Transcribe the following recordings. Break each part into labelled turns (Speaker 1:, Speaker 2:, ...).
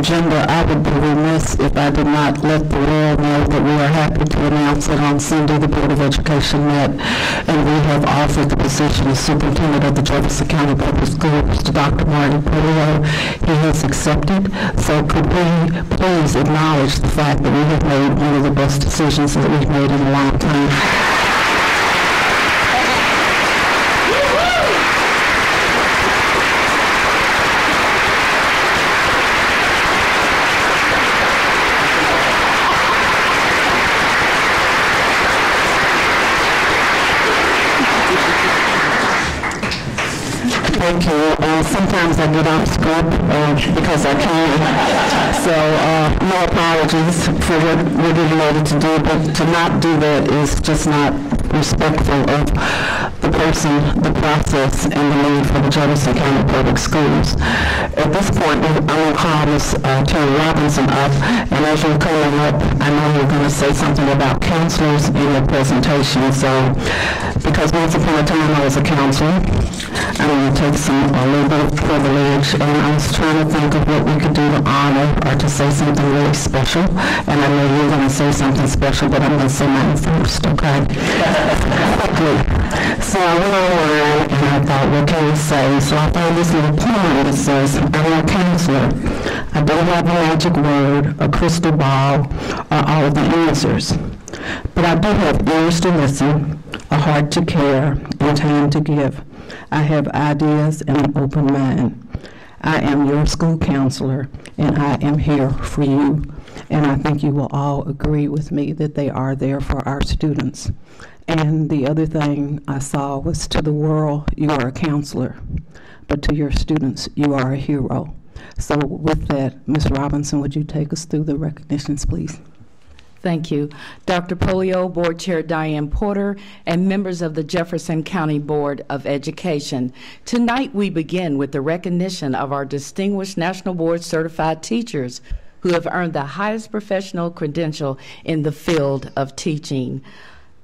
Speaker 1: agenda, I would be remiss if I did not let the world know that we are happy to announce that on Sunday the Board of Education met and we have offered the position of Superintendent of the Jefferson County Public Schools to Dr. Martin Polio. He has accepted. So could we please acknowledge the fact that we have made one of the best decisions that we've made in a long time. Thank you. Sometimes I get off script because I can. So no apologies for what we're getting ready to do, but to not do that is just not respectful of the person, the process, and the need for the Jefferson County Public Schools. At this point, I'm going to call Ms. Terry Robinson up, and as you're coming up, I know you're going to say something about counselors in your presentation. So, because once upon a time I was a counselor, I'm going to take a little bit of privilege, and I was trying to think of what we could do to honor or to say something really special. And I know you're going to say something special, but I'm going to say mine first, okay? Quickly. So I went online and I thought, what can we say? So I found this little poem that says, I'm a counselor. I don't have a magic word, a crystal ball, or all of the answers. But I do have ears to listen, a heart to care, and time to give. I have ideas and an open mind. I am your school counselor, and I am here for you. And I think you will all agree with me that they are there for our students. And the other thing I saw was, to the world, you are a counselor, but to your students, you are a hero. So with that, Ms. Robinson, would you take us through the recognitions, please?
Speaker 2: Thank you. Dr. Polio, Board Chair Diane Porter, and members of the Jefferson County Board of Education. Tonight we begin with the recognition of our distinguished National Board certified teachers who have earned the highest professional credential in the field of teaching.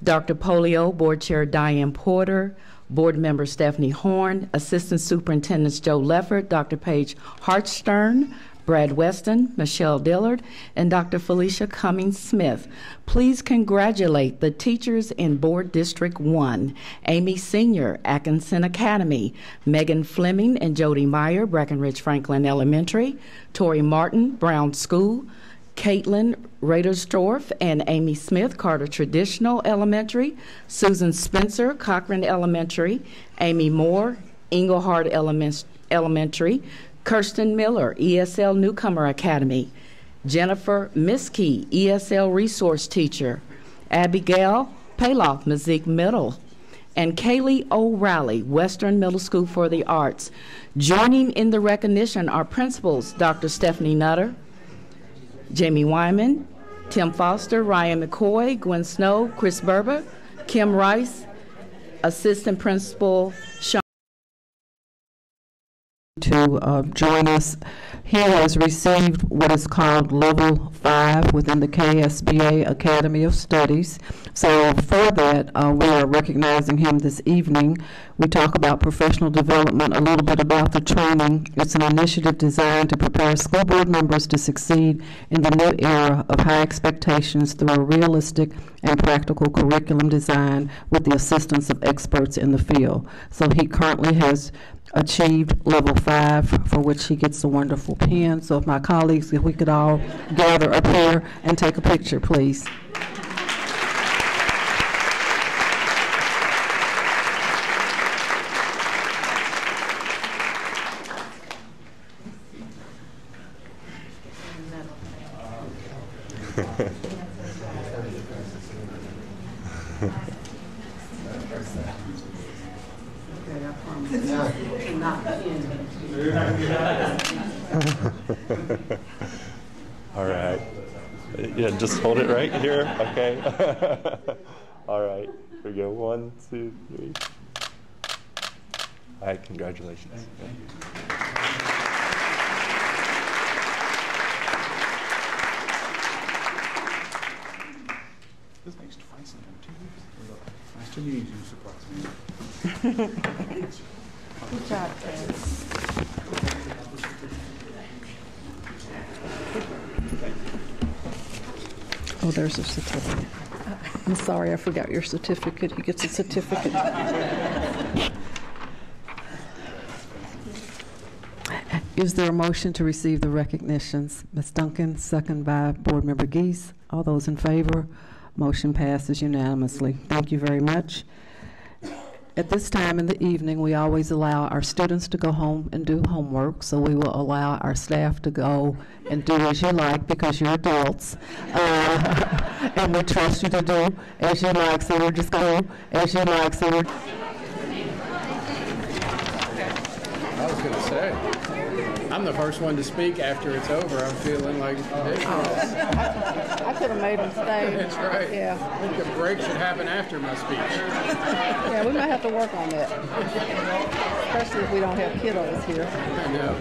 Speaker 2: Dr. Polio, Board Chair Diane Porter, Board Member Stephanie Horn, Assistant Superintendents Joe Leffert, Dr. Paige Hartstern, Brad Weston, Michelle Dillard, and Dr. Felicia Cummings-Smith. Please congratulate the teachers in Board District 1, Amy Senior, Atkinson Academy, Megan Fleming and Jody Meyer, Breckenridge Franklin Elementary, Tori Martin, Brown School, Caitlin Radersdorf and Amy Smith, Carter Traditional Elementary, Susan Spencer, Cochran Elementary, Amy Moore, Englehart Elementary, Kirsten Miller, ESL Newcomer Academy, Jennifer Miskey, ESL Resource Teacher, Abigail Paloff, Mazik Middle, and Kaylee O'Reilly, Western Middle School for the Arts. Joining in the recognition are principals Dr. Stephanie Nutter, Jamie Wyman, Tim Foster, Ryan McCoy, Gwen Snow, Chris Berber, Kim Rice, Assistant Principal Sean.
Speaker 1: To join us. He has received what is called Level 5 within the KSBA Academy of Studies. So for that, we are recognizing him this evening. We talk about professional development, a little bit about the training. It's an initiative designed to prepare school board members to succeed in the new era of high expectations through a realistic and practical curriculum design with the assistance of experts in the field. So he currently has achieved Level 5, for which he gets a wonderful pen. So if my colleagues, if we could all gather up here and take a picture, please.
Speaker 3: All right. Yeah, just hold it right here. Okay. All right. Here we go. 1, 2, 3. All right. Congratulations. Thank you.
Speaker 4: This makes twice in 2 weeks. Nice to meet you, surprise.
Speaker 2: Good job, Chris.
Speaker 5: Oh, there's a certificate. I'm sorry, I forgot your certificate. He gets a certificate. Is there a motion to receive the recognitions? Ms. Duncan, second by Board Member Geese. All those in favor? Motion passes unanimously. Thank you very much. At this time in the evening, we always allow our students to go home and do homework, so we will allow our staff to go and do as you like because you're adults. And we trust you to do as you like, so we're just going to as you like. So we're
Speaker 6: I was going to say, I'm the first one to speak after it's over. I'm feeling like ridiculous.
Speaker 5: I could have made them stay.
Speaker 6: That's right.
Speaker 5: Yeah.
Speaker 6: I think the break should happen after my speech.
Speaker 5: Yeah, we might have to work on that, especially if we don't have kiddos here.
Speaker 6: I know.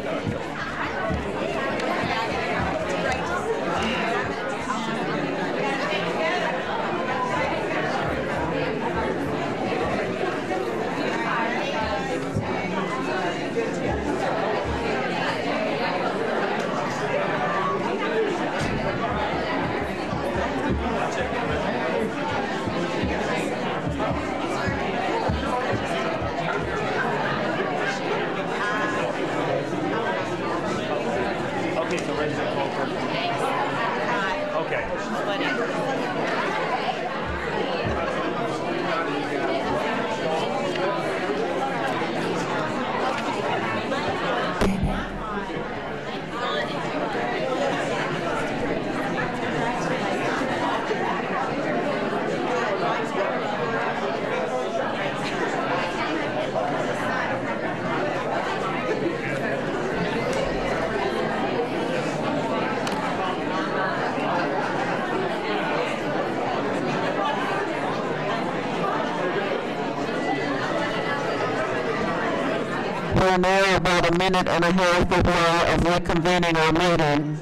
Speaker 1: We're now about a minute and a half away of reconvening our meeting.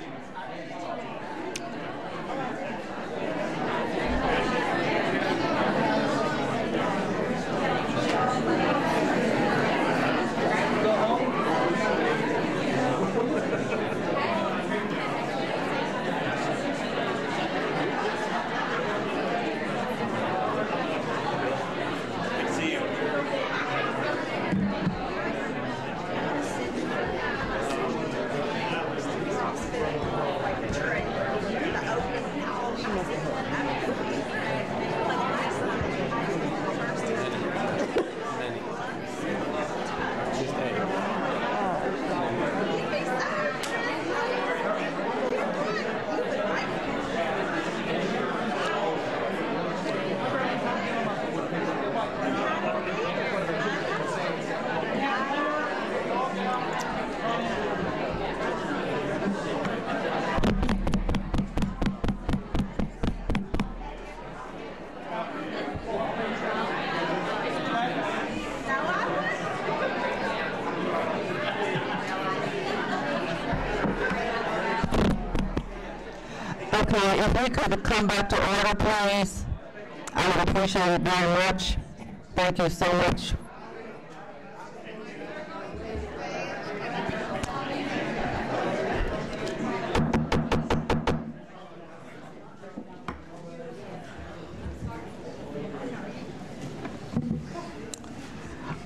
Speaker 1: Okay, if we could come back to order, please. I would appreciate it very much. Thank you so much.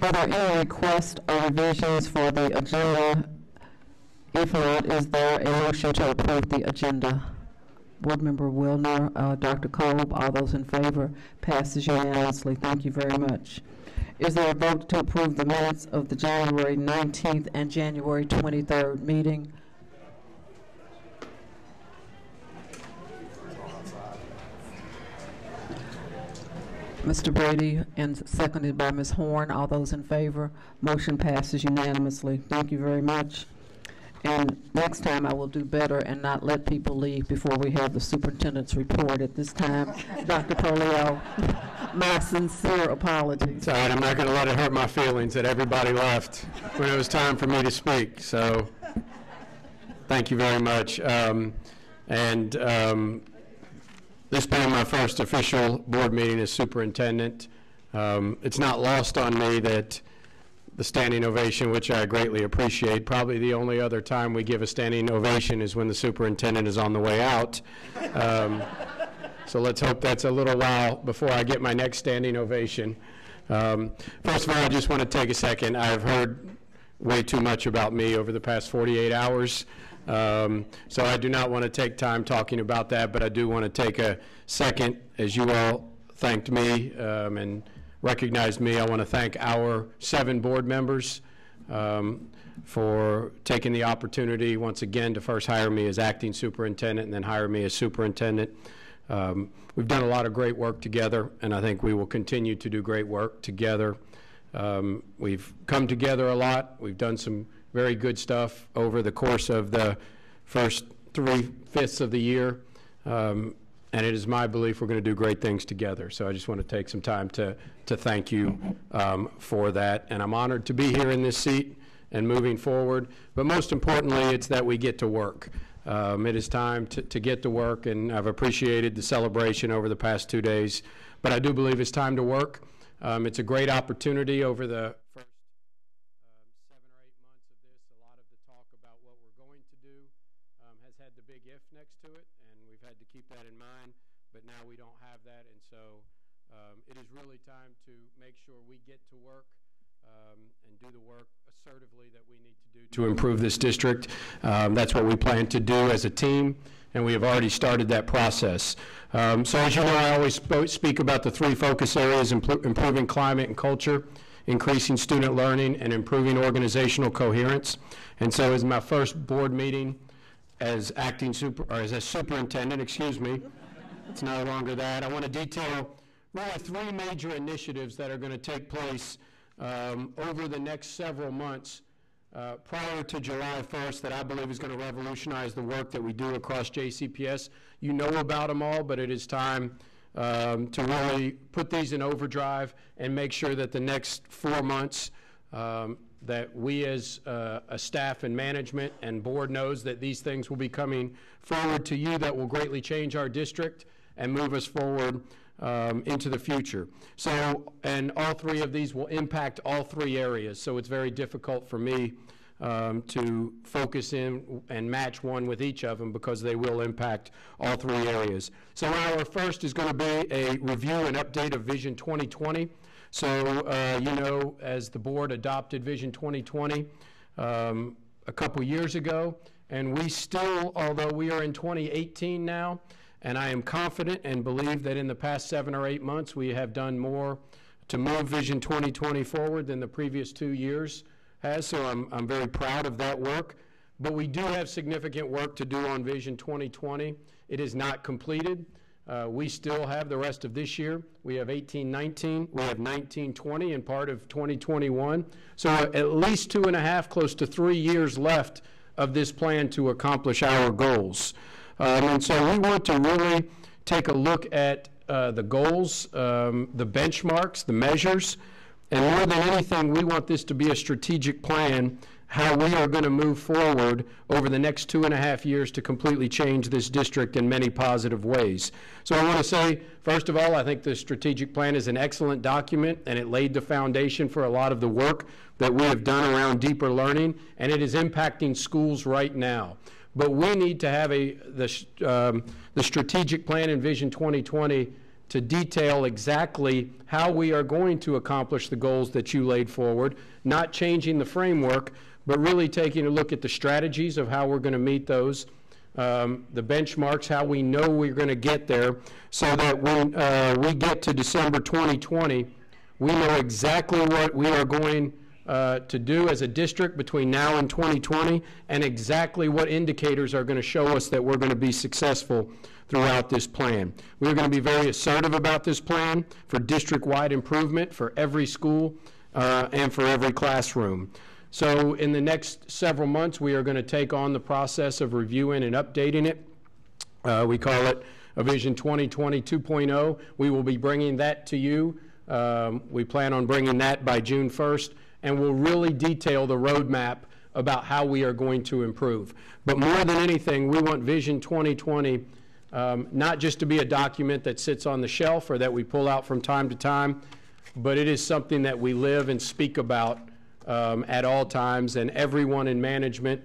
Speaker 1: Are there any requests or revisions for the agenda? If not, is there a motion to approve the agenda? Board Member Wilner, Dr. Kolb, all those in favor, passes unanimously. Thank you very much. Is there a vote to approve the minutes of the January 19th and January 23rd meeting? Mr. Brady, and seconded by Ms. Horn. All those in favor, motion passes unanimously. Thank you very much. And next time I will do better and not let people leave before we have the superintendent's report. At this time, Dr. Polio, my sincere apologies.
Speaker 6: It's all right. I'm not going to let it hurt my feelings that everybody left when it was time for me to speak. So thank you very much. This being my first official board meeting as superintendent, it's not lost on me that the standing ovation, which I greatly appreciate. Probably the only other time we give a standing ovation is when the superintendent is on the way out. So let's hope that's a little while before I get my next standing ovation. First of all, I just want to take a second. I've heard way too much about me over the past 48 hours. So I do not want to take time talking about that, but I do want to take a second, as you all thanked me and recognized me. I want to thank our 7 board members for taking the opportunity once again to first hire me as acting superintendent and then hire me as superintendent. We've done a lot of great work together, and I think we will continue to do great work together. We've come together a lot. We've done some very good stuff over the course of the first 3/5 of the year, and it is my belief we're going to do great things together. So I just want to take some time to thank you for that, and I'm honored to be here in this seat and moving forward, but most importantly, it's that we get to work. It is time to get to work, and I've appreciated the celebration over the past 2 days, but I do believe it's time to work. It's a great opportunity over the first 7 or 8 months of this. A lot of the talk about what we're going to do has had the big if next to it, and we've had to keep that in mind, but now we don't have that, and so it is really time to make sure we get to work and do the work assertively that we need to do to improve this district. That's what we plan to do as a team, and we have already started that process. So as you know, I always speak about the 3 focus areas: improving climate and culture, increasing student learning, and improving organizational coherence. And so as my first board meeting as as a superintendent, excuse me, it's no longer that, I want to detail really 3 major initiatives that are going to take place over the next several months prior to July 1st that I believe is going to revolutionize the work that we do across JCPS. You know about them all, but it is time to really put these in overdrive and make sure that the next 4 months that we as a staff and management and board knows that these things will be coming forward to you that will greatly change our district and move us forward into the future. So, and all 3 of these will impact all 3 areas, so it's very difficult for me to focus in and match one with each of them because they will impact all 3 areas. So our first is going to be a review and update of Vision 2020. So, you know, as the board adopted Vision 2020 a couple years ago, and we still, although we are in 2018 now, and I am confident and believe that in the past 7 or 8 months we have done more to move Vision 2020 forward than the previous 2 years has, so I'm very proud of that work. But we do have significant work to do on Vision 2020. It is not completed. We still have the rest of this year. We have 18-19, we have 19-20 and part of 2021. So at least 2.5, close to 3 years left of this plan to accomplish our goals. And so we want to really take a look at the goals, the benchmarks, the measures, and more than anything, we want this to be a strategic plan, how we are going to move forward over the next 2.5 years to completely change this district in many positive ways. So I want to say, first of all, I think the strategic plan is an excellent document, and it laid the foundation for a lot of the work that we have done around deeper learning, and it is impacting schools right now. But we need to have the strategic plan in Vision 2020 to detail exactly how we are going to accomplish the goals that you laid forward, not changing the framework, but really taking a look at the strategies of how we're going to meet those, the benchmarks, how we know we're going to get there, so that when we get to December 2020, we know exactly what we are going to do as a district between now and 2020, and exactly what indicators are going to show us that we're going to be successful throughout this plan. We're going to be very assertive about this plan for district-wide improvement for every school and for every classroom. So in the next several months, we are going to take on the process of reviewing and updating it. We call it a Vision 2020 2.0. We will be bringing that to you. We plan on bringing that by June 1st, and we'll really detail the roadmap about how we are going to improve. But more than anything, we want Vision 2020 not just to be a document that sits on the shelf or that we pull out from time to time, but it is something that we live and speak about at all times, and everyone in management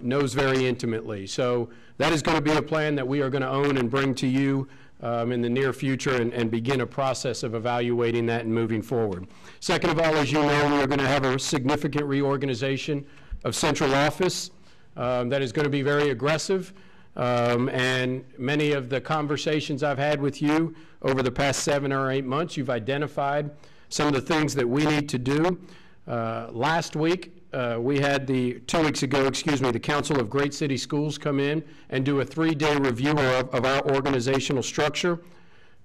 Speaker 6: knows very intimately. So that is going to be a plan that we are going to own and bring to you in the near future and begin a process of evaluating that and moving forward. Second of all, as you know, we are going to have a significant reorganization of central office that is going to be very aggressive. And many of the conversations I've had with you over the past 7 or 8 months, you've identified some of the things that we need to do. Last week, we had 2 weeks ago, the Council of Great City Schools come in and do a 3-day review of our organizational structure.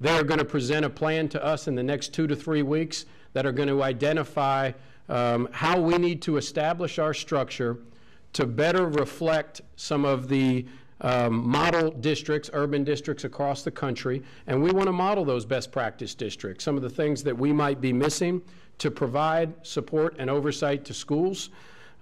Speaker 6: They're going to present a plan to us in the next 2 to 3 weeks that are going to identify how we need to establish our structure to better reflect some of the model districts, urban districts across the country, and we want to model those best practice districts, some of the things that we might be missing to provide support and oversight to schools.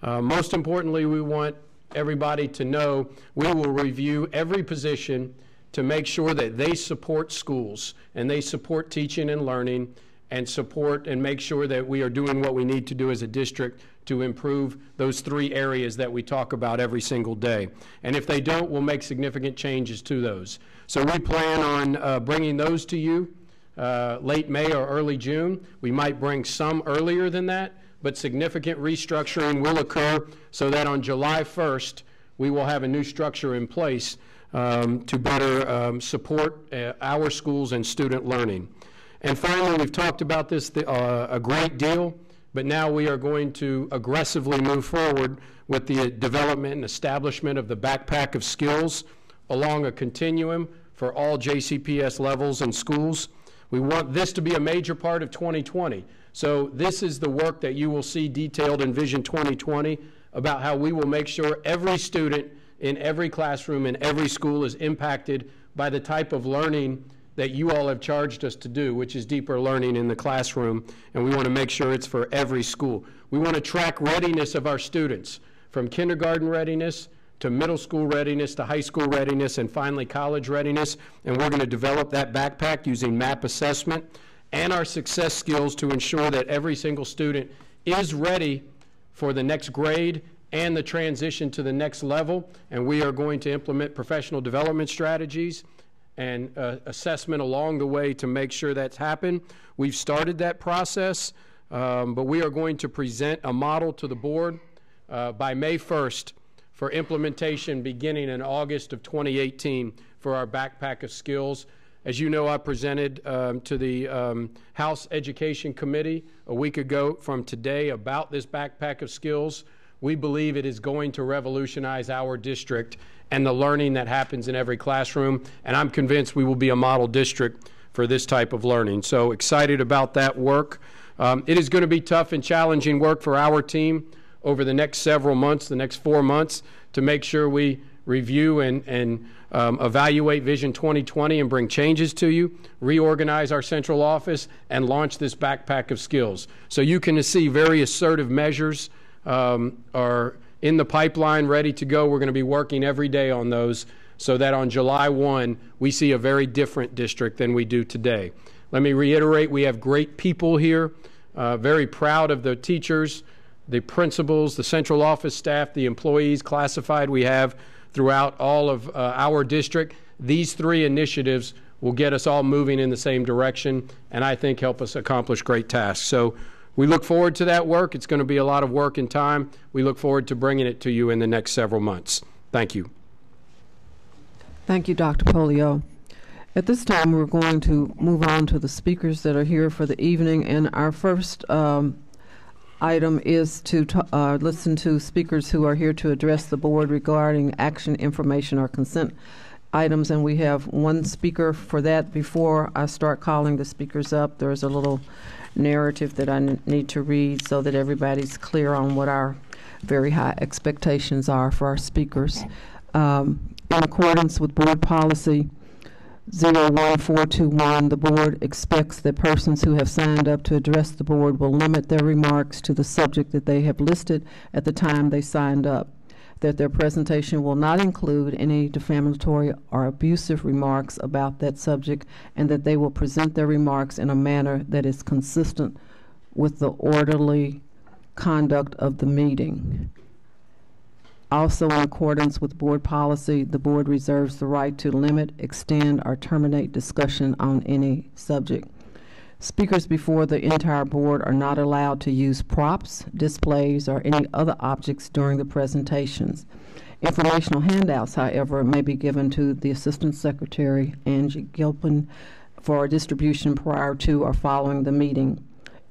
Speaker 6: Most importantly, we want everybody to know we will review every position to make sure that they support schools and they support teaching and learning and support and make sure that we are doing what we need to do as a district to improve those 3 areas that we talk about every single day. And if they don't, we'll make significant changes to those. So we plan on bringing those to you late May or early June. We might bring some earlier than that, but significant restructuring will occur so that on July 1st, we will have a new structure in place to better support our schools and student learning. And finally, we've talked about this a great deal, but now we are going to aggressively move forward with the development and establishment of the backpack of skills along a continuum for all JCPS levels and schools. We want this to be a major part of 2020. So this is the work that you will see detailed in Vision 2020 about how we will make sure every student in every classroom in every school is impacted by the type of learning that you all have charged us to do, which is deeper learning in the classroom, and we want to make sure it's for every school. We want to track readiness of our students, from kindergarten readiness to middle school readiness to high school readiness and finally college readiness, and we're going to develop that backpack using MAP assessment and our success skills to ensure that every single student is ready for the next grade and the transition to the next level, and we are going to implement professional development strategies and assessment along the way to make sure that's happened. We've started that process, but we are going to present a model to the board by May 1st for implementation beginning in August of 2018 for our backpack of skills. As you know, I presented to the House Education Committee a week ago from today about this backpack of skills. We believe it is going to revolutionize our district and the learning that happens in every classroom, and I'm convinced we will be a model district for this type of learning. So excited about that work. It is going to be tough and challenging work for our team over the next several months, the next 4 months, to make sure we review and evaluate Vision 2020 and bring changes to you, reorganize our central office, and launch this backpack of skills. So you can see very assertive measures are in the pipeline, ready to go. We're going to be working every day on those so that on July 1, we see a very different district than we do today. Let me reiterate, we have great people here, very proud of the teachers, the principals, the central office staff, the employees, classified we have throughout all of our district. These 3 initiatives will get us all moving in the same direction and I think help us accomplish great tasks. So we look forward to that work. It's going to be a lot of work and time. We look forward to bringing it to you in the next several months. Thank you.
Speaker 5: Thank you, Dr. Polio. At this time, we're going to move on to the speakers that are here for the evening, and our first item is to listen to speakers who are here to address the board regarding action, information, or consent items, and we have 1 speaker for that. Before I start calling the speakers up, there's a little narrative that I need to read so that everybody's clear on what our very high expectations are for our speakers. In accordance with board policy 01421, the board expects that persons who have signed up to address the board will limit their remarks to the subject that they have listed at the time they signed up, that their presentation will not include any defamatory or abusive remarks about that subject, and that they will present their remarks in a manner that is consistent with the orderly conduct of the meeting. Also, in accordance with board policy, the board reserves the right to limit, extend, or terminate discussion on any subject. Speakers before the entire board are not allowed to use props, displays, or any other objects during the presentations. Informational handouts, however, may be given to the Assistant Secretary, Angie Gilpin, for distribution prior to or following the meeting.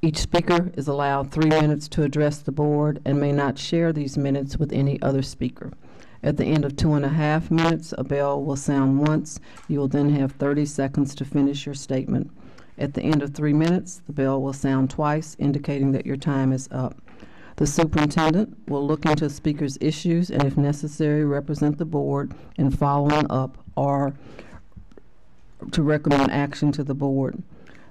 Speaker 5: Each speaker is allowed 3 minutes to address the board and may not share these minutes with any other speaker. At the end of 2.5 minutes, a bell will sound once. You will then have 30 seconds to finish your statement. At the end of 3 minutes, the bell will sound twice, indicating that your time is up. The superintendent will look into a speaker's issues and, if necessary, represent the board in following up or to recommend action to the board.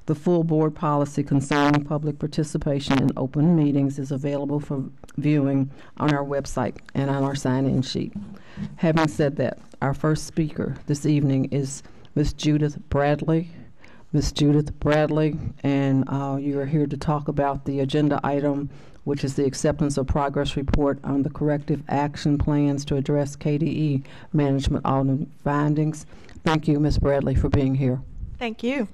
Speaker 5: The full board policy concerning public participation in open meetings is available for viewing on our website and on our sign-in sheet. Having said that, our first speaker this evening is Ms. Judith Bradley. Ms. Judith Bradley, and you are here to talk about the agenda item, which is the acceptance of progress report on the corrective action plans to address KDE management audit findings. Thank you, Ms. Bradley, for being here.
Speaker 7: Thank you.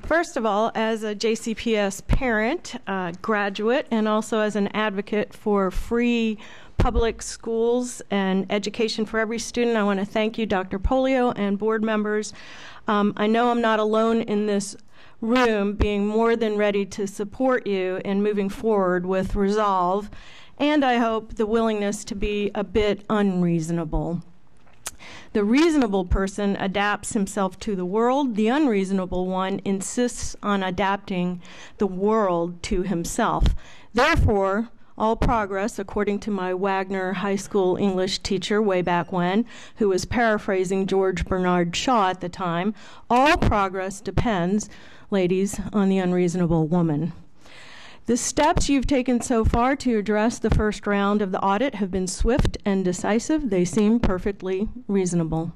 Speaker 7: First of all, as a JCPS parent, graduate, and also as an advocate for free public schools and education for every student, I want to thank you, Dr. Polio, and board members. I know I'm not alone in this room being more than ready to support you in moving forward with resolve, and I hope the willingness to be a bit unreasonable. The reasonable person adapts himself to the world. The unreasonable one insists on adapting the world to himself. Therefore, all progress, according to my Wagner High School English teacher way back when, who was paraphrasing George Bernard Shaw at the time, all progress depends, ladies, on the unreasonable woman. The steps you've taken so far to address the first round of the audit have been swift and decisive. They seem perfectly reasonable.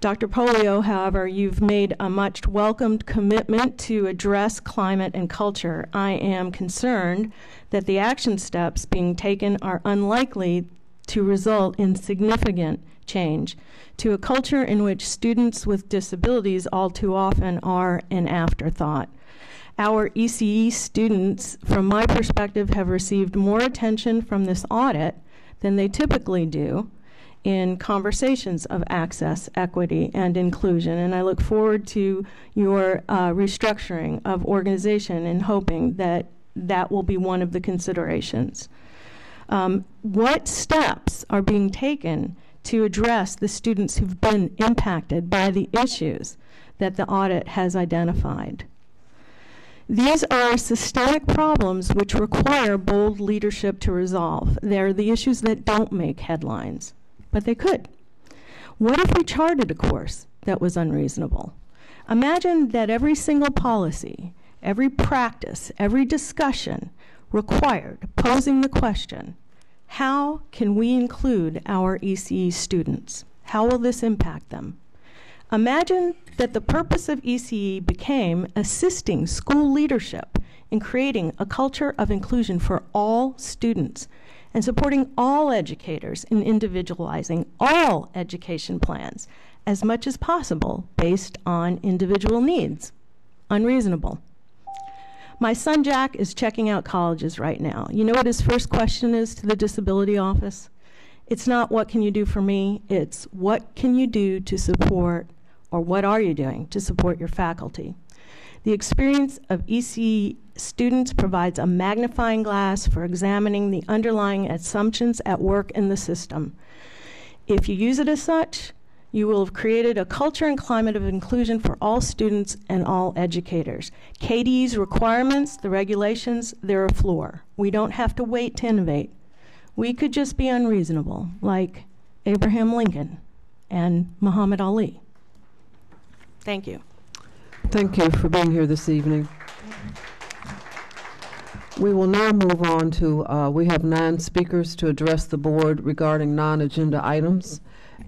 Speaker 7: Dr. Polio, however, you've made a much welcomed commitment to address climate and culture. I am concerned that the action steps being taken are unlikely to result in significant change to a culture in which students with disabilities all too often are an afterthought. Our ECE students, from my perspective, have received more attention from this audit than they typically do in conversations of access, equity, and inclusion. And I look forward to your restructuring of organization and hoping that that will be one of the considerations. What steps are being taken to address the students who've been impacted by the issues that the audit has identified? These are systemic problems which require bold leadership to resolve. They're the issues that don't make headlines, but they could. What if we charted a course that was unreasonable? Imagine that every single policy, every practice, every discussion required posing the question, how can we include our ECE students? How will this impact them? Imagine that the purpose of ECE became assisting school leadership in creating a culture of inclusion for all students and supporting all educators in individualizing all education plans as much as possible based on individual needs. Unreasonable. My son Jack is checking out colleges right now. You know what his first question is to the disability office? It's not what can you do for me, it's what can you do to support, or what are you doing to support your faculty? The experience of ECE students provides a magnifying glass for examining the underlying assumptions at work in the system. If you use it as such, you will have created a culture and climate of inclusion for all students and all educators. KDE's requirements, the regulations, they're a floor. We don't have to wait to innovate. We could just be unreasonable, like Abraham Lincoln and Muhammad Ali. Thank you.
Speaker 5: Thank you for being here this evening. We will now move on to, we have 9 speakers to address the board regarding non-agenda items.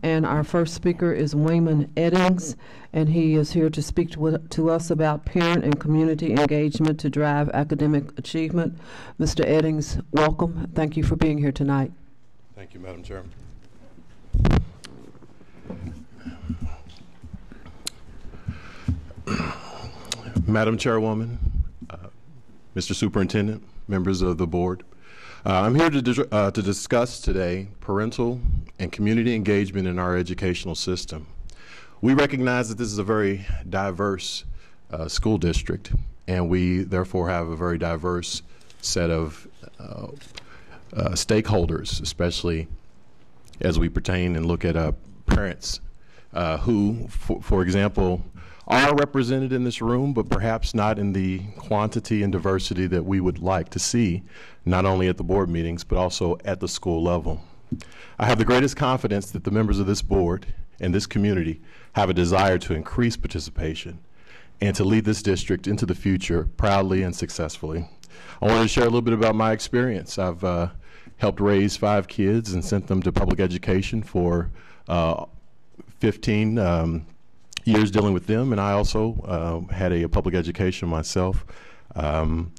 Speaker 5: And our first speaker is Wayman Eddings, and he is here to speak to us about parent and community engagement to drive academic achievement. Mr. Eddings, welcome. Thank you for being here tonight.
Speaker 3: Thank you, Madam Chair. Madam Chairwoman, Mr. Superintendent, members of the board, I'm here to discuss today parental and community engagement in our educational system. We recognize that this is a very diverse school district, and we therefore have a very diverse set of stakeholders, especially as we pertain and look at parents who, for example, are represented in this room, but perhaps not in the quantity and diversity that we would like to see, not only at the board meetings, but also at the school level. I have the greatest confidence that the members of this board and this community have a desire to increase participation and to lead this district into the future proudly and successfully. I wanted to share a little bit about my experience. I've helped raise 5 kids and sent them to public education for 15 years dealing with them, and I also had a public education myself. In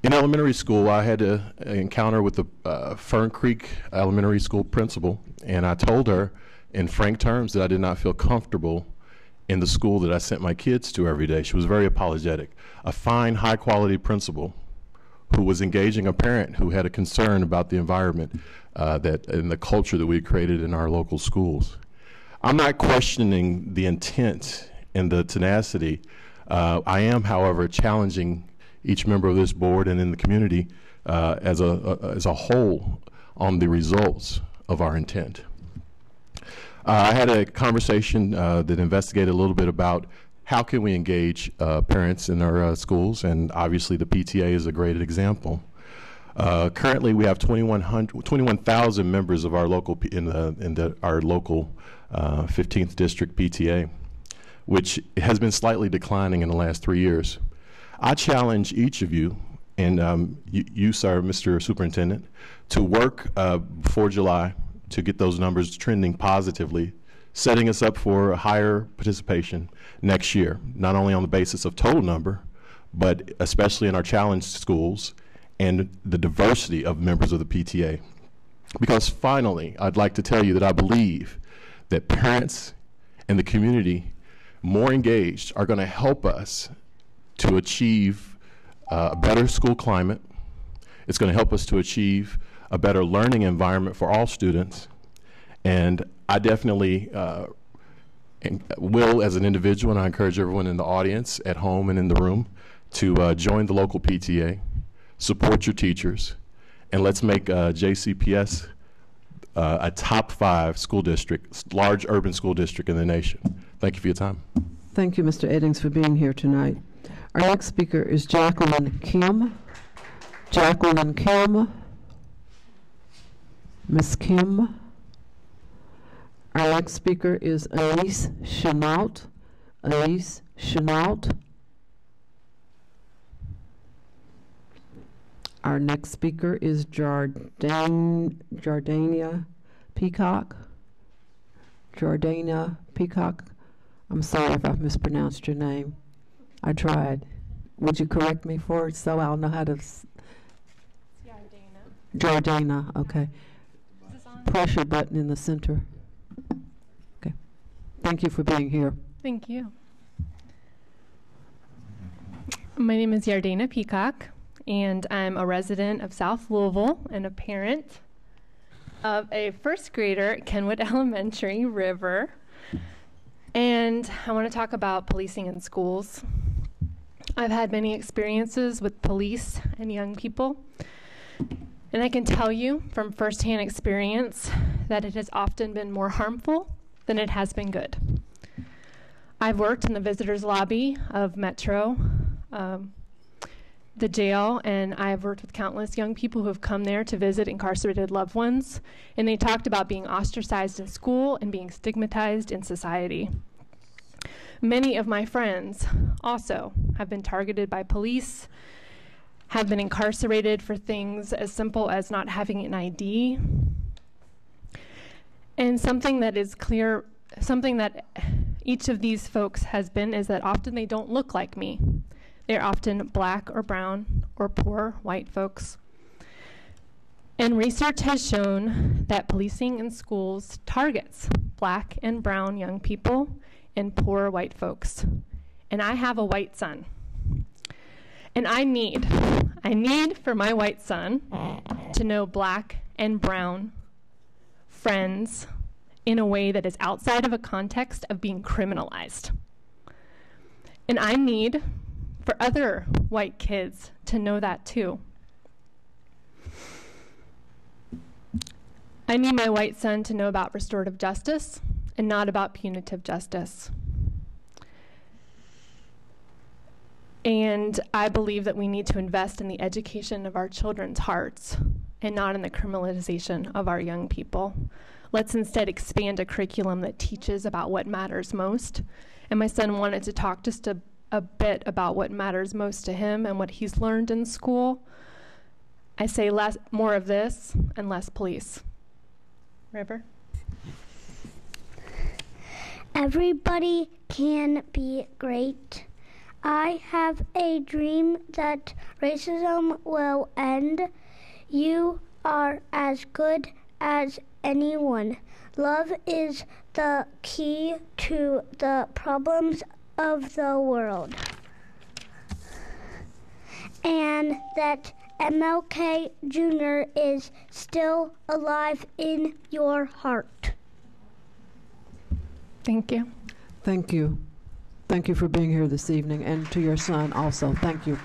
Speaker 3: elementary school, I had an encounter with the Fern Creek Elementary School principal, and I told her in frank terms that I did not feel comfortable in the school that I sent my kids to every day. She was very apologetic. A fine, high-quality principal who was engaging a parent who had a concern about the environment and the culture that we created in our local schools. I'm not questioning the intent and the tenacity. I am, however, challenging each member of this board and in the community as a whole on the results of our intent. I had a conversation that investigated a little bit about how can we engage parents in our schools, and obviously the PTA is a great example. Currently, we have 21,000 members of our local our local 15th district PTA, which has been slightly declining in the last 3 years. I challenge each of you, and you, sir, Mr. Superintendent, to work before July to get those numbers trending positively, setting us up for a higher participation next year, not only on the basis of total number, but especially in our challenged schools and the diversity of members of the PTA. Because finally, I'd like to tell you that I believe that parents and the community more engaged are going to help us to achieve a better school climate. It's going to help us to achieve a better learning environment for all students. And I definitely will, as an individual, and I encourage everyone in the audience, at home and in the room, to join the local PTA, support your teachers, and let's make JCPS a top 5 school district, large urban school district in the nation. Thank you for your time.
Speaker 5: Thank you, Mr. Eddings, for being here tonight. Our next speaker is Jacqueline Kim. Jacqueline Kim. Ms. Kim. Our next speaker is Elise Chenault. Elise Chenault. Our next speaker is Jardania Peacock. Jardania Peacock. I'm sorry if I've mispronounced your name. I tried. Would you correct me for it so I'll know how to? Jardana, okay. Press your button in the center. Okay. Thank you for being here.
Speaker 8: Thank you. My name is Yardana Peacock, and I'm a resident of South Louisville and a parent of a first grader at Kenwood Elementary, River. And I want to talk about policing in schools. I've had many experiences with police and young people, and I can tell you from firsthand experience that it has often been more harmful than it has been good. I've worked in the visitors lobby of Metro, the jail, and I've worked with countless young people who have come there to visit incarcerated loved ones, and they talked about being ostracized in school and being stigmatized in society. Many of my friends also have been targeted by police, have been incarcerated for things as simple as not having an ID. And something that is clear, something that each of these folks has been, is that often they don't look like me. They're often black or brown or poor white folks. And research has shown that policing in schools targets black and brown young people and poor white folks. And I have a white son. And I need for my white son to know black and brown friends in a way that is outside of a context of being criminalized. And I need for other white kids to know that too. I need my white son to know about restorative justice and not about punitive justice. And I believe that we need to invest in the education of our children's hearts and not in the criminalization of our young people. Let's instead expand a curriculum that teaches about what matters most. And my son wanted to talk just a bit about what matters most to him and what he's learned in school. I say more of this and less police. River?
Speaker 9: Everybody can be great. I have a dream that racism will end. You are as good as anyone. Love is the key to the problems of the world. And that MLK Jr. is still alive in your heart.
Speaker 8: Thank you.
Speaker 5: Thank you. Thank you for being here this evening, and to your son also. Thank you.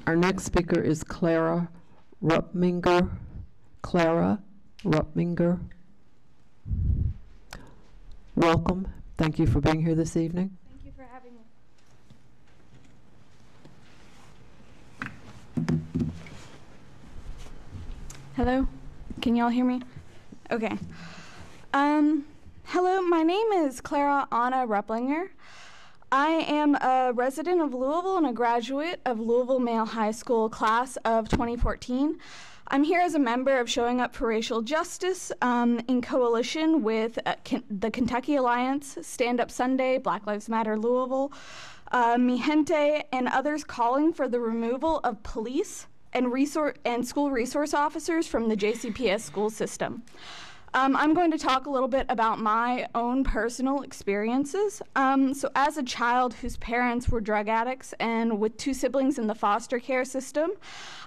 Speaker 5: Our next speaker is Clara Ruppminger. Clara Ruppminger. Welcome. Thank you for being here this evening.
Speaker 10: Thank you for having me. Hello? Can y'all hear me? Okay. Hello, my name is Clara Anna Rupplinger. I am a resident of Louisville and a graduate of Louisville Male High School class of 2014. I'm here as a member of Showing Up for Racial Justice in coalition with the Kentucky Alliance, Stand Up Sunday, Black Lives Matter Louisville, Mi Gente, and others calling for the removal of police and school resource officers from the JCPS school system. I'm going to talk a little bit about my own personal experiences. So as a child whose parents were drug addicts and with 2 siblings in the foster care system,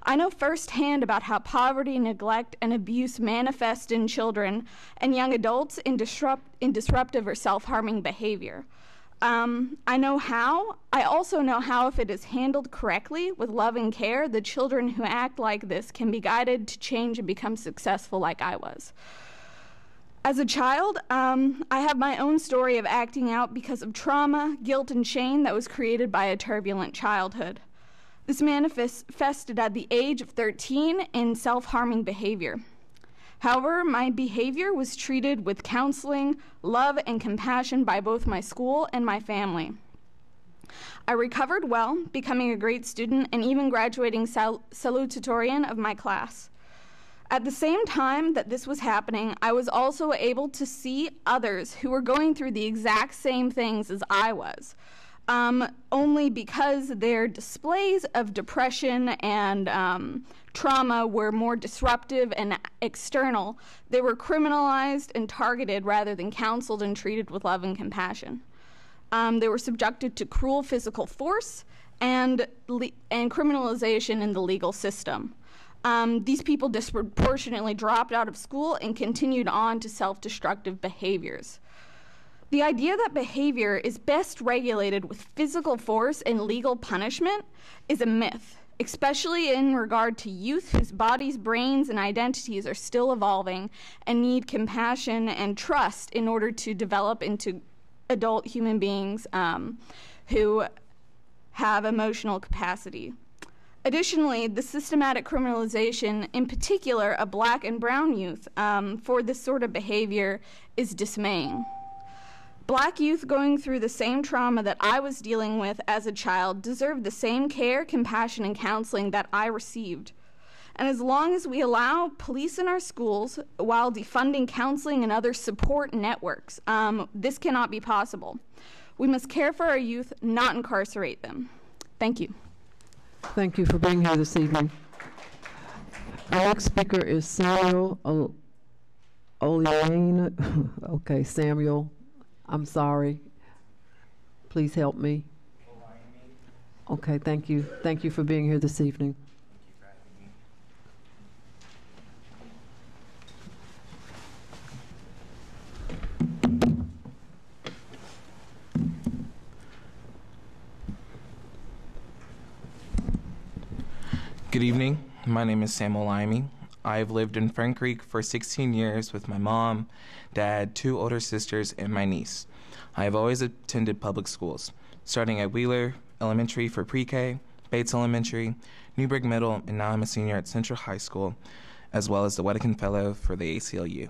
Speaker 10: I know firsthand about how poverty, neglect, and abuse manifest in children and young adults in disruptive or self-harming behavior. I know how. I also know how, if it is handled correctly with love and care, the children who act like this can be guided to change and become successful like I was. As a child, I have my own story of acting out because of trauma, guilt, and shame that was created by a turbulent childhood. This manifested at the age of 13 in self-harming behavior. However, my behavior was treated with counseling, love, and compassion by both my school and my family. I recovered well, becoming a great student and even graduating salutatorian of my class. At the same time that this was happening, I was also able to see others who were going through the exact same things as I was. Only because their displays of depression and trauma were more disruptive and external, they were criminalized and targeted rather than counseled and treated with love and compassion. They were subjected to cruel physical force and criminalization in the legal system. These people disproportionately dropped out of school and continued on to self-destructive behaviors. The idea that behavior is best regulated with physical force and legal punishment is a myth, especially in regard to youth whose bodies, brains, and identities are still evolving and need compassion and trust in order to develop into adult human beings who have emotional capacity. Additionally, the systematic criminalization, in particular of Black and brown youth, for this sort of behavior is dismaying. Black youth going through the same trauma that I was dealing with as a child deserve the same care, compassion, and counseling that I received. And as long as we allow police in our schools while defunding counseling and other support networks, this cannot be possible. We must care for our youth, not incarcerate them. Thank you.
Speaker 5: Thank you for being here this evening. Our next speaker is Samuel Oleane. Okay, Samuel, I'm sorry. Please help me. Okay, thank you. Thank you for being here this evening.
Speaker 11: Good evening. My name is Sam Olaimi. I've lived in Fern Creek for 16 years with my mom, dad, 2 older sisters, and my niece. I have always attended public schools, starting at Wheeler Elementary for pre-K, Bates Elementary, Newburgh Middle, and now I'm a senior at Central High School, as well as the Wedekind Fellow for the ACLU.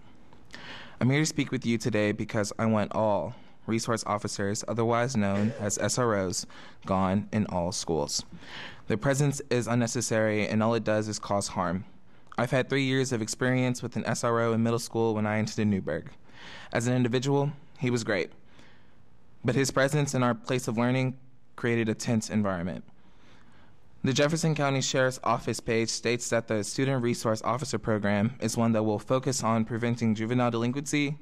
Speaker 11: I'm here to speak with you today because I want all resource officers, otherwise known as SROs, gone in all schools. Their presence is unnecessary, and all it does is cause harm. I've had 3 years of experience with an SRO in middle school when I attended Newburgh. As an individual, he was great, but his presence in our place of learning created a tense environment. The Jefferson County Sheriff's Office page states that the Student Resource Officer Program is one that will focus on preventing juvenile delinquency,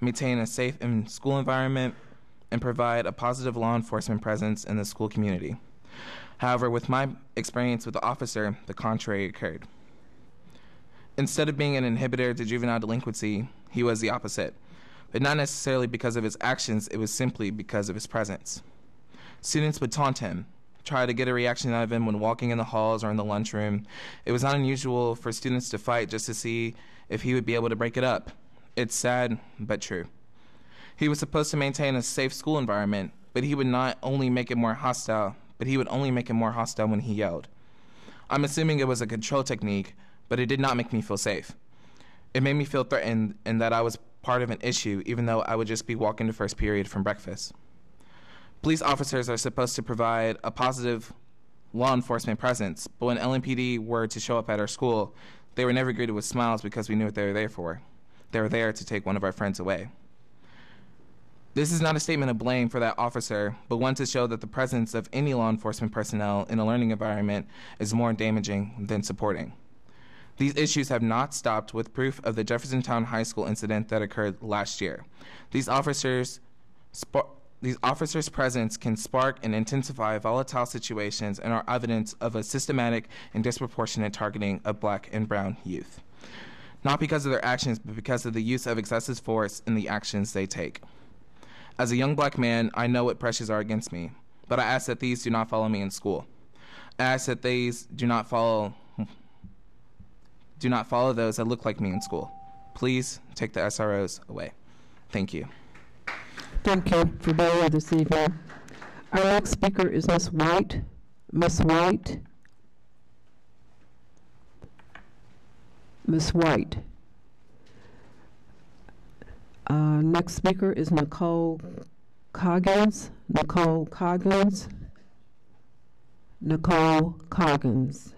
Speaker 11: maintain a safe school environment, and provide a positive law enforcement presence in the school community. However, with my experience with the officer, the contrary occurred. Instead of being an inhibitor to juvenile delinquency, he was the opposite, but not necessarily because of his actions, it was simply because of his presence. Students would taunt him, try to get a reaction out of him when walking in the halls or in the lunchroom. It was not unusual for students to fight just to see if he would be able to break it up. It's sad, but true. He was supposed to maintain a safe school environment, but he would not only make it more hostile, but he would only make it more hostile when he yelled. I'm assuming it was a control technique, but it did not make me feel safe. It made me feel threatened and that I was part of an issue, even though I would just be walking to first period from breakfast. Police officers are supposed to provide a positive law enforcement presence, but when LMPD were to show up at our school, they were never greeted with smiles because we knew what they were there for. They were there to take one of our friends away. This is not a statement of blame for that officer, but one to show that the presence of any law enforcement personnel in a learning environment is more damaging than supporting. These issues have not stopped with proof of the Jeffersontown High School incident that occurred last year. These officers' presence can spark and intensify volatile situations and are evidence of a systematic and disproportionate targeting of Black and brown youth. Not because of their actions, but because of the use of excessive force in the actions they take. As a young Black man, I know what pressures are against me, but I ask that these do not follow me in school. I ask that these do not follow those that look like me in school. Please take the SROs away. Thank you.
Speaker 5: Thank you for being here this evening. Our next speaker is Ms. White. Ms. White. Ms. White. Next speaker is Nicole Coggins. Nicole Coggins. Nicole Coggins.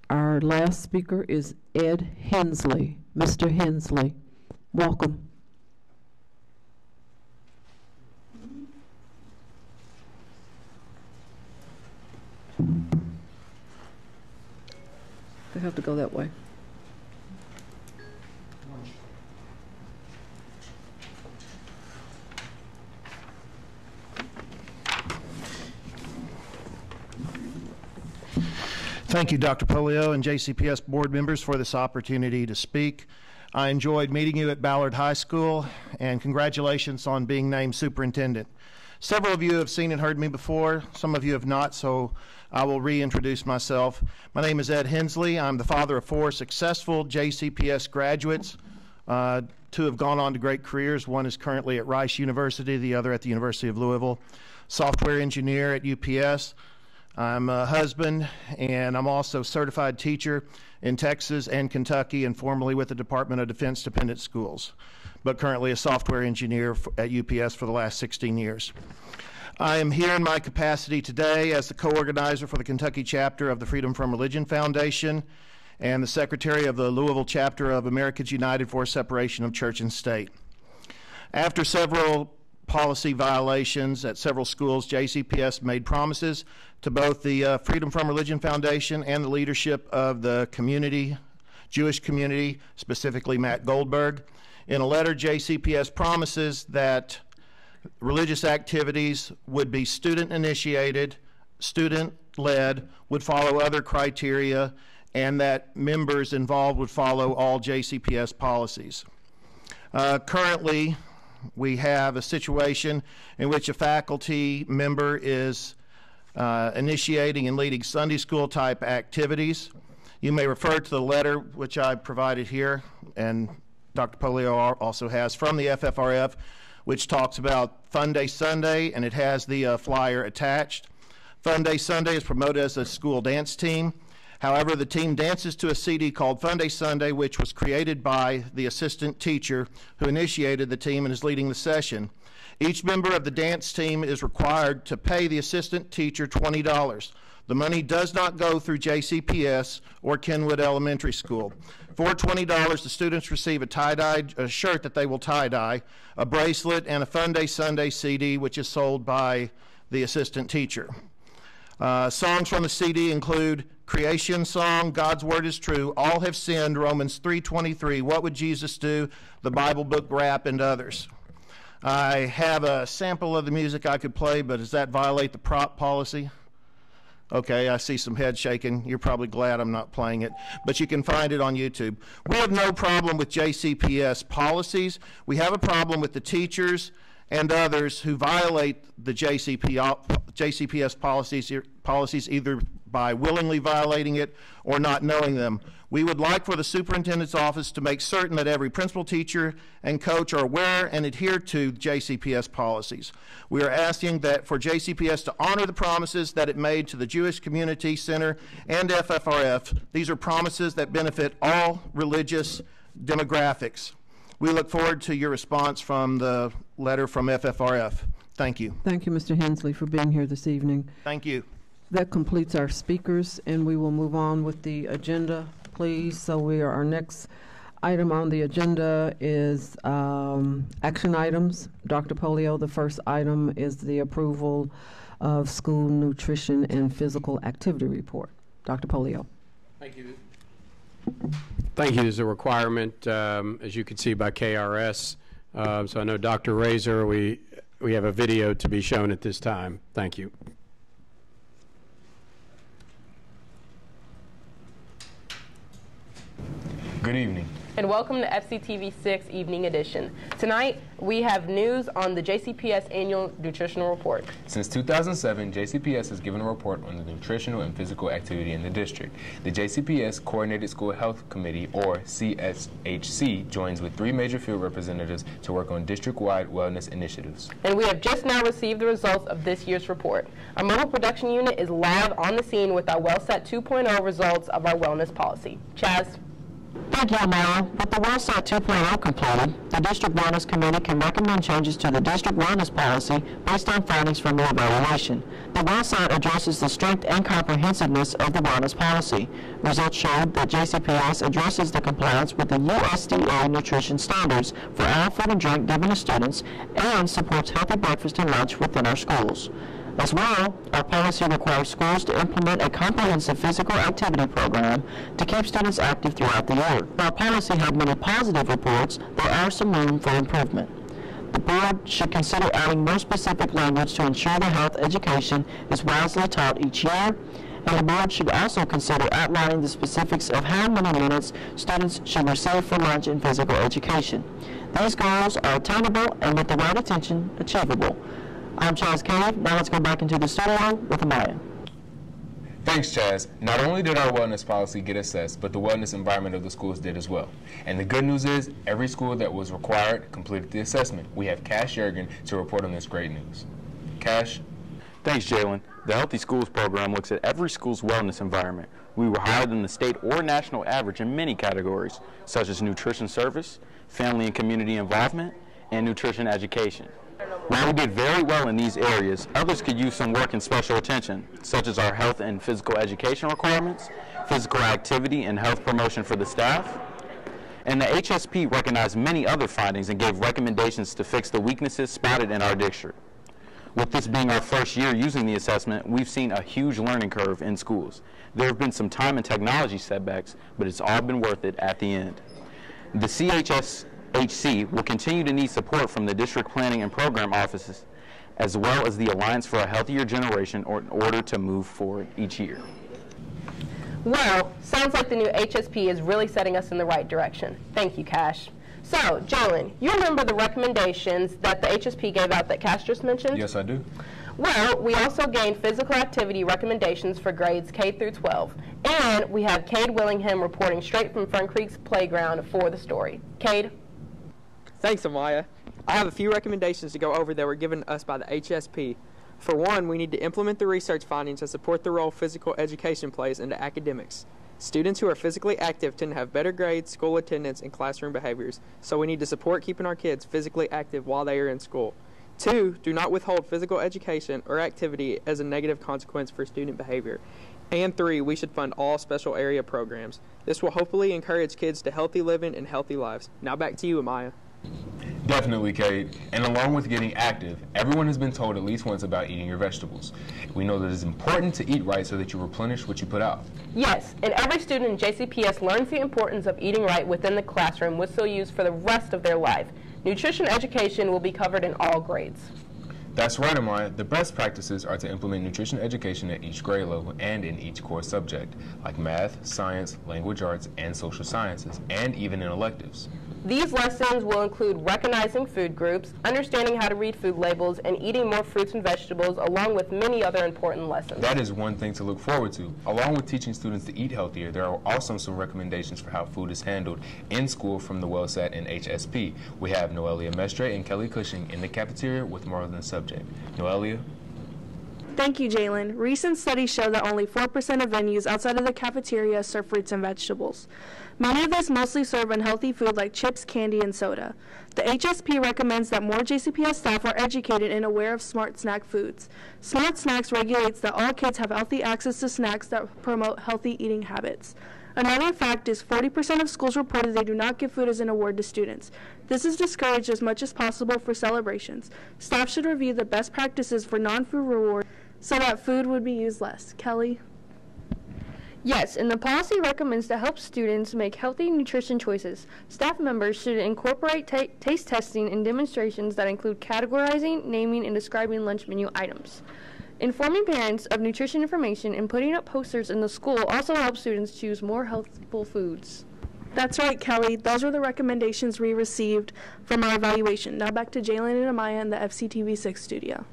Speaker 5: Our last speaker is Ed Hensley. Mr. Hensley, welcome. They have to go that way.
Speaker 12: Thank you, Dr. Polio and JCPS board members for this opportunity to speak. I enjoyed meeting you at Ballard High School, and congratulations on being named superintendent. Several of you have seen and heard me before. Some of you have not, so I will reintroduce myself. My name is Ed Hensley. I'm the father of 4 successful JCPS graduates. 2 have gone on to great careers. One is currently at Rice University, the other at the University of Louisville. Software engineer at UPS. I'm a husband, and I'm also certified teacher in Texas and Kentucky, and formerly with the Department of Defense Dependent Schools, but currently a software engineer at UPS for the last 16 years. I am here in my capacity today as the co-organizer for the Kentucky chapter of the Freedom from Religion Foundation and the secretary of the Louisville chapter of Americans United for Separation of Church and State. After several policy violations at several schools, JCPS made promises to both the Freedom from Religion Foundation and the leadership of the community, Jewish community, specifically Matt Goldberg. In a letter, JCPS promises that religious activities would be student-initiated, student-led, would follow other criteria, and that members involved would follow all JCPS policies. Currently, we have a situation in which a faculty member is initiating and leading Sunday school type activities. You may refer to the letter which I provided here, and Dr. Polio also has from the FFRF, which talks about Fun Day Sunday, and it has the flyer attached. Fun Day Sunday is promoted as a school dance team. However, the team dances to a CD called Fun Day Sunday, which was created by the assistant teacher who initiated the team and is leading the session. Each member of the dance team is required to pay the assistant teacher $20. The money does not go through JCPS or Kenwood Elementary School. For $20, the students receive a tie-dye shirt that they will tie-dye, a bracelet, and a Fun Day Sunday CD, which is sold by the assistant teacher. Songs from the CD include Creation Song, God's Word is True, All Have Sinned, Romans 3:23, What Would Jesus Do, the Bible Book Rap, and others. I have a sample of the music I could play, but does that violate the prop policy? Okay, I see some head shaking. You're probably glad I'm not playing it, but you can find it on YouTube. We have no problem with JCPS policies. We have a problem with the teachers and others who violate the JCPS policies either by willingly violating it or not knowing them. We would like for the superintendent's office to make certain that every principal, teacher, and coach are aware and adhere to JCPS policies. We are asking that for JCPS to honor the promises that it made to the Jewish Community Center and FFRF. These are promises that benefit all religious demographics. We look forward to your response from the letter from FFRF. Thank you.
Speaker 5: Thank you, Mr. Hensley, for being here this evening.
Speaker 12: Thank you.
Speaker 5: That completes our speakers, and we will move on with the agenda, please. So our next item on the agenda is action items. Dr. Polio, the first item is the approval of school nutrition and physical activity report. Dr. Polio.
Speaker 6: Thank you. Thank you. There's a requirement, as you can see, by KRS. So I know Dr. Razor, we have a video to be shown at this time. Thank you.
Speaker 13: Good evening.
Speaker 14: And welcome to FCTV 6 Evening Edition. Tonight, we have news on the JCPS Annual Nutritional Report.
Speaker 13: Since 2007, JCPS has given a report on the nutritional and physical activity in the district. The JCPS Coordinated School Health Committee, or CSHC, joins with 3 major field representatives to work on district-wide wellness initiatives.
Speaker 14: And we have just now received the results of this year's report. Our mobile production unit is live on the scene with our WellSat 2.0 results of our wellness policy. Chaz?
Speaker 15: Thank you, Amara. With the WellSat 2.0 completed, the District Wellness Committee can recommend changes to the District Wellness Policy based on findings from the evaluation. The WellSat addresses the strength and comprehensiveness of the Wellness Policy. Results showed that JCPS addresses the compliance with the USDA nutrition standards for all food and drink given to students and supports healthy breakfast and lunch within our schools. As well, our policy requires schools to implement a comprehensive physical activity program to keep students active throughout the year. Our policy had many positive reports. There are some room for improvement. The board should consider adding more specific language to ensure that health education is wisely taught each year, and the board should also consider outlining the specifics of how many minutes students should receive for lunch in physical education. These goals are attainable and, with the right attention, achievable. I'm Chaz Cave. Now let's go back into the studio with Amaya.
Speaker 13: Thanks, Chaz. Not only did our wellness policy get assessed, but the wellness environment of the schools did as well. And the good news is, every school that was required completed the assessment. We have Cash Yergin to report on this great news. Cash?
Speaker 16: Thanks, Jalen. The Healthy Schools program looks at every school's wellness environment. We were higher than the state or national average in many categories, such as nutrition service, family and community involvement, and nutrition education. While we did very well in these areas, others could use some work and special attention, such as our health and physical education requirements, physical activity and health promotion for the staff, And the HSP recognized many other findings and gave recommendations to fix the weaknesses spotted in our district. With this being our first year using the assessment, we've seen a huge learning curve in schools. There have been some time and technology setbacks, but it's all been worth it at the end. The CHSHC will continue to need support from the district planning and program offices, as well as the Alliance for a Healthier Generation in order to move forward each year.
Speaker 14: Well, sounds like the new HSP is really setting us in the right direction. Thank you, Cash. So, Jalen, you remember the recommendations that the HSP gave out that Cash just mentioned?
Speaker 13: Yes, I do.
Speaker 14: Well, we also gained physical activity recommendations for grades K through 12. And we have Cade Willingham reporting straight from Fern Creek's playground for the story. Cade?
Speaker 17: Thanks, Amaya. I have a few recommendations to go over that were given us by the HSP. For one, we need to implement the research findings that support the role physical education plays into academics. Students who are physically active tend to have better grades, school attendance, and classroom behaviors, so we need to support keeping our kids physically active while they are in school. 2, do not withhold physical education or activity as a negative consequence for student behavior. And 3, we should fund all special area programs. This will hopefully encourage kids to healthy living and healthy lives. Now back to you, Amaya.
Speaker 13: Definitely, Cade. And along with getting active, everyone has been told at least once about eating your vegetables. We know that it's important to eat right so that you replenish what you put out.
Speaker 14: Yes, and every student in JCPS learns the importance of eating right within the classroom, which they'll use for the rest of their life. Nutrition education will be covered in all grades.
Speaker 13: That's right, Amaya. The best practices are to implement nutrition education at each grade level and in each core subject, like math, science, language arts, and social sciences, and even in electives.
Speaker 14: These lessons will include recognizing food groups, understanding how to read food labels, and eating more fruits and vegetables, along with many other important lessons.
Speaker 13: That is one thing to look forward to. Along with teaching students to eat healthier, there are also some recommendations for how food is handled in school from the WellSat and HSP. We have Noelia Mestre and Kelly Cushing in the cafeteria with more than the subject. Noelia?
Speaker 18: Thank you, Jalen. Recent studies show that only 4% of venues outside of the cafeteria serve fruits and vegetables. Many of those mostly serve unhealthy food like chips, candy, and soda. The HSP recommends that more JCPS staff are educated and aware of Smart Snack foods. Smart Snacks regulates that all kids have healthy access to snacks that promote healthy eating habits. Another fact is 40% of schools reported they do not give food as an award to students. This is discouraged as much as possible for celebrations. Staff should review the best practices for non-food rewards so that food would be used less. Kelly?
Speaker 19: Yes, and the policy recommends to help students make healthy nutrition choices. Staff members should incorporate taste testing and demonstrations that include categorizing, naming, and describing lunch menu items. Informing parents of nutrition information and putting up posters in the school also helps students choose more healthful foods.
Speaker 18: That's right, Kelly. Those were the recommendations we received from our evaluation. Now back to Jalen and Amaya in the FCTV6 studio.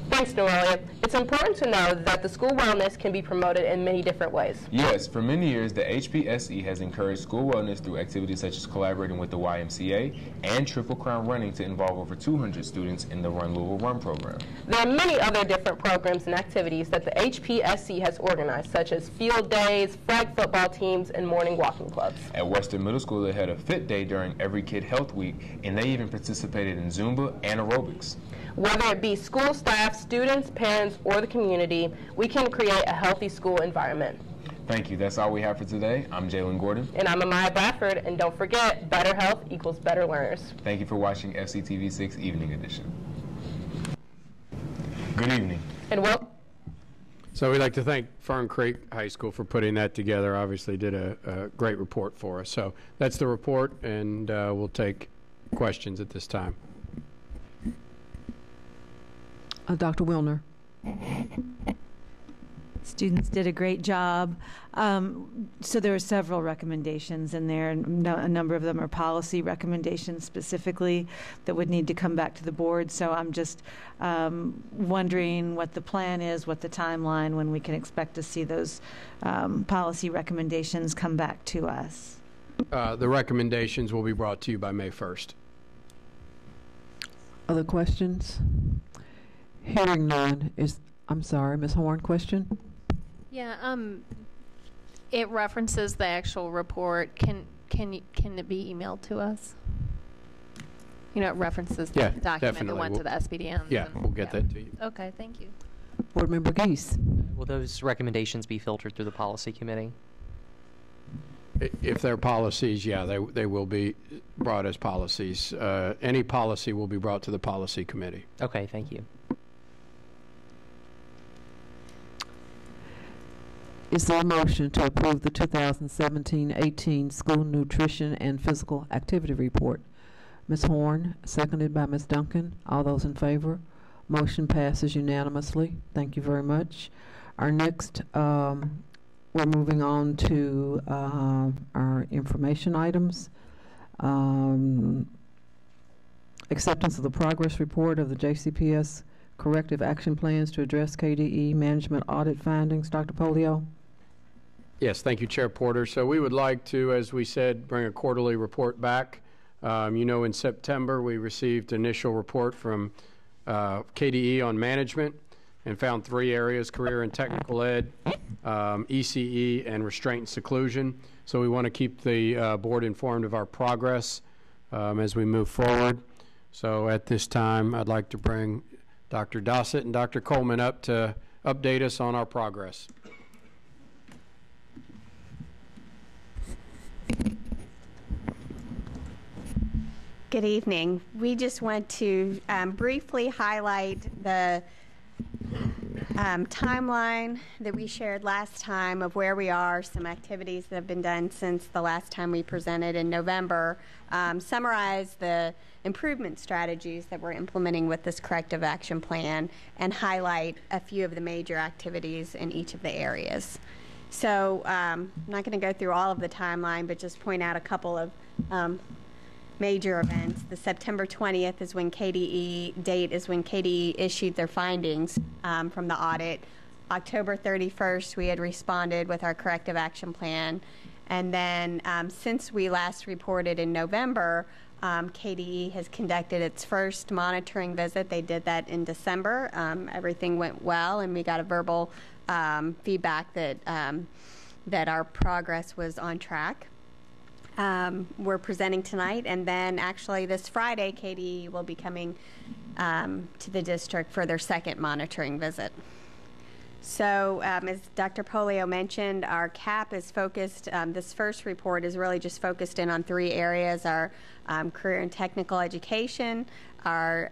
Speaker 14: Thanks, Noelia. It's important to know that the school wellness can be promoted in many different ways.
Speaker 13: Yes, for many years, the HPSE has encouraged school wellness through activities such as collaborating with the YMCA and Triple Crown Running to involve over 200 students in the Run Louisville Run program.
Speaker 14: There are many other different programs and activities that the HPSE has organized, such as field days, flag football teams, and morning walking clubs.
Speaker 13: At Western Middle School, they had a fit day during Every Kid Health Week, and they even participated in Zumba and aerobics.
Speaker 14: Whether it be school staff, students, parents, or the community, we can create a healthy school environment.
Speaker 13: Thank you. That's all we have for today. I'm Jalen Gordon.
Speaker 14: And I'm Amaya Bradford. And don't forget, better health equals better learners.
Speaker 13: Thank you for watching FCTV6 Evening Edition. Good evening.
Speaker 14: And
Speaker 6: So we'd like to thank Fern Creek High School for putting that together. Obviously did a great report for us. So that's the report, and we'll take questions at this time.
Speaker 5: Dr. Wilner.
Speaker 20: Students did a great job. So there are several recommendations in there, and a number of them are policy recommendations specifically that would need to come back to the board. So I'm just wondering what the plan is, what the timeline, when we can expect to see those policy recommendations come back to us.
Speaker 6: The recommendations will be brought to you by May 1st.
Speaker 5: Other questions? Hearing none, I'm sorry, Ms. Horn, question?
Speaker 21: Yeah, it references the actual report. Can it be emailed to us? You know, it references the document that went to the SBDM.
Speaker 6: Yeah, we'll get that to you.
Speaker 21: Okay, thank you.
Speaker 5: Board Member Geese.
Speaker 22: Will those recommendations be filtered through the policy committee?
Speaker 6: If they're policies, yeah, they will be brought as policies. Any policy will be brought to the policy committee.
Speaker 4: Okay, thank you.
Speaker 5: Is there a motion to approve the 2017-18 School Nutrition and Physical Activity Report? Ms. Horn, seconded by Ms. Duncan. All those in favor? Motion passes unanimously. Thank you very much. Our next, we're moving on to our information items. Acceptance of the progress report of the JCPS corrective action plans to address KDE management audit findings. Dr. Polio?
Speaker 6: Yes, thank you, Chair Porter. So we would like to, as we said, bring a quarterly report back. You know, in September, we received initial report from KDE on management and found 3 areas: career and technical ed, ECE, and restraint and seclusion. So we want to keep the board informed of our progress as we move forward. So at this time, I'd like to bring Dr. Dossett and Dr. Coleman up to update us on our progress.
Speaker 22: Good evening. We just want to briefly highlight the timeline that we shared last time of where we are, some activities that have been done since the last time we presented in November, summarize the improvement strategies that we're implementing with this corrective action plan, and highlight a few of the major activities in each of the areas. So I'm not going to go through all of the timeline, but just point out a couple of major events. The September 20th is when KDE issued their findings from the audit. October 31st, we had responded with our corrective action plan. And then since we last reported in November, KDE has conducted its first monitoring visit. They did that in December. Everything went well, and we got a verbal feedback that our progress was on track. We're presenting tonight, and then actually this Friday, KDE will be coming to the district for their second monitoring visit. So as Dr. Polio mentioned, our CAP is focused, this first report is really just focused in on 3 areas: our career and technical education, our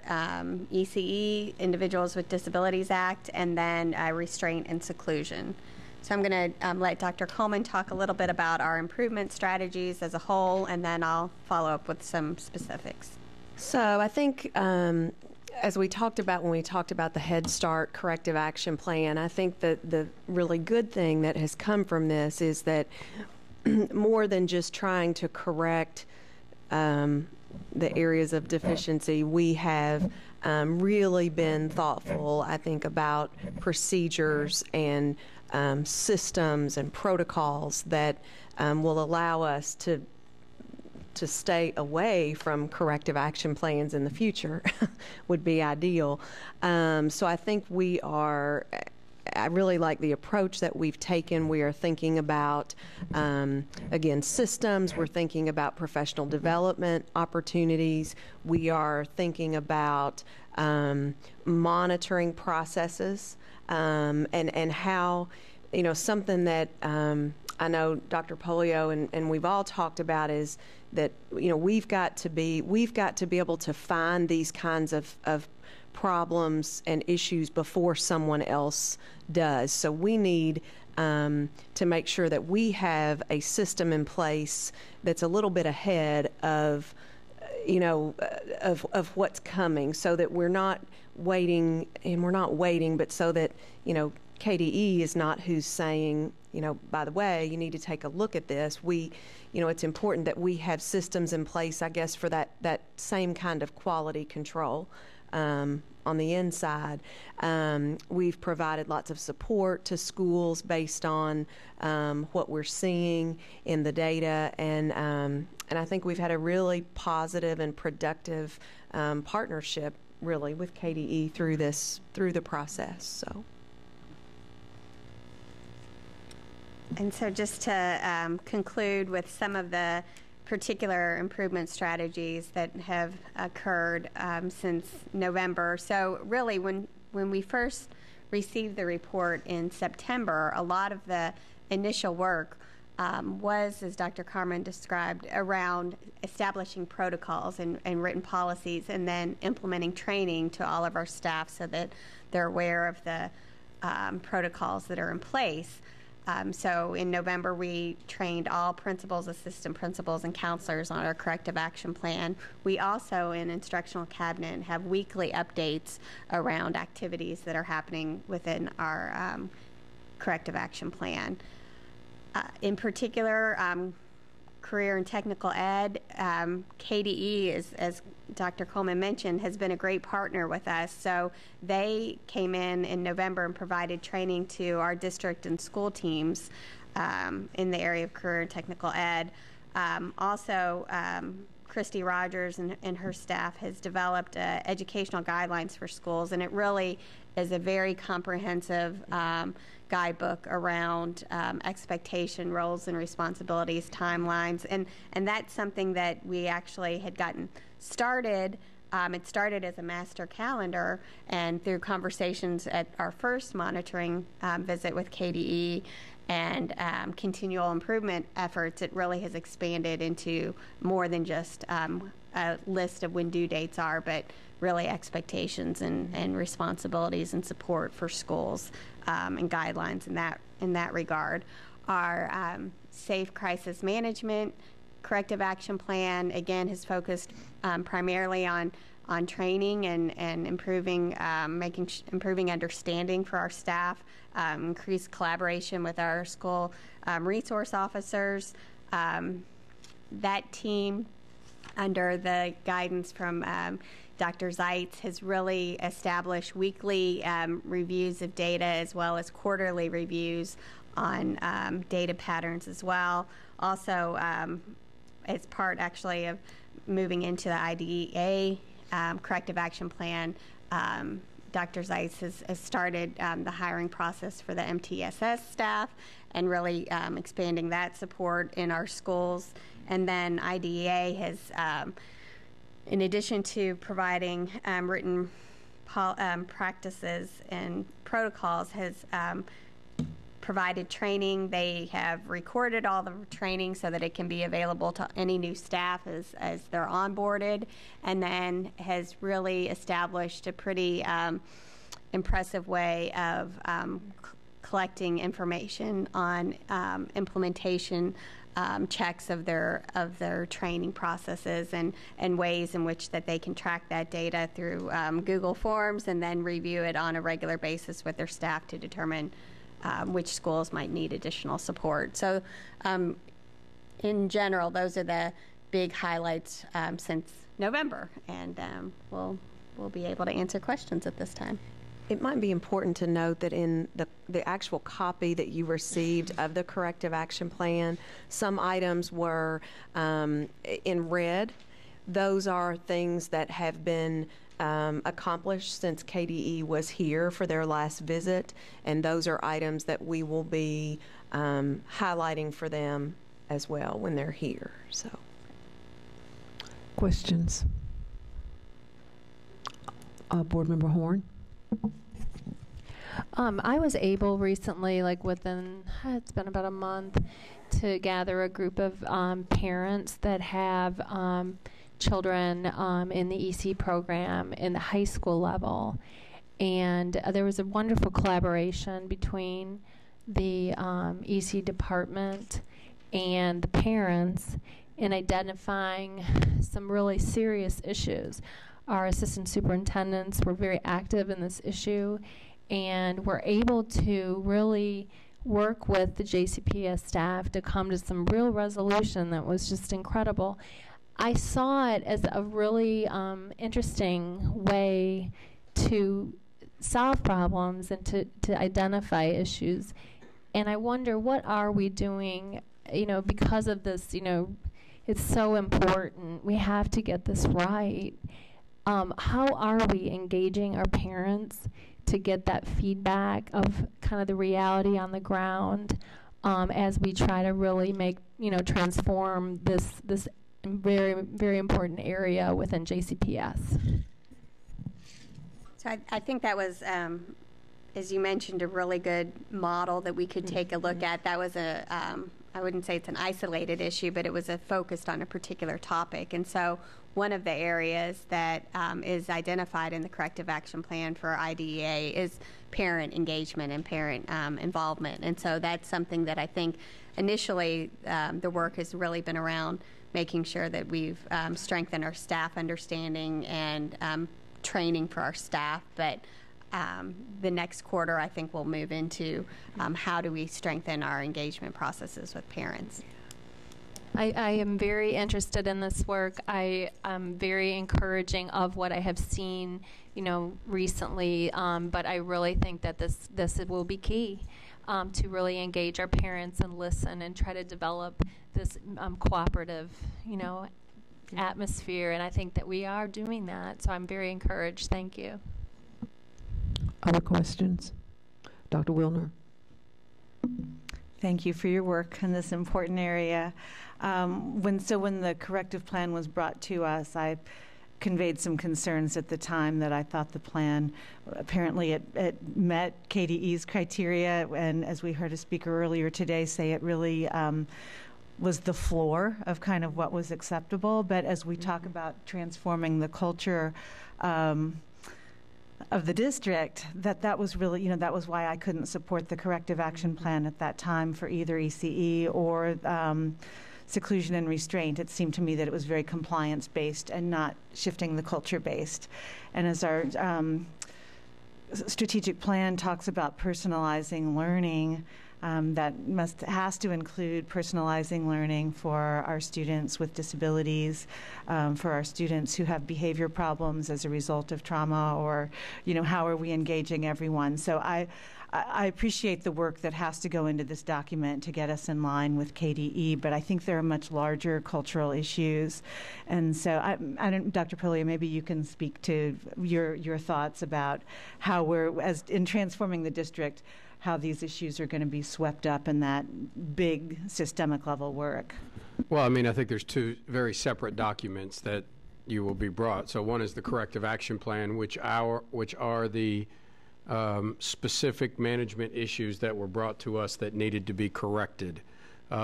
Speaker 22: ECE, Individuals with Disabilities Act, and then restraint and seclusion. So I'm going to let Dr. Coleman talk a little bit about our improvement strategies as a whole, and then I'll follow up with some specifics.
Speaker 23: So I think as we talked about when we talked about the Head Start corrective action plan, I think that the really good thing that has come from this is that more than just trying to correct the areas of deficiency, we have really been thoughtful, I think, about procedures and systems and protocols that will allow us to stay away from corrective action plans in the future would be ideal. So I think I really like the approach that we've taken. We are thinking about, again, systems. We're thinking about professional development opportunities. We are thinking about monitoring processes and how, something that I know Dr. Polio and we've all talked about is that, we've got to be able to find these kinds of problems and issues before someone else does. So we need to make sure that we have a system in place that's a little bit ahead of what's coming, so that we're not waiting, but so that, KDE is not who's saying, by the way, you need to take a look at this. It's important that we have systems in place, I guess, for that same kind of quality control on the inside. We've provided lots of support to schools based on what we're seeing in the data, and I think we've had a really positive and productive partnership, really, with KDE through the process. So.
Speaker 22: And so just to conclude with some of the particular improvement strategies that have occurred since November. So really, when we first received the report in September, a lot of the initial work was, as Dr. Carmen described, around establishing protocols and written policies, and then implementing training to all of our staff so that they're aware of the protocols that are in place. So in November, we trained all principals, assistant principals, and counselors on our corrective action plan. We also, in instructional cabinet, have weekly updates around activities that are happening within our corrective action plan. In particular, career and technical ed, KDE, as Dr. Coleman mentioned, has been a great partner with us. So they came in November and provided training to our district and school teams in the area of career and technical ed. Also, Christy Rogers and her staff has developed educational guidelines for schools, and it really is a very comprehensive guidebook around expectation, roles and responsibilities, timelines, and that's something that we actually had gotten started. It started as a master calendar, and through conversations at our first monitoring visit with KDE and continual improvement efforts, it really has expanded into more than just a list of when due dates are, but really expectations and responsibilities and support for schools and guidelines in that regard. Our safe crisis management corrective action plan, again, has focused primarily on training and improving improving understanding for our staff, increased collaboration with our school resource officers. That team, under the guidance from Dr. Zeitz, has really established weekly reviews of data as well as quarterly reviews on data patterns as well. Also, as part actually of moving into the IDEA corrective action plan, Dr. Zeitz has started the hiring process for the MTSS staff and really expanding that support in our schools. And then IDEA has, in addition to providing written practices and protocols, has provided training. They have recorded all the training so that it can be available to any new staff as they're onboarded, and then has really established a pretty impressive way of collecting information on implementation checks of their training processes and ways in which that they can track that data through Google Forms and then review it on a regular basis with their staff to determine which schools might need additional support. So in general, those are the big highlights since November, and we'll be able to answer questions at this time.
Speaker 23: It might be important to note that in the actual copy that you received of the corrective action plan, some items were in red. Those are things that have been accomplished since KDE was here for their last visit, and those are items that we will be highlighting for them as well when they're here. So,
Speaker 5: questions? Board Member Horn.
Speaker 21: I was able recently, like within, it's been about a month, to gather a group of parents that have children in the EC program in the high school level. And there was a wonderful collaboration between the EC department and the parents in identifying some really serious issues. Our assistant superintendents were very active in this issue and were able to really work with the JCPS staff to come to some real resolution that was just incredible. I saw it as a really interesting way to solve problems and to identify issues. And I wonder, what are we doing, because of this, it's so important. We have to get this right. How are we engaging our parents to get that feedback of kind of the reality on the ground as we try to really make, transform this very, very important area within JCPS?
Speaker 22: So I think that was as you mentioned, a really good model that we could take a look at. That was I wouldn't say it's an isolated issue, but it was focused on a particular topic. And so one of the areas that is identified in the corrective action plan for IDEA is parent engagement and parent involvement. And so that's something that I think initially the work has really been around making sure that we've strengthened our staff understanding and training for our staff. But the next quarter, I think, we'll move into how do we strengthen our engagement processes with parents.
Speaker 21: I am very interested in this work. I am very encouraging of what I have seen, recently, but I really think that this will be key to really engage our parents and listen and try to develop this cooperative, atmosphere, and I think that we are doing that, so I'm very encouraged. Thank you.
Speaker 5: Other questions? Dr. Wilner?
Speaker 20: Thank you for your work in this important area. When the corrective plan was brought to us, I conveyed some concerns at the time that I thought the plan, apparently it met KDE's criteria, and as we heard a speaker earlier today say, it really was the floor of kind of what was acceptable. But as we talk about transforming the culture of the district, that was really, that was why I couldn't support the corrective action plan at that time for either ECE or seclusion and restraint. It seemed to me that it was very compliance-based and not shifting the culture-based. And as our strategic plan talks about personalizing learning, that has to include personalizing learning for our students with disabilities, for our students who have behavior problems as a result of trauma, or how are we engaging everyone. So I appreciate the work that has to go into this document to get us in line with KDE, but I think there are much larger cultural issues. And so I don't, Dr. Polio, maybe you can speak to your thoughts about how we're, as in transforming the district, how these issues are going to be swept up in that big systemic level work.
Speaker 6: Well, I think there's two very separate documents that you will be brought. So one is the corrective action plan, which are the specific management issues that were brought to us that needed to be corrected.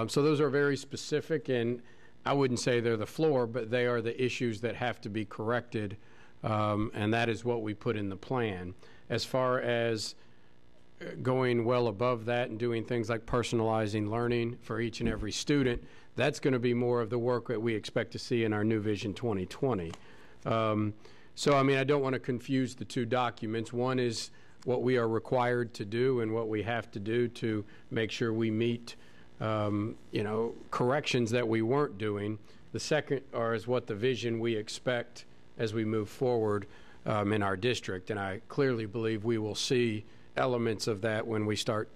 Speaker 6: So those are very specific, and I wouldn't say they're the floor, but they are the issues that have to be corrected, and that is what we put in the plan. As far as going well above that and doing things like personalizing learning for each and every student, that's going to be more of the work that we expect to see in our new Vision 2020. So, I don't want to confuse the two documents. One is what we are required to do and what we have to do to make sure we meet, corrections that we weren't doing. The second is what the vision we expect as we move forward in our district. And I clearly believe we will see elements of that when we start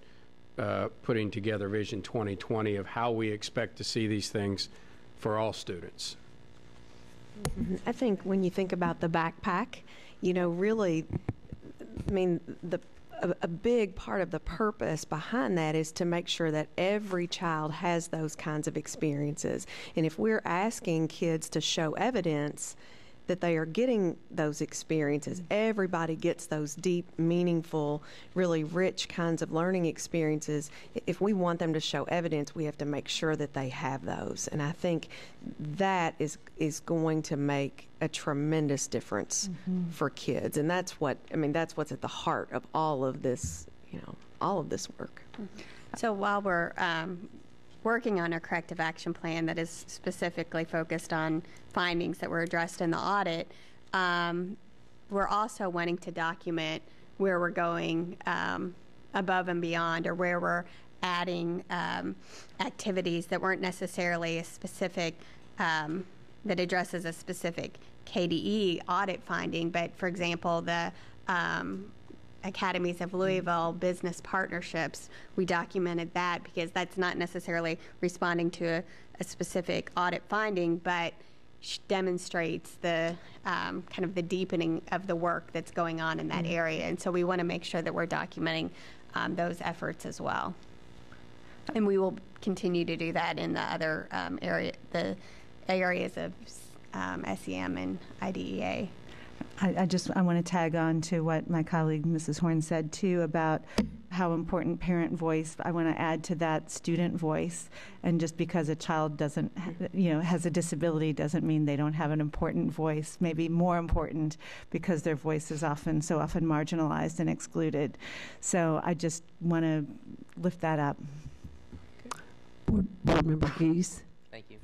Speaker 6: putting together Vision 2020 of how we expect to see these things for all students.
Speaker 23: I think when you think about the backpack, really, a big part of the purpose behind that is to make sure that every child has those kinds of experiences. And if we're asking kids to show evidence that they are getting those experiences, everybody gets those deep, meaningful, really rich kinds of learning experiences. If we want them to show evidence, we have to make sure that they have those. And I think that is going to make a tremendous difference for kids. And that's that's what's at the heart of all of this, all of this work.
Speaker 22: So while we're working on a corrective action plan that is specifically focused on findings that were addressed in the audit, we're also wanting to document where we're going above and beyond, or where we're adding activities that weren't necessarily a specific, that addresses a specific KDE audit finding, but for example, the Academies of Louisville business partnerships, we documented that because that's not necessarily responding to a specific audit finding, but demonstrates the kind of the deepening of the work that's going on in that area. And so we want to make sure that we're documenting those efforts as well. And we will continue to do that in the other areas of SEM and IDEA.
Speaker 20: I want to tag on to what my colleague Mrs. Horn said too about how important parent voice. I want to add to that student voice. And just because a child doesn't, has a disability doesn't mean they don't have an important voice. Maybe more important because their voice is so often marginalized and excluded. So I just want to lift that up.
Speaker 5: Board Member Geese.
Speaker 1: Thank you.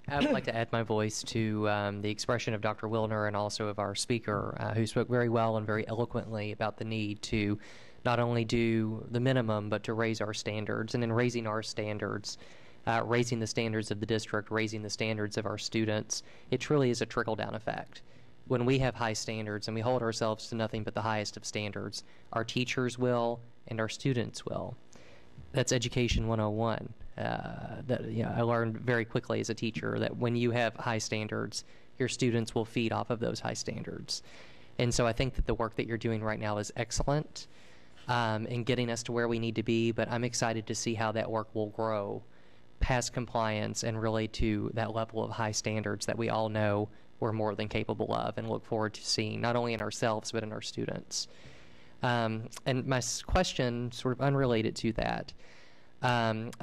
Speaker 1: I would like to add my voice to the expression of Dr. Wilner and also of our speaker, who spoke very well and very eloquently about the need to not only do the minimum, but to raise our standards. And in raising our standards, raising the standards of the district, raising the standards of our students, it truly is a trickle-down effect. When we have high standards and we hold ourselves to nothing but the highest of standards, our teachers will and our students will. That's Education 101. I learned very quickly as a teacher that when you have high standards, your students will feed off of those high standards. And so I think that the work that you're doing right now is excellent in getting us to where we need to be, but I'm excited to see how that work will grow past compliance and really to that level of high standards that we all know we're more than capable of and look forward to seeing, not only in ourselves, but in our students. And my question, sort of unrelated to that,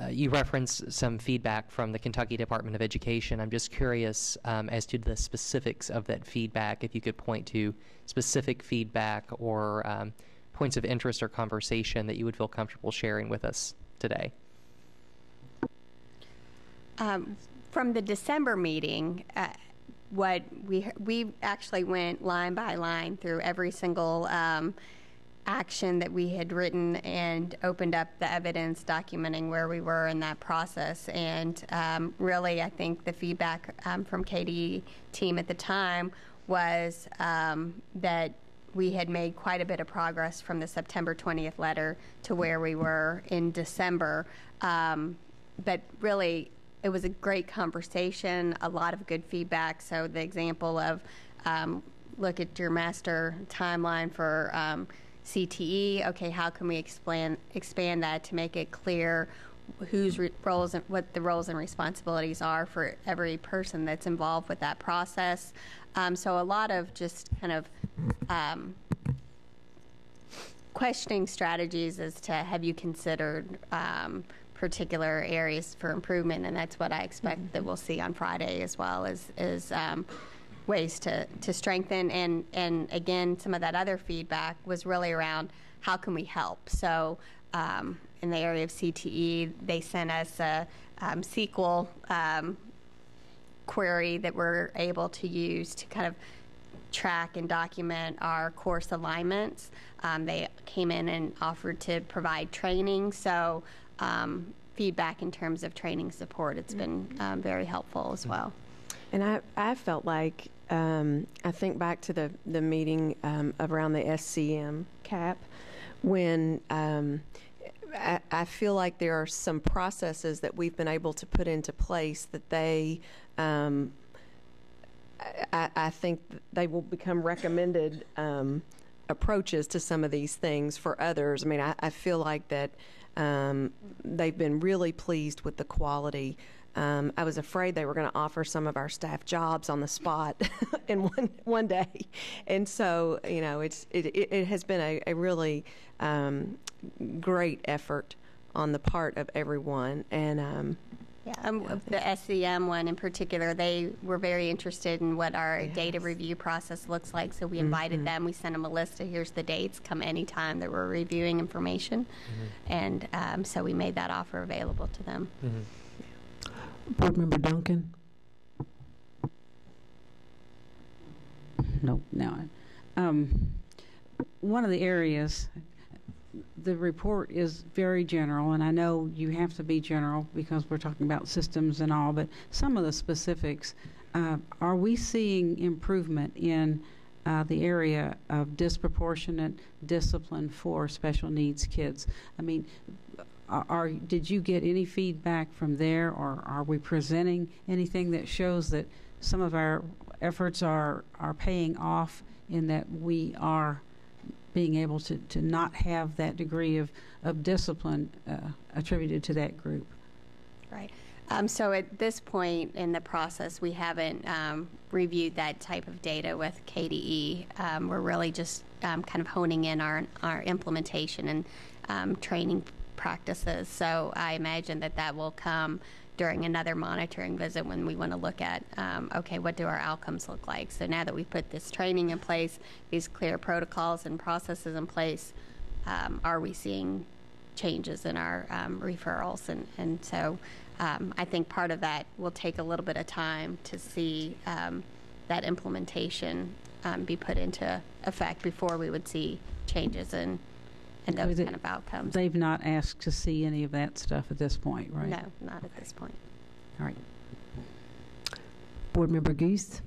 Speaker 1: you referenced some feedback from the Kentucky Department of Education. I'm just curious as to the specifics of that feedback, if you could point to specific feedback or points of interest or conversation that you would feel comfortable sharing with us today.
Speaker 22: From the December meeting, what we actually went line by line through every single action that we had written and opened up the evidence documenting where we were in that process. And really, I think the feedback from KDE team at the time was that we had made quite a bit of progress from the September 20th letter to where we were in December. But really, it was a great conversation, a lot of good feedback. So the example of look at your master timeline for CTE. Okay, how can we expand that to make it clear whose roles and what the roles and responsibilities are for every person that's involved with that process. So a lot of just kind of questioning strategies as to have you considered particular areas for improvement, and that's what I expect that we'll see on Friday as well as ways to strengthen. And again, some of that other feedback was really around how can we help. So in the area of CTE, they sent us a SQL query that we're able to use to kind of track and document our course alignments. They came in and offered to provide training. So feedback in terms of training support, it's been very helpful as well.
Speaker 23: And I felt like, I think back to the meeting around the SCM cap, when I feel like there are some processes that we've been able to put into place that they, I think they will become recommended approaches to some of these things for others. I mean, I feel like that they've been really pleased with the quality. I was afraid they were going to offer some of our staff jobs on the spot in one day, and so it has been a really great effort on the part of everyone. And
Speaker 22: the SCM one in particular, they were very interested in what our data review process looks like. So we invited them. We sent them a list of here's the dates. Come anytime that we're reviewing information, and so we made that offer available to them.
Speaker 5: Board Member Duncan. No. One of the areas, the report is very general, and I know you have to be general because we're talking about systems and all, but some of the specifics, are we seeing improvement in the area of disproportionate discipline for special needs kids? I mean, did you get any feedback from there, or are we presenting anything that shows that some of our efforts are paying off in that we are being able to not have that degree of discipline attributed to that group?
Speaker 22: Right. So at this point in the process, we haven't reviewed that type of data with KDE. We're really just kind of honing in our implementation and training practices. So I imagine that will come during another monitoring visit when we want to look at, okay, what do our outcomes look like? So now that we've put this training in place, these clear protocols and processes in place, are we seeing changes in our referrals? And so I think part of that will take a little bit of time to see that implementation be put into effect before we would see changes in those kind of outcomes.
Speaker 2: They've not asked to see any of that stuff at this point, right?
Speaker 22: No, not at this point.
Speaker 2: All right.
Speaker 5: Board Member Geese?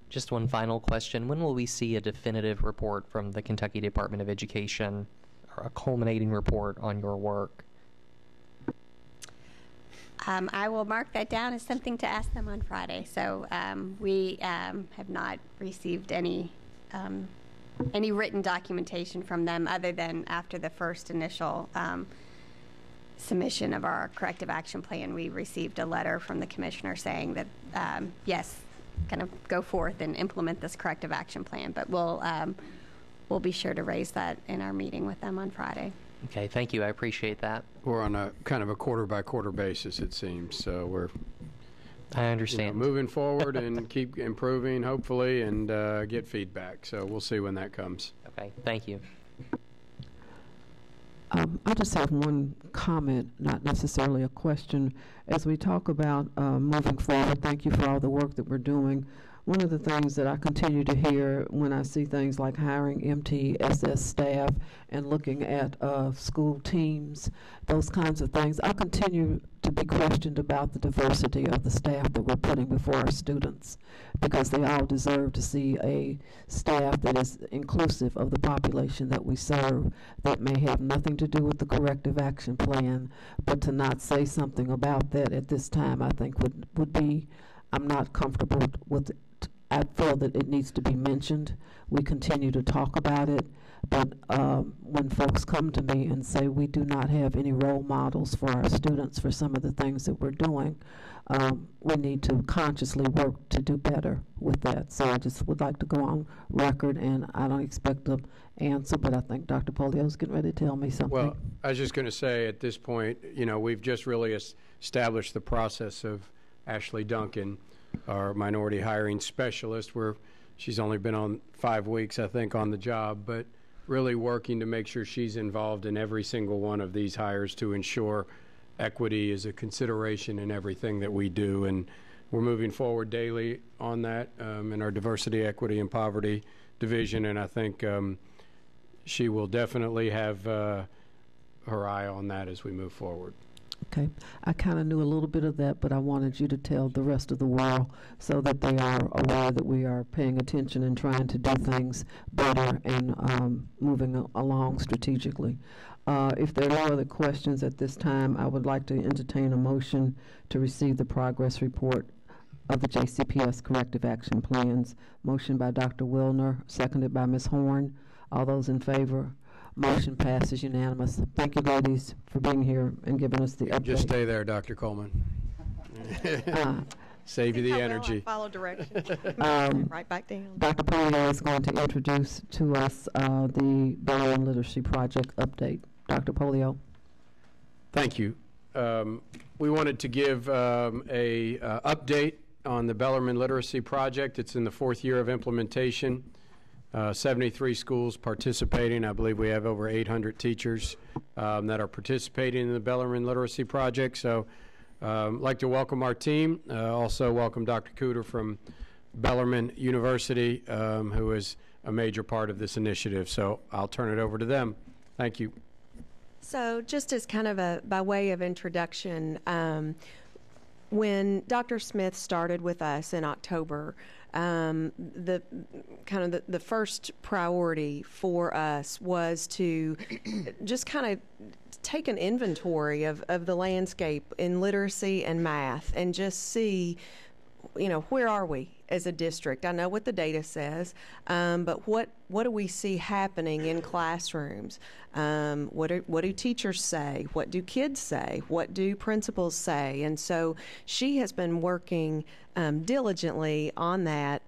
Speaker 1: Just one final question. When will we see a definitive report from the Kentucky Department of Education, or a culminating report on your work?
Speaker 22: I will mark that down as something to ask them on Friday. So we have not received any written documentation from them other than after the first initial submission of our corrective action plan. We received a letter from the commissioner saying that, yes, kind of go forth and implement this corrective action plan. But we'll be sure to raise that in our meeting with them on Friday.
Speaker 1: Okay, thank you. I appreciate that.
Speaker 6: We're on a kind of a quarter-by-quarter basis, it seems. So we're
Speaker 1: I understand.
Speaker 6: Moving forward and keep improving, hopefully, and get feedback. So we'll see when that comes.
Speaker 1: Okay, thank you.
Speaker 5: I just have one comment, not necessarily a question. As we talk about moving forward, thank you for all the work that we're doing. One of the things that I continue to hear when I see things like hiring MTSS staff and looking at school teams, those kinds of things, I continue to be questioned about the diversity of the staff that we're putting before our students, because they all deserve to see a staff that is inclusive of the population that we serve, that may have nothing to do with the corrective action plan, but to not say something about that at this time, I think would be, I'm not comfortable with it. I feel that it needs to be mentioned. We continue to talk about it, but when folks come to me and say we do not have any role models for our students for some of the things that we're doing, we need to consciously work to do better with that. So I just would like to go on record, and I don't expect an answer, but I think Dr. Polio is getting ready to tell me something.
Speaker 6: Well, I was just going to say at this point, we've just really established the process of Ashley Duncan, our minority hiring specialist, where she's only been on 5 weeks, I think, on the job, but really working to make sure she's involved in every single one of these hires to ensure equity is a consideration in everything that we do. And we're moving forward daily on that in our diversity, equity, and poverty division. And I think she will definitely have her eye on that as we move forward.
Speaker 5: Okay. I kind of knew a little bit of that, but I wanted you to tell the rest of the world so that they are aware that we are paying attention and trying to do things better and moving along strategically. If there are no other questions at this time, I would like to entertain a motion to receive the progress report of the JCPS corrective action plans. Motion by Dr. Wilner, seconded by Ms. Horn. All those in favor? Motion passes unanimous. Thank you, ladies, for being here and giving us the update.
Speaker 6: Just stay there, Dr. Coleman. Save you the energy.
Speaker 4: Follow directions. Right back down.
Speaker 5: Dr. Polio is going to introduce to us the Bellarmine Literacy Project update. Dr. Polio.
Speaker 6: Thank you. We wanted to give a update on the Bellarmine Literacy Project. It's in the 4th year of implementation. 73 schools participating. I believe we have over 800 teachers that are participating in the Bellarmine Literacy Project. So I'd like to welcome our team. Also welcome Dr. Cooter from Bellarmine University, who is a major part of this initiative. So I'll turn it over to them. Thank you.
Speaker 23: So just as kind of by way of introduction, when Dr. Smith started with us in October, the first priority for us was to just kind of take an inventory of the landscape in literacy and math and just see where are we as a district? I know what the data says, but what do we see happening in classrooms? What do teachers say? What do kids say? What do principals say? And so she has been working diligently on that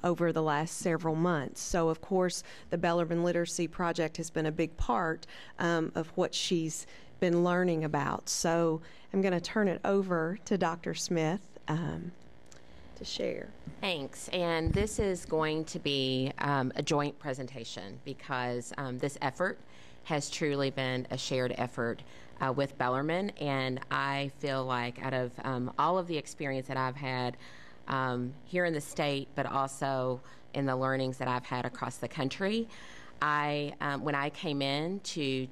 Speaker 23: over the last several months. So, of course, the Bellarmine Literacy Project has been a big part of what she's been learning about. So I'm going to turn it over to Dr. Smith to share.
Speaker 3: Thanks. And this is going to be a joint presentation because this effort has truly been a shared effort with Bellarmine. And I feel like out of all of the experience that I've had here in the state, but also in the learnings that I've had across the country, when I came in to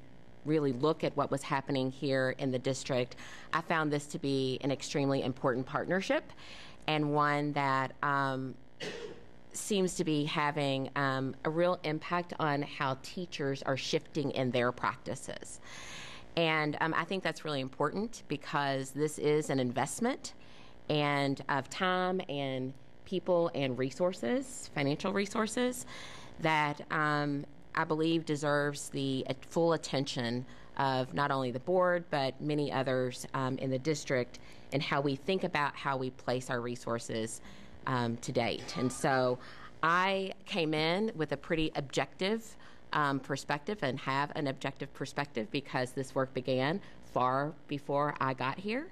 Speaker 3: really look at what was happening here in the district, I found this to be an extremely important partnership and one that seems to be having a real impact on how teachers are shifting in their practices. And I think that's really important because this is an investment and of time and people and resources, financial resources, that I believe deserves the full attention of not only the board, but many others in the district and how we think about how we place our resources to date. And so I came in with a pretty objective perspective and have an objective perspective because this work began far before I got here.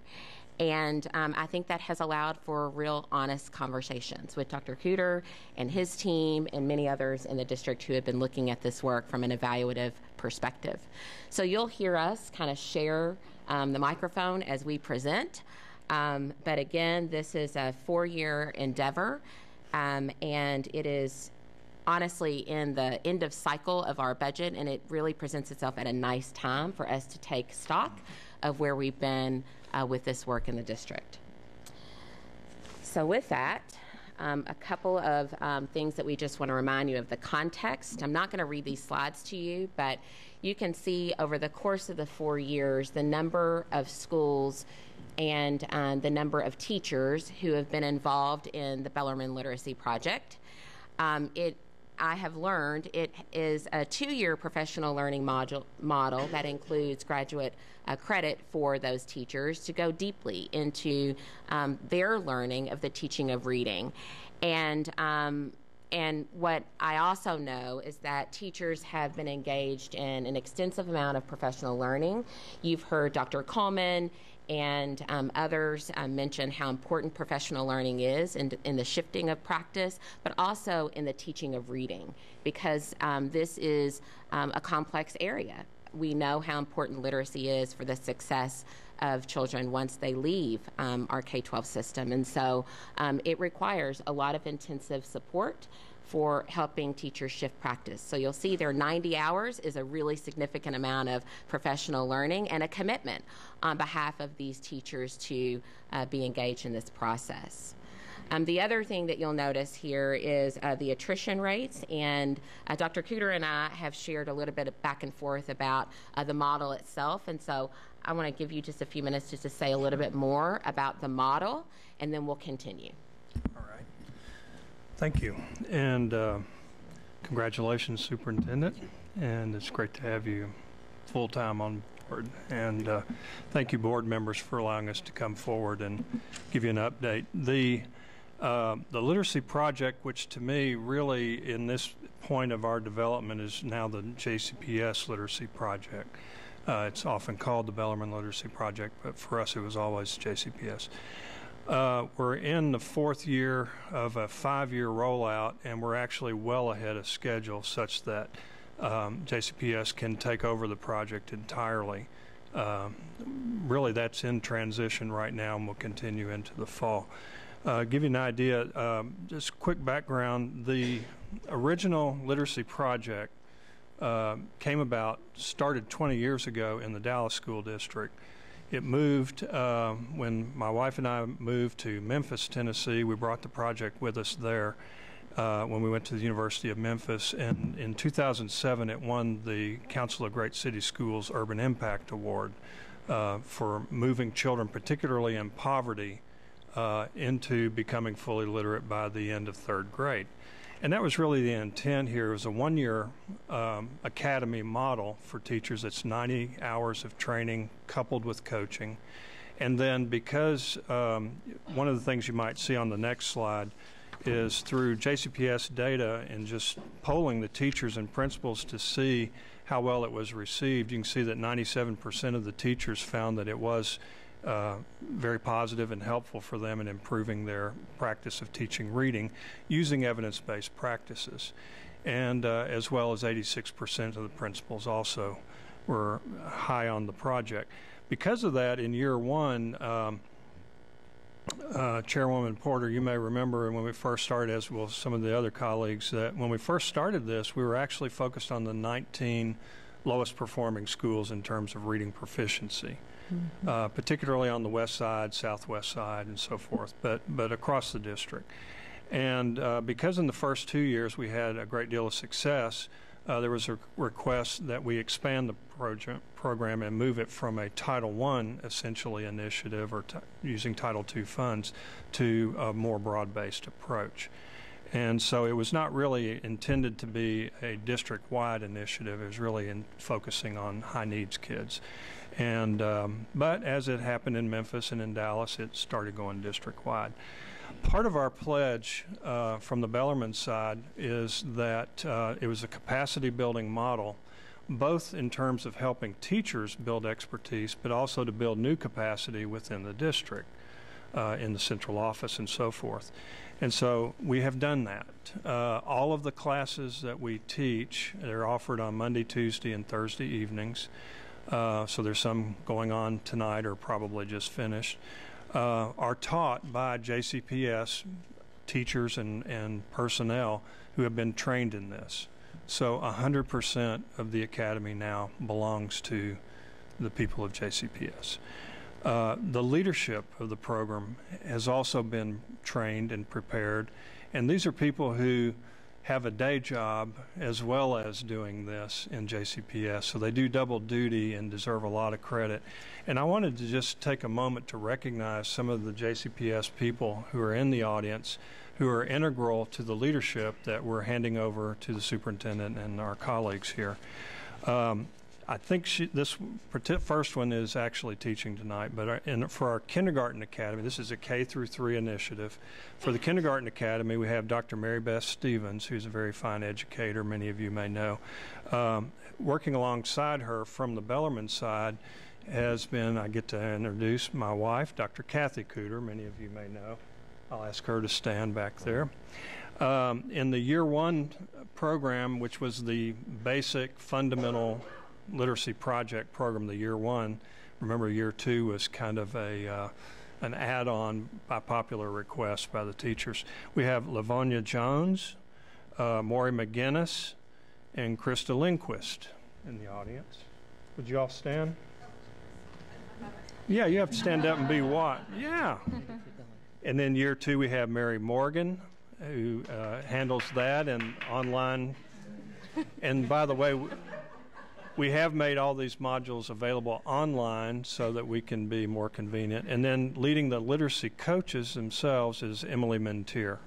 Speaker 3: And I think that has allowed for real honest conversations with Dr. Cooter and his team and many others in the district who have been looking at this work from an evaluative perspective. So you'll hear us kind of share the microphone as we present. But again, this is a 4-year endeavor, and it is honestly in the end of cycle of our budget, and it really presents itself at a nice time for us to take stock of where we've been with this work in the district. So with that, a couple of things that we just want to remind you of the context. I'm not going to read these slides to you, but you can see over the course of the 4 years the number of schools and the number of teachers who have been involved in the Bellarmine Literacy Project. I have learned it is a 2-year professional learning model that includes graduate credit for those teachers to go deeply into their learning of the teaching of reading. And what I also know is that teachers have been engaged in an extensive amount of professional learning. You've heard Dr. Coleman and others mention how important professional learning is in the shifting of practice, but also in the teaching of reading, because this is a complex area. We know how important literacy is for the success of children once they leave our K-12 system. And so it requires a lot of intensive support for helping teachers shift practice. So you'll see their 90 hours is a really significant amount of professional learning and a commitment on behalf of these teachers to be engaged in this process. The other thing that you'll notice here is the attrition rates, and Dr. Cooter and I have shared a little bit of back and forth about the model itself, and so I want to give you just a few minutes just to say a little bit more about the model, and then we'll continue.
Speaker 7: All right. Thank you, and congratulations, Superintendent, and it's great to have you full-time on board, and thank you, board members, for allowing us to come forward and give you an update. The Literacy Project, which to me really in this point of our development is now the JCPS Literacy Project. It's often called the Bellarmine Literacy Project, but for us it was always JCPS. We're in the 4th year of a 5-year rollout, and we're actually well ahead of schedule such that JCPS can take over the project entirely. Really that's in transition right now and will continue into the fall. Give you an idea, just quick background, the original literacy project started 20 years ago in the Dallas School District. It moved, when my wife and I moved to Memphis, Tennessee, we brought the project with us there when we went to the University of Memphis. And in 2007, it won the Council of Great City Schools Urban Impact Award for moving children, particularly in poverty, into becoming fully literate by the end of 3rd grade. And that was really the intent here. It was a 1-year academy model for teachers. It's 90 hours of training coupled with coaching. And then because one of the things you might see on the next slide is through JCPS data and just polling the teachers and principals to see how well it was received, you can see that 97% of the teachers found that it was very positive and helpful for them in improving their practice of teaching reading using evidence-based practices. And as well as 86% of the principals also were high on the project. Because of that, in year 1, Chairwoman Porter, you may remember when we first started, as well as some of the other colleagues, that when we first started this, we were actually focused on the 19 lowest performing schools in terms of reading proficiency. Particularly on the west side, southwest side, and so forth, but across the district. And because in the first 2 years we had a great deal of success, there was a request that we expand the program and move it from a Title I, essentially, initiative or using Title II funds to a more broad-based approach. And so it was not really intended to be a district-wide initiative. It was really focusing on high-needs kids. And but as it happened in Memphis and in Dallas, it started going district-wide. Part of our pledge from the Bellarmine side is that it was a capacity-building model, both in terms of helping teachers build expertise, but also to build new capacity within the district, in the central office and so forth. And so we have done that. All of the classes that we teach, they're offered on Monday, Tuesday, and Thursday evenings. So there's some going on tonight or probably just finished, are taught by JCPS teachers and personnel who have been trained in this. So 100% of the academy now belongs to the people of JCPS. The leadership of the program has also been trained and prepared, and these are people who have a day job as well as doing this in JCPS, so they do double duty and deserve a lot of credit. And I wanted to just take a moment to recognize some of the JCPS people who are in the audience who are integral to the leadership that we're handing over to the superintendent and our colleagues here. I think this first one is actually teaching tonight, but for our kindergarten academy, this is a K through 3 initiative. For the kindergarten academy, we have Dr. Mary Beth Stevens, who's a very fine educator, many of you may know. Working alongside her from the Bellarmine side has been, I get to introduce my wife, Dr. Kathy Cooter, many of you may know. I'll ask her to stand back there. In the year 1 program, which was the basic fundamental literacy project program, the year 1, remember year 2 was kind of an add-on by popular request by the teachers. We have Livonia Jones, Maury McGinnis, and Krista Lindquist in the audience. Would you all stand? Yeah, you have to stand up and be what? Yeah. And then year 2 we have Mary Morgan, who handles that and online. And by the way, we have made all these modules available online so that we can be more convenient. And then leading the literacy coaches themselves is Emily Mentier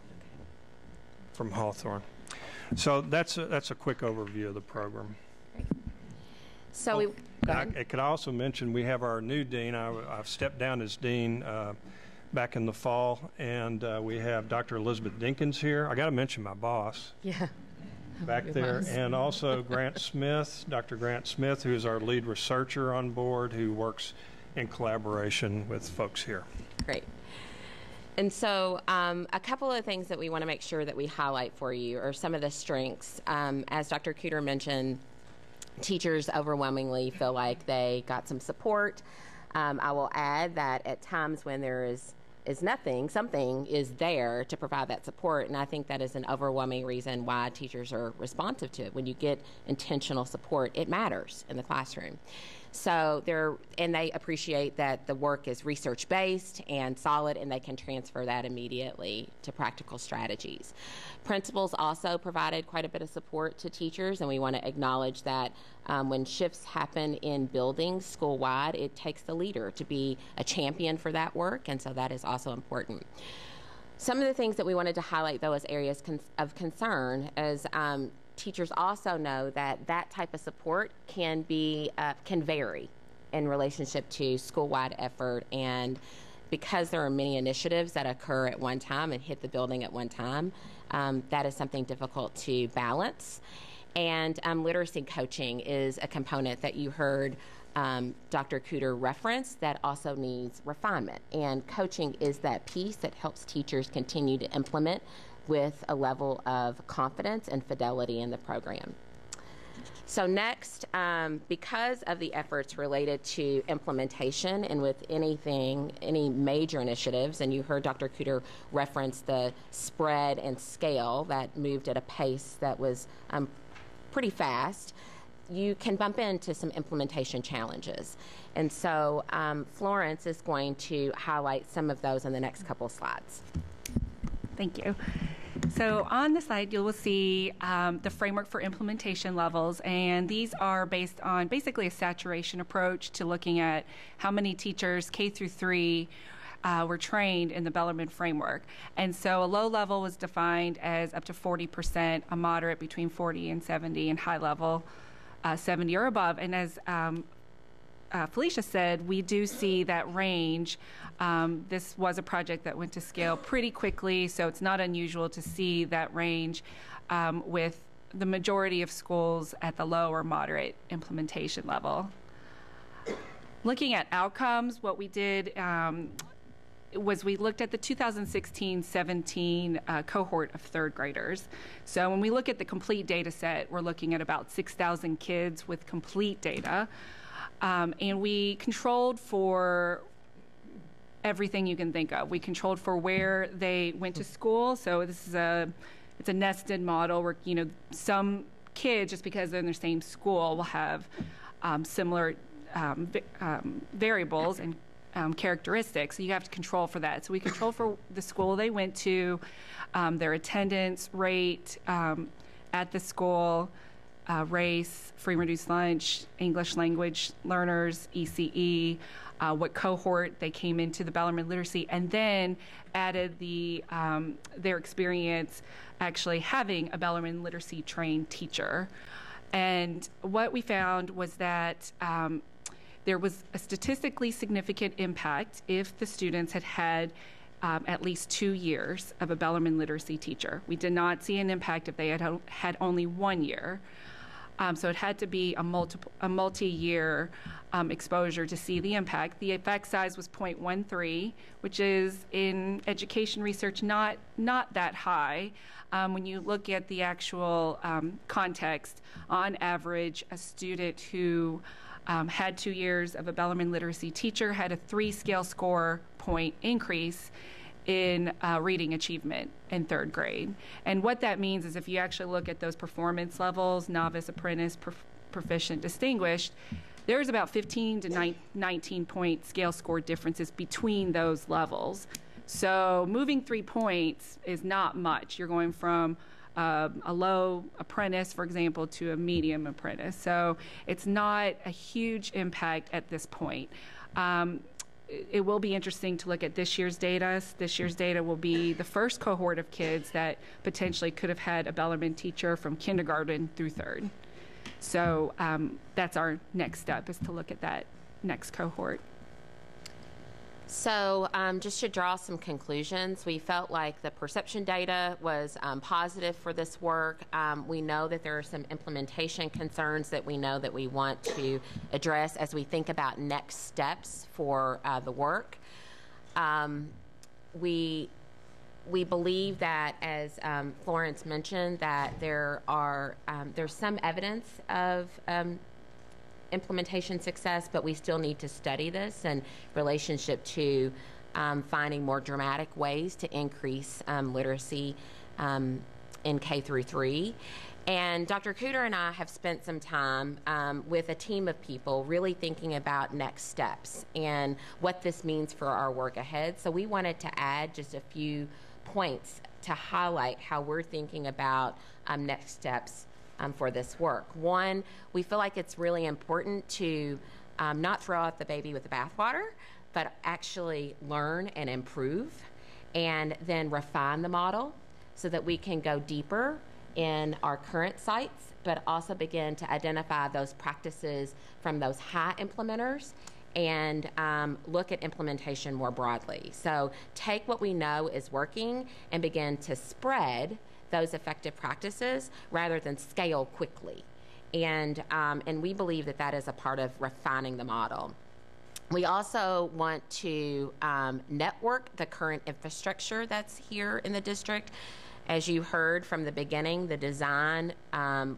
Speaker 7: from Hawthorne. So that's a quick overview of the program.
Speaker 3: So
Speaker 7: I could also mention we have our new dean. I've stepped down as dean back in the fall, and we have Dr. Elizabeth Dinkins here. I got to mention my boss.
Speaker 3: Yeah.
Speaker 7: Back there, and also Grant Smith, Dr. Grant Smith, who is our lead researcher on board, who works in collaboration with folks here.
Speaker 3: Great. And so a couple of things that we want to make sure that we highlight for you are some of the strengths. As Dr. Cooter mentioned, teachers overwhelmingly feel like they got some support. I will add that at times when there is nothing, something is there to provide that support, and I think that is an overwhelming reason why teachers are responsive to it. When you get intentional support, it matters in the classroom. So they appreciate that the work is research-based and solid, and they can transfer that immediately to practical strategies. Principals also provided quite a bit of support to teachers, and we want to acknowledge that when shifts happen in buildings school-wide, it takes the leader to be a champion for that work, and so that is also important. Some of the things that we wanted to highlight, though, as areas of concern is teachers also know that that type of support can vary in relationship to school-wide effort, and because there are many initiatives that occur at one time and hit the building at one time, that is something difficult to balance. And literacy coaching is a component that you heard Dr. Cooter reference that also needs refinement, and coaching is that piece that helps teachers continue to implement with a level of confidence and fidelity in the program. So next, because of the efforts related to implementation and with any major initiatives, and you heard Dr. Cooter reference the spread and scale that moved at a pace that was pretty fast, you can bump into some implementation challenges. And so Florence is going to highlight some of those in the next couple of slides.
Speaker 8: Thank you. So on the slide, you will see the framework for implementation levels, and these are based on basically a saturation approach to looking at how many teachers K through 3 were trained in the Bellarmine framework. And so a low level was defined as up to 40%, a moderate between 40 and 70, and high level 70 or above. And as Felicia said, we do see that range. This was a project that went to scale pretty quickly, so it's not unusual to see that range with the majority of schools at the low or moderate implementation level. Looking at outcomes, what we did was we looked at the 2016-17 cohort of third graders. So when we look at the complete data set, we're looking at about 6,000 kids with complete data. And we controlled for everything you can think of. We controlled for where they went to school. So this is it's a nested model where, some kids, just because they're in the same school, will have similar variables and characteristics. So you have to control for that. So we control for the school they went to, their attendance rate at the school, race, free reduced lunch, English language learners, ECE, what cohort they came into the Bellarmine literacy, and then added their experience actually having a Bellarmine literacy trained teacher. And what we found was that there was a statistically significant impact if the students had at least 2 years of a Bellarmine literacy teacher. We did not see an impact if they had only 1 year. So it had to be a multi-year exposure to see the impact. The effect size was 0.13, which is in education research not that high. When you look at the actual context, on average, a student who had 2 years of a Bellarmine literacy teacher had a 3 scale score point increase in reading achievement in third grade. And what that means is if you actually look at those performance levels, novice, apprentice, proficient, distinguished, there's about 15 to 19 point scale score differences between those levels. So moving 3 points is not much. You're going from a low apprentice, for example, to a medium apprentice. So it's not a huge impact at this point. It will be interesting to look at this year's data. This year's data will be the first cohort of kids that potentially could have had a Bellarmine teacher from kindergarten through third. So that's our next step, is to look at that next cohort.
Speaker 3: So just to draw some conclusions, we felt like the perception data was positive for this work. We know that there are some implementation concerns that we know that we want to address as we think about next steps for the work. We believe that, as Florence mentioned, that there's some evidence of implementation success, but we still need to study this in relationship to finding more dramatic ways to increase literacy in K through 3. And Dr. Cooter and I have spent some time with a team of people really thinking about next steps and what this means for our work ahead. So we wanted to add just a few points to highlight how we're thinking about next steps for this work. One, we feel like it's really important to not throw out the baby with the bathwater, but actually learn and improve and then refine the model so that we can go deeper in our current sites, but also begin to identify those practices from those high implementers and look at implementation more broadly. So take what we know is working and begin to spread those effective practices rather than scale quickly. And we believe that that is a part of refining the model. We also want to network the current infrastructure that's here in the district. As you heard from the beginning, the design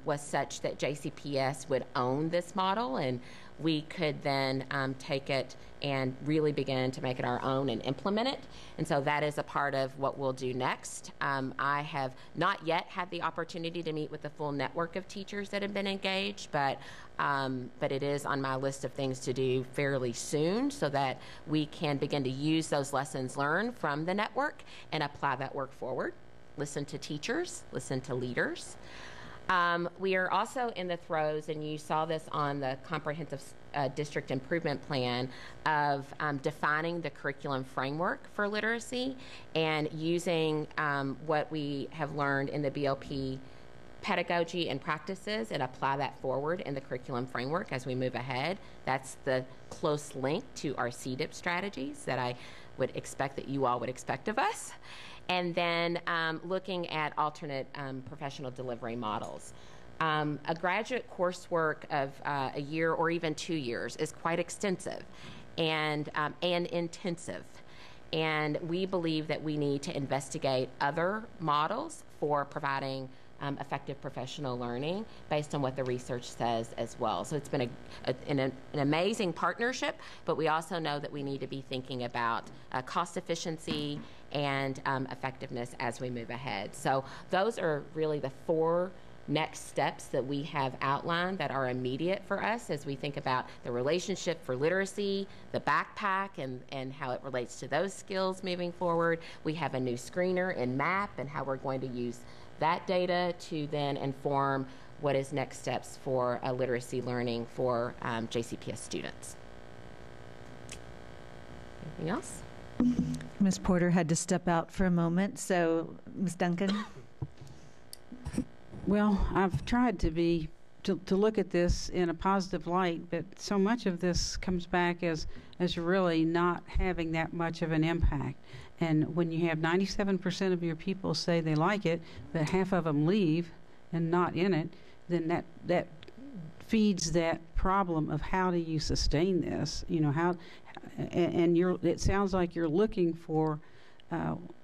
Speaker 3: was such that JCPS would own this model, and we could then take it and really begin to make it our own and implement it. And so that is a part of what we'll do next. I have not yet had the opportunity to meet with the full network of teachers that have been engaged, but it is on my list of things to do fairly soon so that we can begin to use those lessons learned from the network and apply that work forward. Listen to teachers, listen to leaders. We are also in the throes, and you saw this on the comprehensive district improvement plan, of defining the curriculum framework for literacy and using what we have learned in the BLP pedagogy and practices and apply that forward in the curriculum framework as we move ahead. That's the close link to our CDIP strategies that I would expect that you all would expect of us. And then looking at alternate professional delivery models. A graduate coursework of a year or even 2 years is quite extensive and intensive. And we believe that we need to investigate other models for providing effective professional learning based on what the research says as well. So it's been an amazing partnership, but we also know that we need to be thinking about cost efficiency and effectiveness as we move ahead. So those are really the 4 next steps that we have outlined that are immediate for us as we think about the relationship for literacy, the backpack, and how it relates to those skills moving forward. We have a new screener in MAP and how we're going to use that data to then inform what is next steps for literacy learning for JCPS students. Anything else?
Speaker 20: Ms. Porter had to step out for a moment, so Ms. Duncan.
Speaker 2: Well, I've tried to look at this in a positive light, but so much of this comes back as really not having that much of an impact. And when you have 97% of your people say they like it, but half of them leave and not in it, then that feeds that problem of how do you sustain this? You know, and it sounds like you're looking for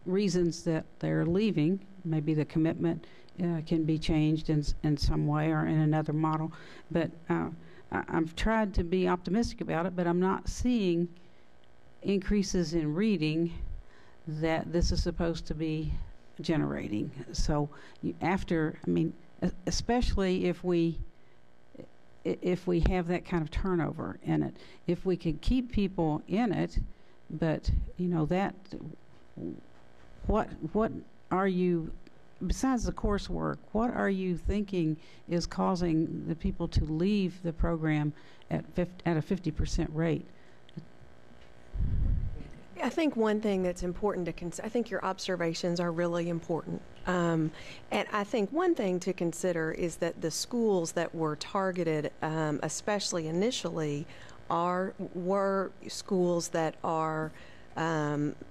Speaker 2: reasons that they're leaving. Maybe the commitment can be changed in some way or in another model. But I've tried to be optimistic about it, but I'm not seeing increases in reading that this is supposed to be generating. So especially if we have that kind of turnover in it, if we could keep people in it, but what are you, besides the coursework, what are you thinking is causing the people to leave the program at a 50% rate?
Speaker 23: I think one thing that's important to consider, I think your observations are really important. And I think one thing to consider is that the schools that were targeted, especially initially, were schools that are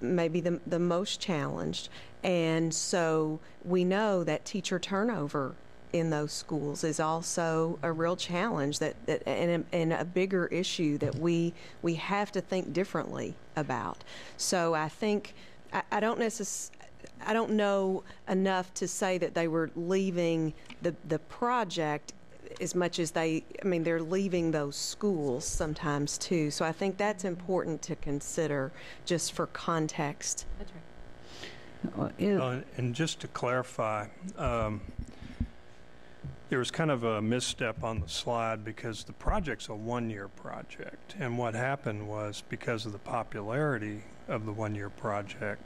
Speaker 23: maybe the most challenged. And so we know that teacher turnover in those schools is also a real challenge and a bigger issue that we have to think differently about. So I think I don't know enough to say that they were leaving the project as much as they're leaving those schools sometimes too. So I think that's important to consider just for context.
Speaker 3: That's right.
Speaker 7: And just to clarify, there was kind of a misstep on the slide because the project's a one-year project. And what happened was, because of the popularity of the one-year project,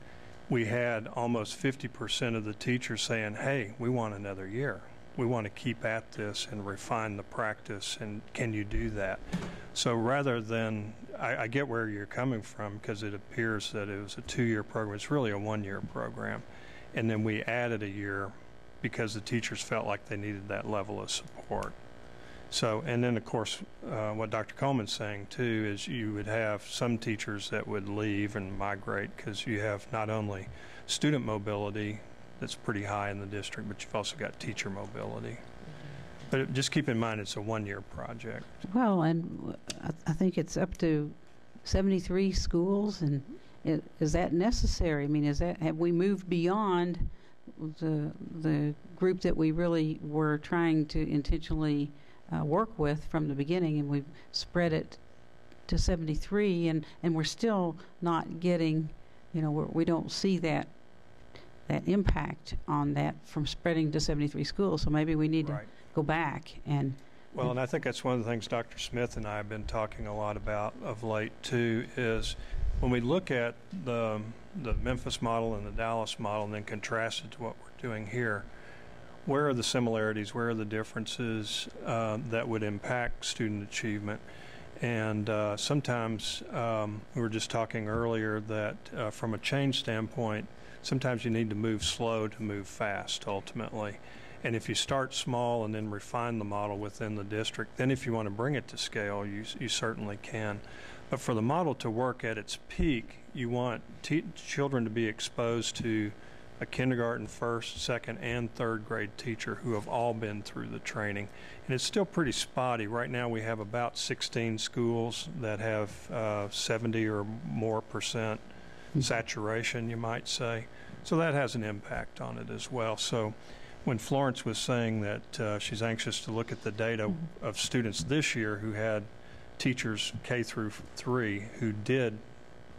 Speaker 7: we had almost 50% of the teachers saying, hey, we want another year. We want to keep at this and refine the practice, and can you do that? So rather than, I get where you're coming from, because it appears that it was a 2-year program. It's really a 1-year program. And then we added a year because the teachers felt like they needed that level of support. So, and then of course, what Dr. Coleman's saying too is you would have some teachers that would leave and migrate, because you have not only student mobility that's pretty high in the district, but you've also got teacher mobility. But just keep in mind, it's a 1-year project.
Speaker 2: Well, and I think it's up to 73 schools, and is that necessary? I mean, have we moved beyond the group that we really were trying to intentionally work with from the beginning, and we've spread it to 73, and we're still not getting, we don't see that impact on that from spreading to 73 schools. So maybe we need to go back and.
Speaker 7: Well, and I think that's one of the things Dr. Smith and I have been talking a lot about of late too, is when we look at the Memphis model and the Dallas model and then contrast it to what we're doing here, where are the similarities, where are the differences that would impact student achievement? And sometimes, we were just talking earlier that from a change standpoint, sometimes you need to move slow to move fast ultimately. And if you start small and then refine the model within the district, then if you want to bring it to scale, you certainly can. But for the model to work at its peak, you want children to be exposed to a kindergarten, first, second, and third grade teacher who have all been through the training. And it's still pretty spotty. Right now we have about 16 schools that have 70 or more percent saturation, you might say. So that has an impact on it as well. So when Florence was saying that she's anxious to look at the data of students this year who had teachers K through 3 who did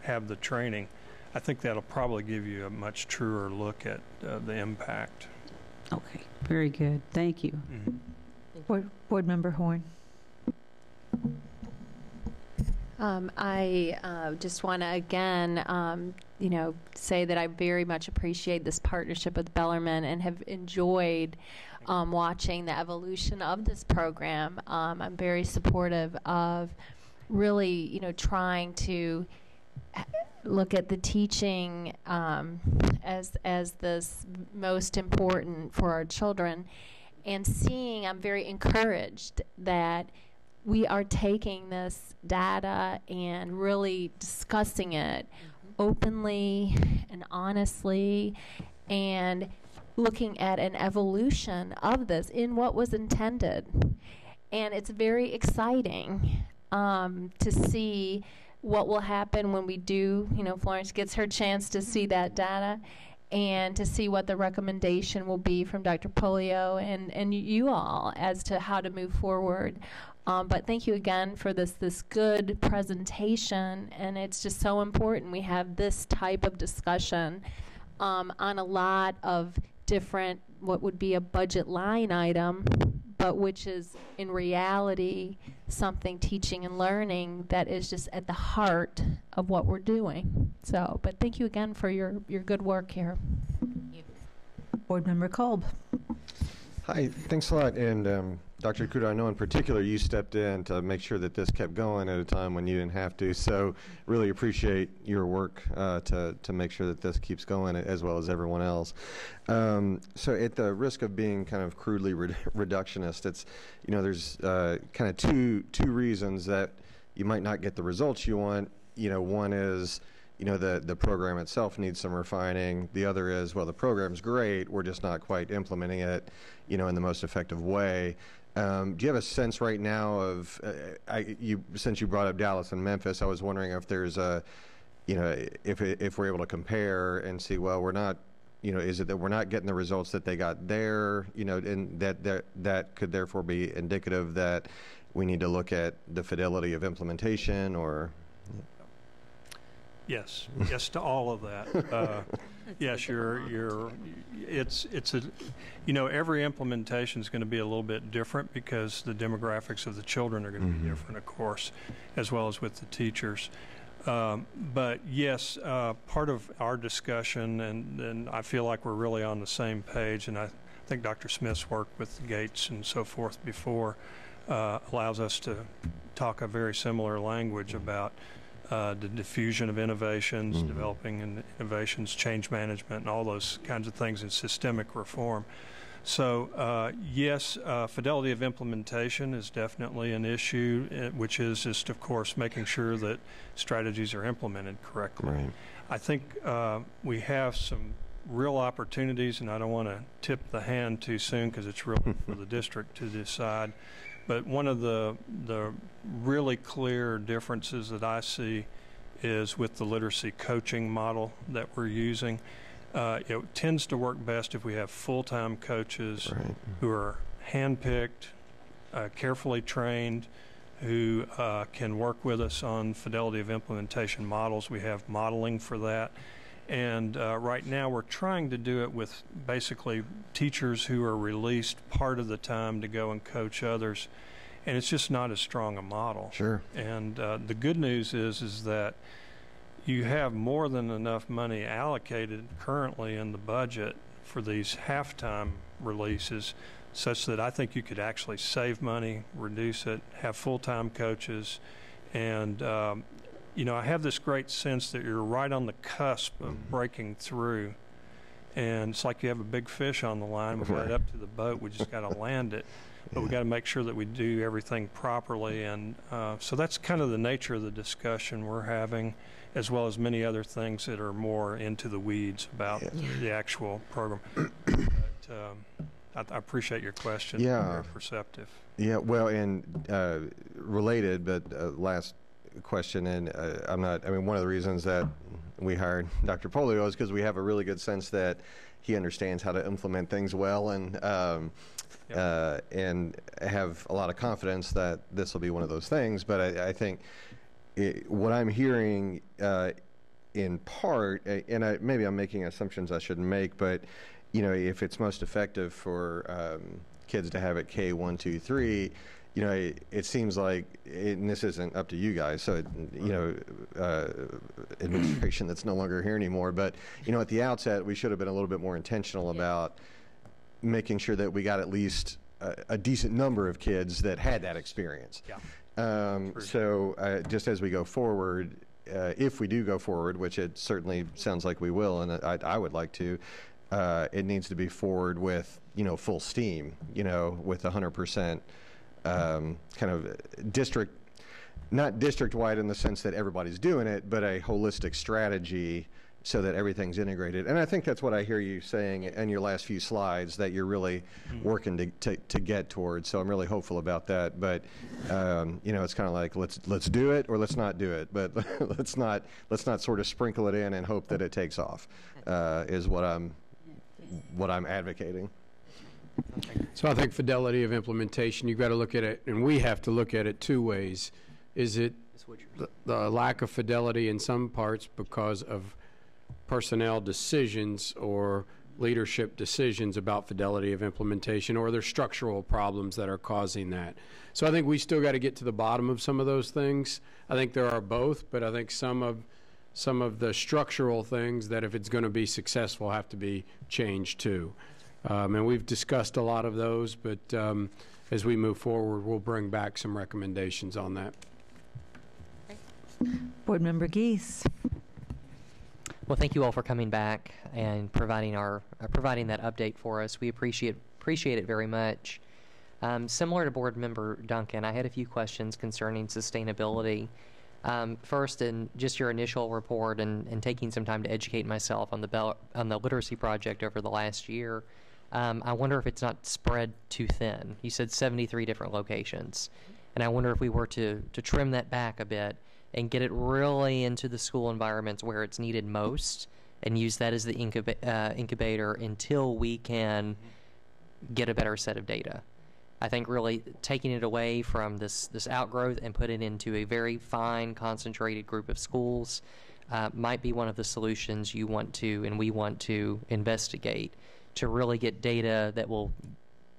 Speaker 7: have the training, I think that'll probably give you a much truer look at the impact.
Speaker 2: Okay, very good. Thank you.
Speaker 20: Board Member Horn.
Speaker 21: I just want to again, say that I very much appreciate this partnership with Bellarmine and have enjoyed watching the evolution of this program. I'm very supportive of really, trying to look at the teaching as this most important for our children, and seeing, I'm very encouraged that we are taking this data and really discussing it openly and honestly, and looking at an evolution of this in what was intended. And it's very exciting to see what will happen when we do, Florence gets her chance to see that data and to see what the recommendation will be from Dr. Polio and you all as to how to move forward. But thank you again for this good presentation, and it's just so important we have this type of discussion on a lot of different, what would be a budget line item, but which is in reality something teaching and learning that is just at the heart of what we're doing. So, but thank you again for your good work here.
Speaker 20: Board Member Kolb.
Speaker 9: Hi, thanks a lot. And Dr. Kudo, I know in particular you stepped in to make sure that this kept going at a time when you didn't have to. So really appreciate your work to make sure that this keeps going, as well as everyone else. So at the risk of being kind of crudely reductionist, it's, there's kind of two reasons that you might not get the results you want. One is, the program itself needs some refining. The other is, well, the program's great, we're just not quite implementing it, in the most effective way. Do you have a sense right now of, since you brought up Dallas and Memphis, I was wondering if there's a, if we're able to compare and see, well, we're not, is it that we're not getting the results that they got there, and that could therefore be indicative that we need to look at the fidelity of implementation, or?
Speaker 7: Yes to all of that. Yes, it's a, you know, every implementation is going to be a little bit different because the demographics of the children are going to be different, of course, as well as with the teachers. But yes, part of our discussion, and I feel like we're really on the same page, and I think Dr. Smith's work with Gates and so forth before allows us to talk a very similar language about the diffusion of innovations, developing innovations, change management, and all those kinds of things in systemic reform. So yes, fidelity of implementation is definitely an issue, which is just, of course, making sure that strategies are implemented correctly.
Speaker 9: Right.
Speaker 7: I think we have some real opportunities, and I don't want to tip the hand too soon because it's really for the district to decide. But one of the really clear differences that I see is with the literacy coaching model that we're using. It tends to work best if we have full-time coaches who are handpicked, carefully trained, who can work with us on fidelity of implementation models. We have modeling for that. And right now we're trying to do it with basically teachers who are released part of the time to go and coach others. And it's just not as strong a model.
Speaker 9: Sure.
Speaker 7: And the good news is that you have more than enough money allocated currently in the budget for these halftime releases, such that I think you could actually save money, reduce it, have full-time coaches, and you know, I have this great sense that you're right on the cusp of breaking through, and it's like you have a big fish on the line. We've got it up to the boat. We just got to land it, but we got to make sure that we do everything properly, and so that's kind of the nature of the discussion we're having, as well as many other things that are more into the weeds about the actual program. But I appreciate your question.
Speaker 9: Yeah.
Speaker 7: Very perceptive.
Speaker 9: Yeah, well, and related, but last question, and one of the reasons that we hired Dr. Polio is because we have a really good sense that he understands how to implement things well, and have a lot of confidence that this will be one of those things. But I think what I'm hearing in part, and maybe I'm making assumptions I shouldn't make, but you know, if it's most effective for kids to have it K1, 2, 3, you know, it seems like, and this isn't up to you guys, so you know, administration that's no longer here anymore, but you know, at the outset, we should have been a little bit more intentional about making sure that we got at least a decent number of kids that had that experience. So just as we go forward, if we do go forward, which it certainly sounds like we will, and I would like to, it needs to be forward with, you know, full steam, you know, with 100% kind of district, not district-wide in the sense that everybody's doing it, but a holistic strategy so that everything's integrated. And I think that's what I hear you saying in your last few slides, that you're really working to get towards. So I'm really hopeful about that. But you know, it's kind of like let's do it or let's not do it. But let's not sort of sprinkle it in and hope that it takes off. Is what I'm advocating.
Speaker 6: So I think fidelity of implementation, you've got to look at it, and we have to look at it two ways. Is it the lack of fidelity in some parts because of personnel decisions or leadership decisions about fidelity of implementation, or are there structural problems that are causing that? So I think we still got to get to the bottom of some of those things. I think there are both, but I think some of the structural things that, if it's going to be successful, have to be changed too. And we've discussed a lot of those, but as we move forward, we'll bring back some recommendations on that.
Speaker 20: Board Member Geese.
Speaker 1: Well, thank you all for coming back and providing that update for us. We appreciate it very much. Similar to Board Member Duncan, I had a few questions concerning sustainability. First, in just your initial report and taking some time to educate myself on the literacy project over the last year, I wonder if it's not spread too thin. You said 73 different locations, and I wonder if we were to trim that back a bit and get it really into the school environments where it's needed most, and use that as the incubator until we can get a better set of data. I think really taking it away from this outgrowth and put it into a very fine, concentrated group of schools might be one of the solutions you want to and we want to investigate to really get data that will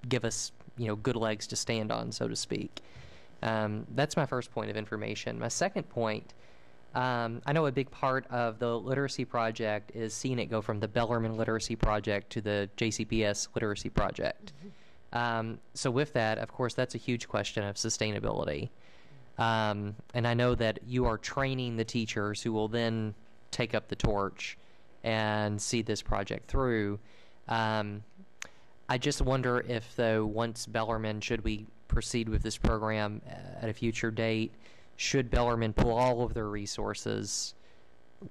Speaker 1: give us, good legs to stand on, so to speak. That's my first point of information. My second point, I know a big part of the literacy project is seeing it go from the Bellarmine literacy project to the JCPS literacy project. So with that, of course, that's a huge question of sustainability. And I know that you are training the teachers who will then take up the torch and see this project through. I just wonder if, though, once Bellarmine, should we proceed with this program at a future date, should Bellarmine pull all of their resources?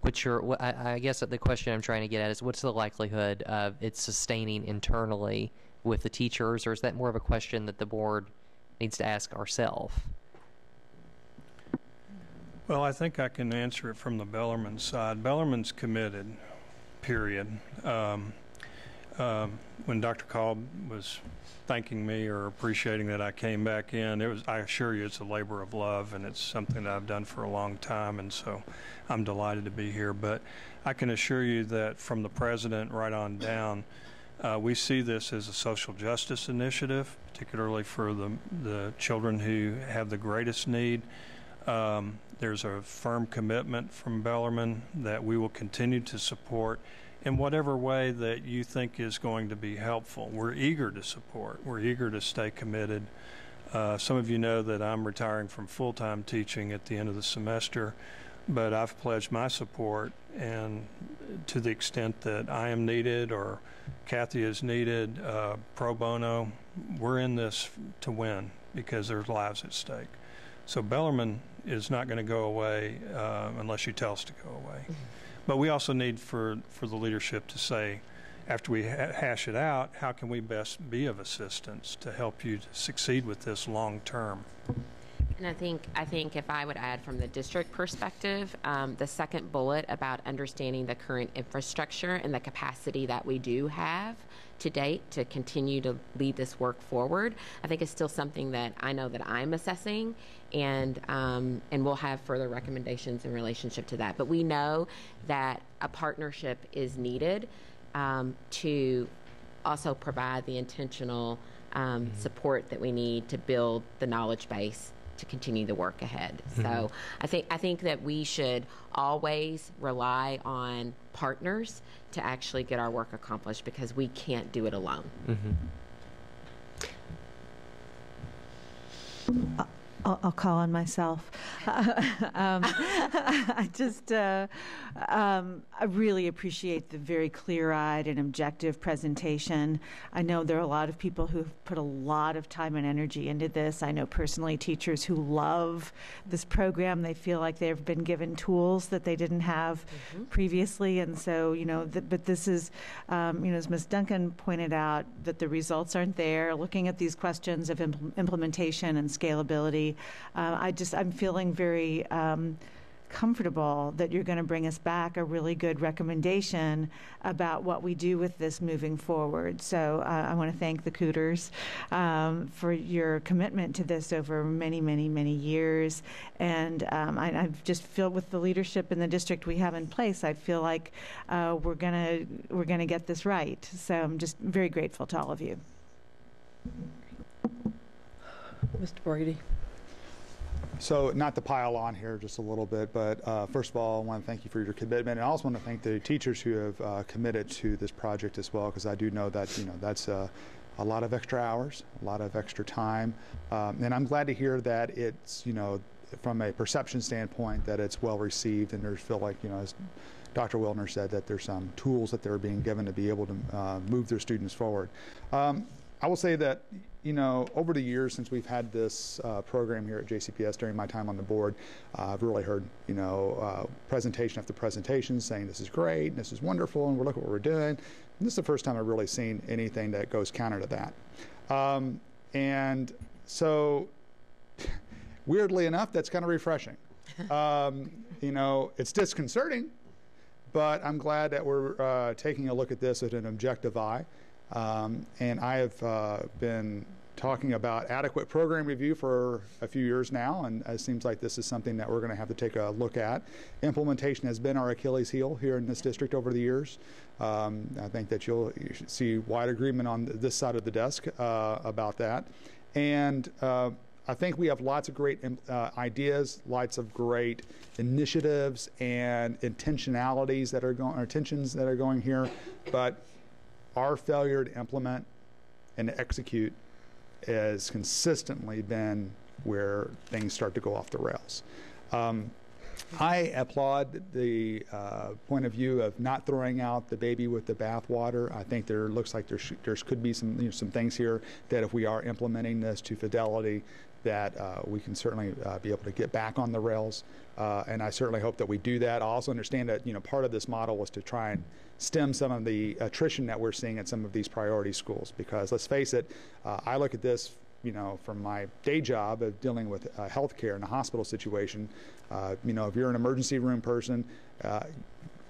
Speaker 1: I guess the question I'm trying to get at is, what's the likelihood of it sustaining internally with the teachers, or is that more of a question that the board needs to ask ourselves?
Speaker 7: Well, I think I can answer it from the Bellarmine side. Bellarmine's committed, period. When Dr. Cobb was thanking me or appreciating that I came back in, I assure you it's a labor of love, and it's something that I've done for a long time, and so I'm delighted to be here. But I can assure you that from the president right on down, we see this as a social justice initiative, particularly for the children who have the greatest need. There's a firm commitment from Bellarmine that we will continue to support in whatever way that you think is going to be helpful. We're eager to support. We're eager to stay committed. Some of you know that I'm retiring from full-time teaching at the end of the semester, but I've pledged my support, and to the extent that I am needed or Kathy is needed, pro bono, we're in this to win because there's lives at stake. So Bellarmine is not going to go away unless you tell us to go away. But we also need for the leadership to say, after we hash it out, how can we best be of assistance to help you to succeed with this long term?
Speaker 3: And I think if I would add from the district perspective, the second bullet about understanding the current infrastructure and the capacity that we do have to date to continue to lead this work forward, I think is still something that I know that I'm assessing, and we'll have further recommendations in relationship to that. But we know that a partnership is needed to also provide the intentional support that we need to build the knowledge base to continue the work ahead. So I think that we should always rely on partners to actually get our work accomplished, because we can't do it alone.
Speaker 20: I'll call on myself. I really appreciate the very clear-eyed and objective presentation. I know there are a lot of people who've put a lot of time and energy into this. I know personally teachers who love this program. They feel like they've been given tools that they didn't have previously, and so, but this is, as Ms. Duncan pointed out, that the results aren't there. Looking at these questions of implementation and scalability, I'm feeling very comfortable that you're going to bring us back a really good recommendation about what we do with this moving forward. So I want to thank the Cooters for your commitment to this over many, many, many years. And I just feel with the leadership in the district we have in place, I feel like we're gonna get this right. So I'm just very grateful to all of you.
Speaker 5: Mr. Brady.
Speaker 10: So not to pile on here just a little bit, but first of all, I want to thank you for your commitment. And I also want to thank the teachers who have committed to this project as well, because I do know that, that's a lot of extra hours, a lot of extra time. And I'm glad to hear that it's, from a perception standpoint, that it's well received, and there's feel like, as Dr. Wilner said, that there's some tools that they're being given to be able to move their students forward. I will say that, over the years since we've had this program here at JCPS during my time on the board, I've really heard, presentation after presentation saying this is great, and this is wonderful, and look what we're doing. And this is the first time I've really seen anything that goes counter to that. And so, weirdly enough, that's kind of refreshing. It's disconcerting, but I'm glad that we're taking a look at this with an objective eye. And I have been talking about adequate program review for a few years now, and it seems like this is something that we're going to have to take a look at. Implementation has been our Achilles heel here in this district over the years. I think that you should see wide agreement on this side of the desk about that. And I think we have lots of great ideas, lots of great initiatives and intentionalities that are going, or intentions that are going here, but our failure to implement and to execute has consistently been where things start to go off the rails. I applaud the point of view of not throwing out the baby with the bathwater. I think there looks like there could be some some things here that if we are implementing this to fidelity, that we can certainly be able to get back on the rails. And I certainly hope that we do that. I also understand that part of this model was to try and stem some of the attrition that we're seeing at some of these priority schools. Because let's face it, I look at this from my day job of dealing with healthcare in a hospital situation. If you're an emergency room person,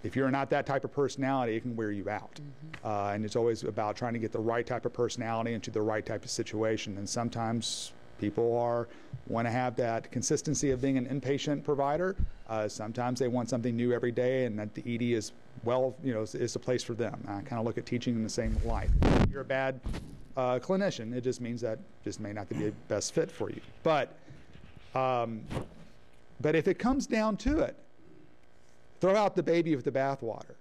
Speaker 10: if you're not that type of personality, it can wear you out. And it's always about trying to get the right type of personality into the right type of situation. And sometimes people want to have that consistency of being an inpatient provider. Sometimes they want something new every day, and that the ED is is the place for them. I kind of look at teaching in the same light. If you're a bad clinician, it just means that this may not be the best fit for you. But if it comes down to it, throw out the baby with the bathwater.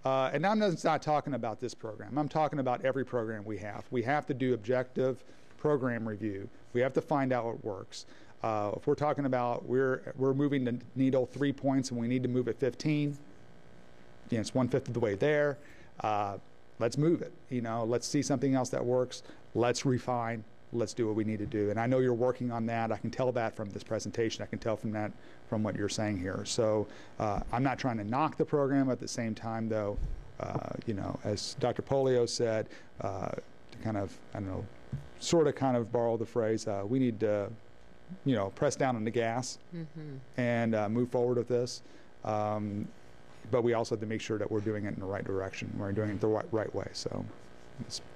Speaker 10: And I'm not talking about this program. I'm talking about every program we have. We have to do objective program review. We have to find out what works. If we're talking about we're moving the needle 3 points and we need to move it 15, it's 1/5 of the way there. Let's move it. Let's see something else that works. Let's refine. Let's do what we need to do. And I know you're working on that. I can tell that from this presentation. I can tell from what you're saying here. So I'm not trying to knock the program. At the same time, though, as Dr. Polio said, to kind of, kind of borrow the phrase, we need to, press down on the gas and move forward with this. But we also have to make sure that we're doing it in the right direction. We're doing it the right way. So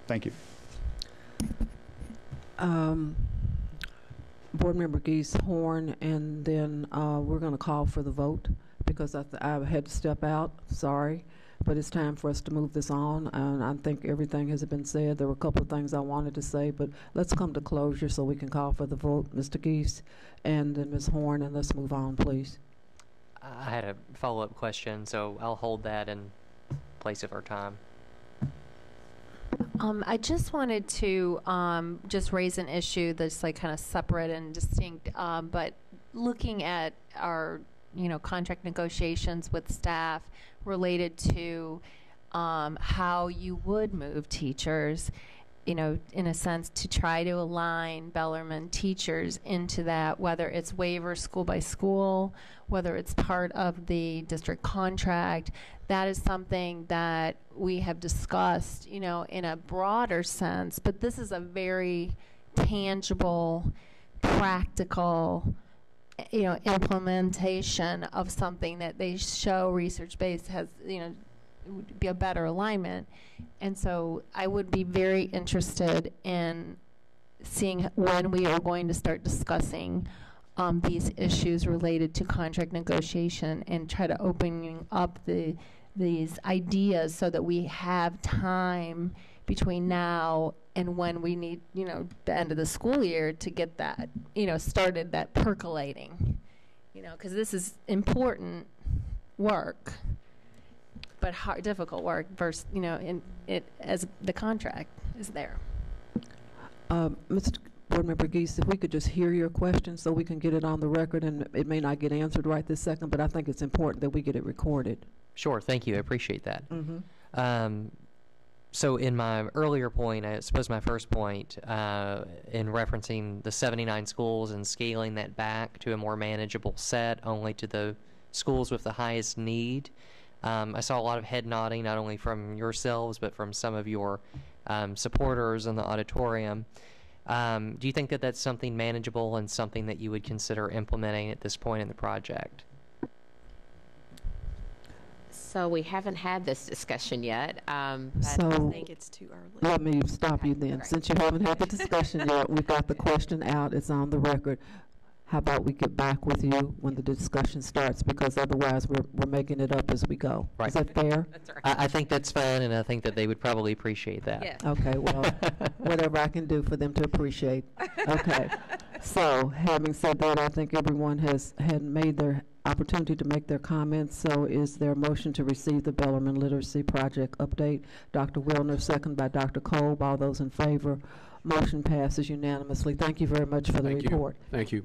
Speaker 10: thank you.
Speaker 5: Board Member Geese, Horn, and then we're going to call for the vote because I had to step out. Sorry. But it's time for us to move this on, and I think everything has been said. There were a couple of things I wanted to say, but let's come to closure so we can call for the vote. Mr. Geese and then Ms. Horn, and let's move on, please.
Speaker 1: I had a follow-up question, so I'll hold that in place of our time.
Speaker 21: I just wanted to just raise an issue that's kind of separate and distinct, but looking at our contract negotiations with staff related to how you would move teachers, in a sense, to try to align Bellarmine teachers into that, whether it's waiver school by school, whether it's part of the district contract. That is something that we have discussed, in a broader sense, but this is a very tangible, practical implementation of something that they show research-based has, would be a better alignment. And so I would be very interested in seeing when we are going to start discussing these issues related to contract negotiation and try to opening up these ideas so that we have time between now and when we need, the end of the school year to get that, started, that percolating, because this is important work, but hard, difficult work versus, in it as the contract is there.
Speaker 5: Mr. Board Member Geese, if we could just hear your question so we can get it on the record, and it may not get answered right this second, but I think it's important that we get it recorded.
Speaker 1: Sure, thank you. I appreciate that. So in my earlier point, I suppose my first point, in referencing the 79 schools and scaling that back to a more manageable set, only to the schools with the highest need, I saw a lot of head nodding, not only from yourselves, but from some of your supporters in the auditorium. Do you think that that's something manageable and something that you would consider implementing at this point in the project?
Speaker 3: So we haven't had this discussion yet. But
Speaker 5: So
Speaker 3: I think it's too early.
Speaker 5: let me stop you then. Since you haven't had the discussion yet, we've got the question out. It's on the record. How about we get back with you when the discussion starts, because otherwise we're making it up as we go.
Speaker 1: Right.
Speaker 5: Is that fair?
Speaker 3: That's right.
Speaker 1: I think that's fine, and I think that they would probably appreciate that.
Speaker 3: Yes.
Speaker 5: Okay, well, whatever I can do for them to appreciate. Okay. So, having said that, I think everyone had made their opportunity to make their comments. So, is there a motion to receive the Bellarmine Literacy Project update? Dr. Wilner, second by Dr. Kolb. All those in favor? Motion passes unanimously. Thank you very much for the report.
Speaker 6: Thank you.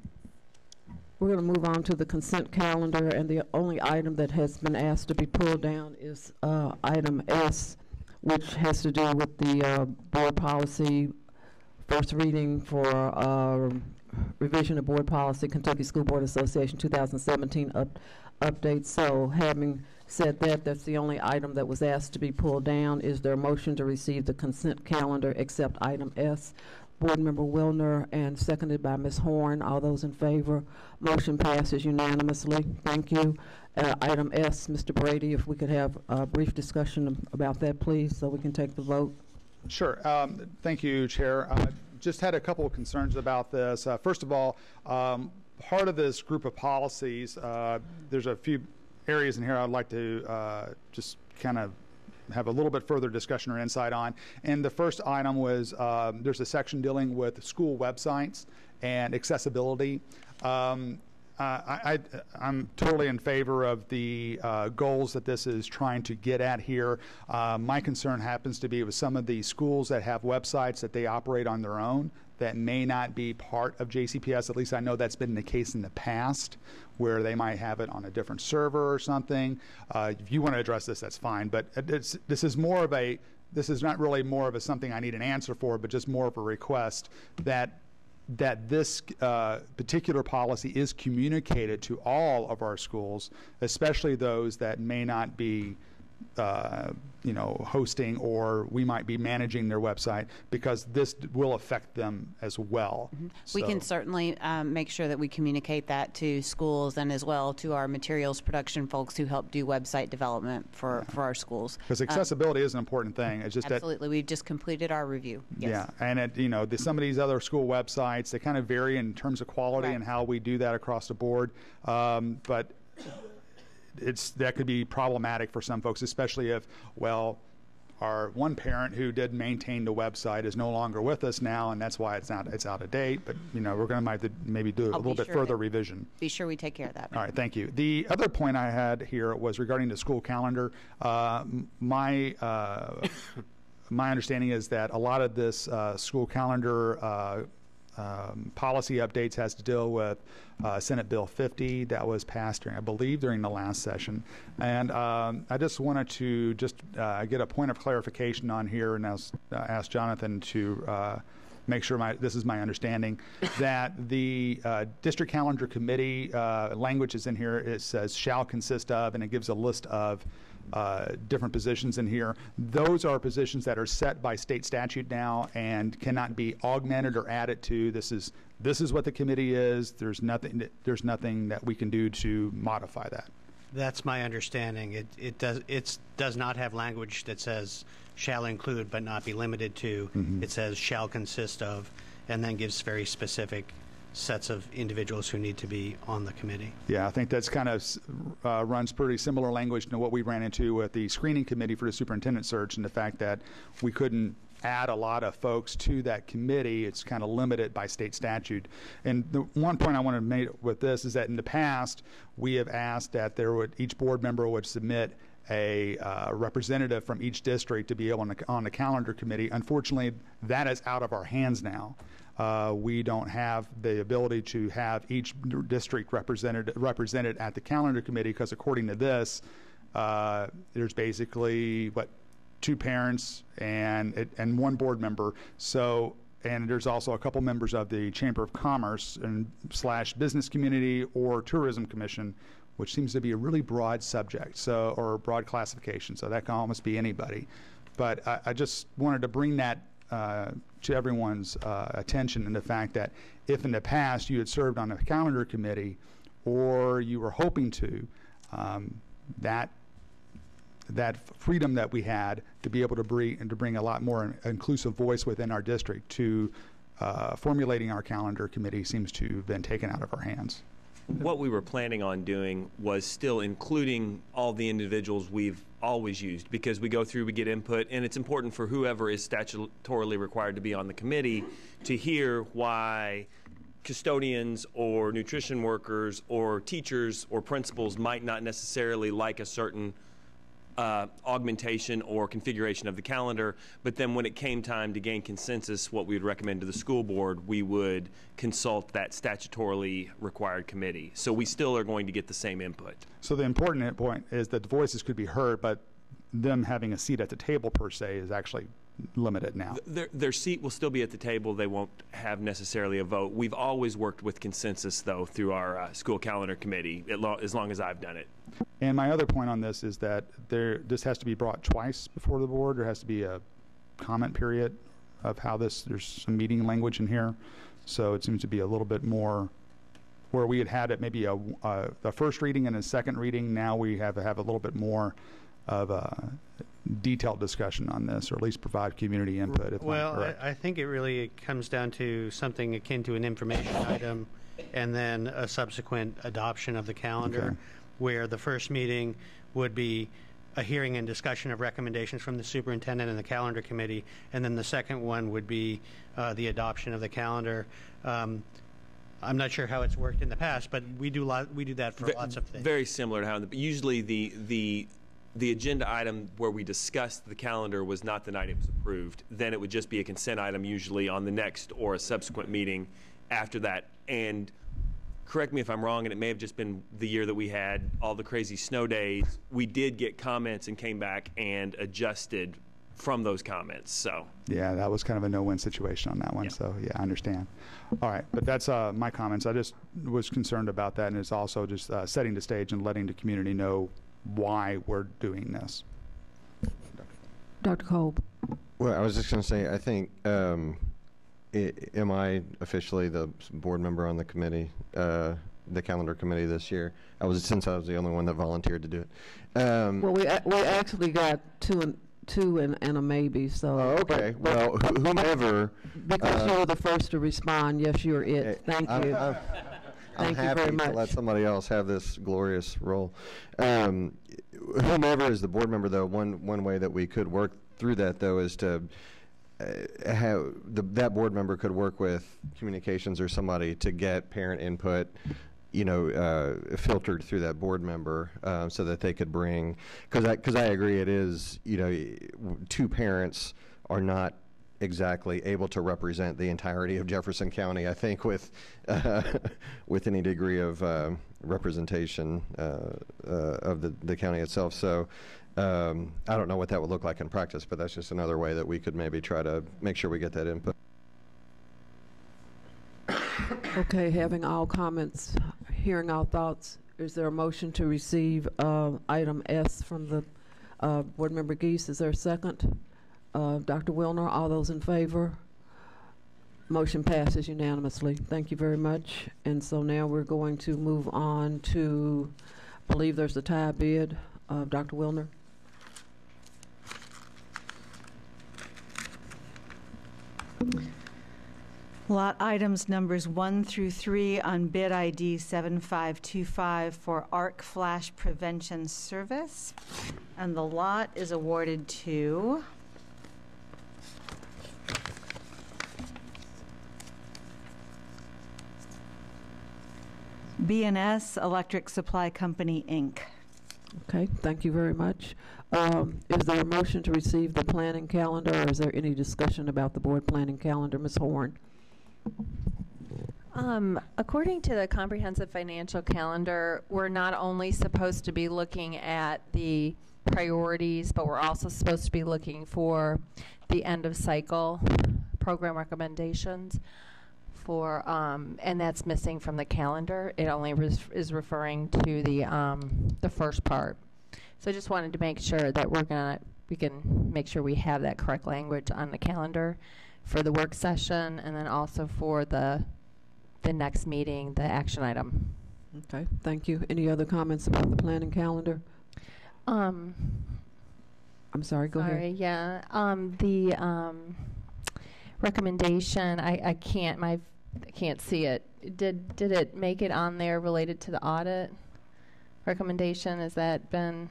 Speaker 5: We're going to move on to the consent calendar, and the only item that has been asked to be pulled down is item S, which has to do with the board policy, first reading for revision of board policy, Kentucky School Board Association 2017 update. So having said that, that's the only item that was asked to be pulled down. Is there a motion to receive the consent calendar except item S? Board Member Wilner, and seconded by Ms. Horn. All those in favor? Motion passes unanimously. Thank you. Item S, Mr. Brady, if we could have a brief discussion about that, please, so we can take the vote.
Speaker 10: Sure. Thank you, Chair. Just had a couple of concerns about this. First of all, part of this group of policies, there's a few areas in here I'd like to just kind of have a little bit further discussion or insight on. And the first item was there's a section dealing with school websites and accessibility. I'm totally in favor of the goals that this is trying to get at here. My concern happens to be with some of the schools that have websites that they operate on their own that may not be part of JCPS. At least I know that's been the case in the past, where they might have it on a different server or something. If you want to address this, that's fine. But this is not really more of a something I need an answer for, but just more of a request that this particular policy is communicated to all of our schools, especially those that may not be hosting, or we might be managing their website, because this will affect them as well.
Speaker 11: Mm-hmm. We can certainly make sure that we communicate that to schools and as well to our materials production folks who help do website development for our schools.
Speaker 10: Because accessibility is an important thing. It's just
Speaker 11: absolutely. We've just completed our review. Yes.
Speaker 10: Yeah, and some of these other school websites, they kind of vary in terms of quality and how we do that across the board. But that could be problematic for some folks, especially if, our one parent who did maintain the website is no longer with us now, and that's why it's out of date. But we're going to have to maybe do a little bit further revision.
Speaker 11: Be sure we take care of that.
Speaker 10: All right, thank you. The other point I had here was regarding the school calendar. My understanding is that a lot of this school calendar policy updates has to deal with Senate Bill 50 that was passed during the last session. And I just wanted to get a point of clarification on here, and ask Jonathan to make sure this is my understanding, that the district calendar committee language is in here. It says shall consist of, and it gives a list of different positions in here. Those are positions that are set by state statute now and cannot be augmented or added to. This is what the committee is. There's nothing that we can do to modify that.
Speaker 12: That's my understanding. It does not have language that says shall include but not be limited to. Mm-hmm. It says shall consist of, and then gives very specific sets of individuals who need to be on the committee.
Speaker 10: Yeah, I think that's kind of runs pretty similar language to what we ran into with the screening committee for the superintendent search, and the fact that we couldn't add a lot of folks to that committee. It's kind of limited by state statute. And the one point I want to make with this is that in the past, we have asked that each board member would submit a representative from each district to be able on the calendar committee. Unfortunately, that is out of our hands now. We don't have the ability to have each district represented at the calendar committee, because according to this, there's basically two parents and one board member. So, and there's also a couple members of the Chamber of Commerce and / business community or tourism commission, which seems to be a really broad subject, or broad classification. So that can almost be anybody. But I just wanted to bring that to everyone's attention, and the fact that if in the past you had served on a calendar committee or you were hoping to, that that freedom that we had to be able to bring a lot more inclusive voice within our district to formulating our calendar committee seems to have been taken out of our hands.
Speaker 15: What we were planning on doing was still including all the individuals we've always used, because we go through, we get input, and it's important for whoever is statutorily required to be on the committee to hear why custodians or nutrition workers or teachers or principals might not necessarily like a certain augmentation or configuration of the calendar, but then when it came time to gain consensus, what we would recommend to the school board, we would consult that statutorily required committee. So we still are going to get the same input.
Speaker 10: So the important point is that the voices could be heard, but them having a seat at the table per se is actually limited now.
Speaker 15: Their seat will still be at the table. They won't have necessarily a vote. We've always worked with consensus, though, through our school calendar committee, as long as I've done it.
Speaker 10: And my other point on this is that this has to be brought twice before the board. There has to be a comment period of how there's some meeting language in here. So it seems to be a little bit more where we had it maybe a first reading and a second reading. Now we have a little bit more of a detailed discussion on this, or at least provide community input.
Speaker 12: Well, I think it really comes down to something akin to an information item and then a subsequent adoption of the calendar, where the first meeting would be a hearing and discussion of recommendations from the superintendent and the calendar committee, and then the second one would be the adoption of the calendar. I'm not sure how it's worked in the past, but we do that for lots of things.
Speaker 15: Very similar to how usually the agenda item where we discussed the calendar was not the night it was approved. Then it would just be a consent item, usually on the next or a subsequent meeting after that. And correct me if I'm wrong, and it may have just been the year that we had all the crazy snow days, we did get comments and came back and adjusted from those comments. So
Speaker 10: yeah, that was kind of a no-win situation on that one. Yeah. So yeah, I understand. All right, but that's my comments. I just was concerned about that, and it's also just setting the stage and letting the community know why we're doing this.
Speaker 5: Dr. Kolb.
Speaker 9: Well, I was just going to say, I think, am I officially the board member on the committee, the calendar committee this year? Since I was the only one that volunteered to do it.
Speaker 5: Well, we actually got two and a maybe. So.
Speaker 9: Oh, okay. Well, whomever.
Speaker 5: Because you were the first to respond. Yes, you're it. Thank you.
Speaker 9: I'm happy to let somebody else have this glorious role. Whomever is the board member, though, one way that we could work through that, though, is to have that board member could work with communications or somebody to get parent input, filtered through that board member, so that they could bring. Because I agree, it is, two parents are not exactly able to represent the entirety of Jefferson County, I think, with any degree of representation of the county itself. So I don't know what that would look like in practice, but that's just another way that we could maybe try to make sure we get that input.
Speaker 5: Okay, having all comments, hearing all thoughts, is there a motion to receive item S from the board member Geese? Is there a second? Dr. Wilner, all those in favor? Motion passes unanimously. Thank you very much. And so now we're going to move on to, I believe there's a tie bid. Dr. Wilner.
Speaker 20: Lot items numbers 1 through 3 on bid ID 7525 for arc flash prevention service. And the lot is awarded to B&S Electric Supply Company, Inc.
Speaker 5: Okay, thank you very much. Is there a motion to receive the planning calendar, or is there any discussion about the board planning calendar? Ms. Horn.
Speaker 21: According to the comprehensive financial calendar, we're not only supposed to be looking at the priorities, but we're also supposed to be looking for the end of cycle program recommendations. And that's missing from the calendar. It only is referring to the first part. So I just wanted to make sure that we can make sure we have that correct language on the calendar for the work session, and then also for the next meeting, the action item.
Speaker 5: Okay, thank you. Any other comments about the planning calendar? I'm sorry, go
Speaker 21: Sorry,
Speaker 5: ahead.
Speaker 21: yeah. The recommendation, I can't see it. Did it make it on there related to the audit recommendation? Has that been?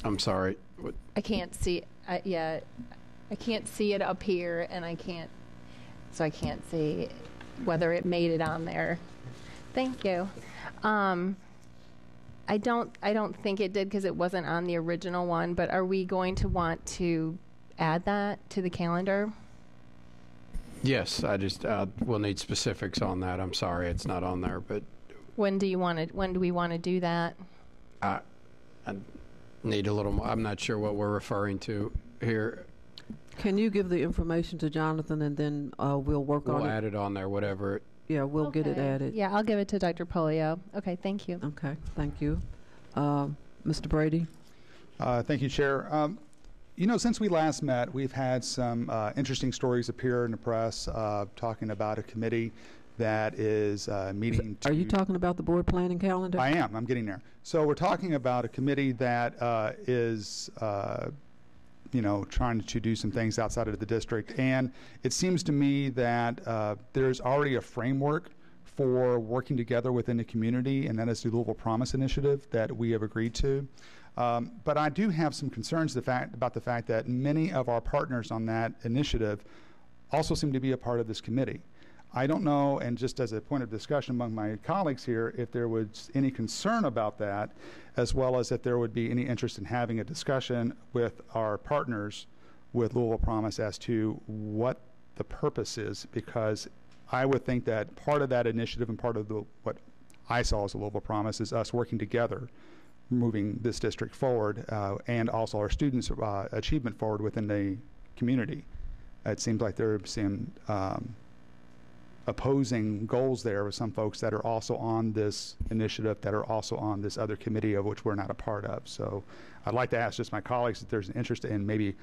Speaker 6: I'm sorry. What?
Speaker 21: I can't see. Yeah, I can't see it up here, and I can't see whether it made it on there. Thank you. I don't think it did because it wasn't on the original one, but are we going to want to add that to the calendar?
Speaker 6: Yes, I just we'll need specifics on that. I'm sorry it's not on there, but
Speaker 21: When do we want to do that?
Speaker 6: I need a little more. I'm not sure what we're referring to here.
Speaker 5: Can you give the information to Jonathan, and then we'll work on it?
Speaker 6: We'll add it on there, whatever.
Speaker 5: Yeah, we'll get it added.
Speaker 21: Yeah, I'll give it to Dr. Polio. Okay, thank you.
Speaker 5: Okay, thank you. Mr. Brady?
Speaker 10: Thank you, Chair. You know, since we last met, we've had some interesting stories appear in the press talking about a committee that is meeting to...
Speaker 5: Are you talking about the board planning calendar?
Speaker 10: I am. I'm getting there. So we're talking about a committee that is... you know, trying to do some things outside of the district. And it seems to me that there's already a framework for working together within the community, and that is the Louisville Promise Initiative that we have agreed to. But I do have some concerns about the fact that many of our partners on that initiative also seem to be a part of this committee. I don't know, and just as a point of discussion among my colleagues here, if there was any concern about that, as well as if there would be any interest in having a discussion with our partners with Louisville Promise as to what the purpose is, because I would think that part of that initiative and part of what I saw as the Louisville Promise is us working together, moving this district forward, and also our students' achievement forward within the community. It seems like there are some opposing goals there with some folks that are also on this initiative, that are also on this other committee of which we're not a part of. So I'd like to ask just my colleagues if there's an interest in maybe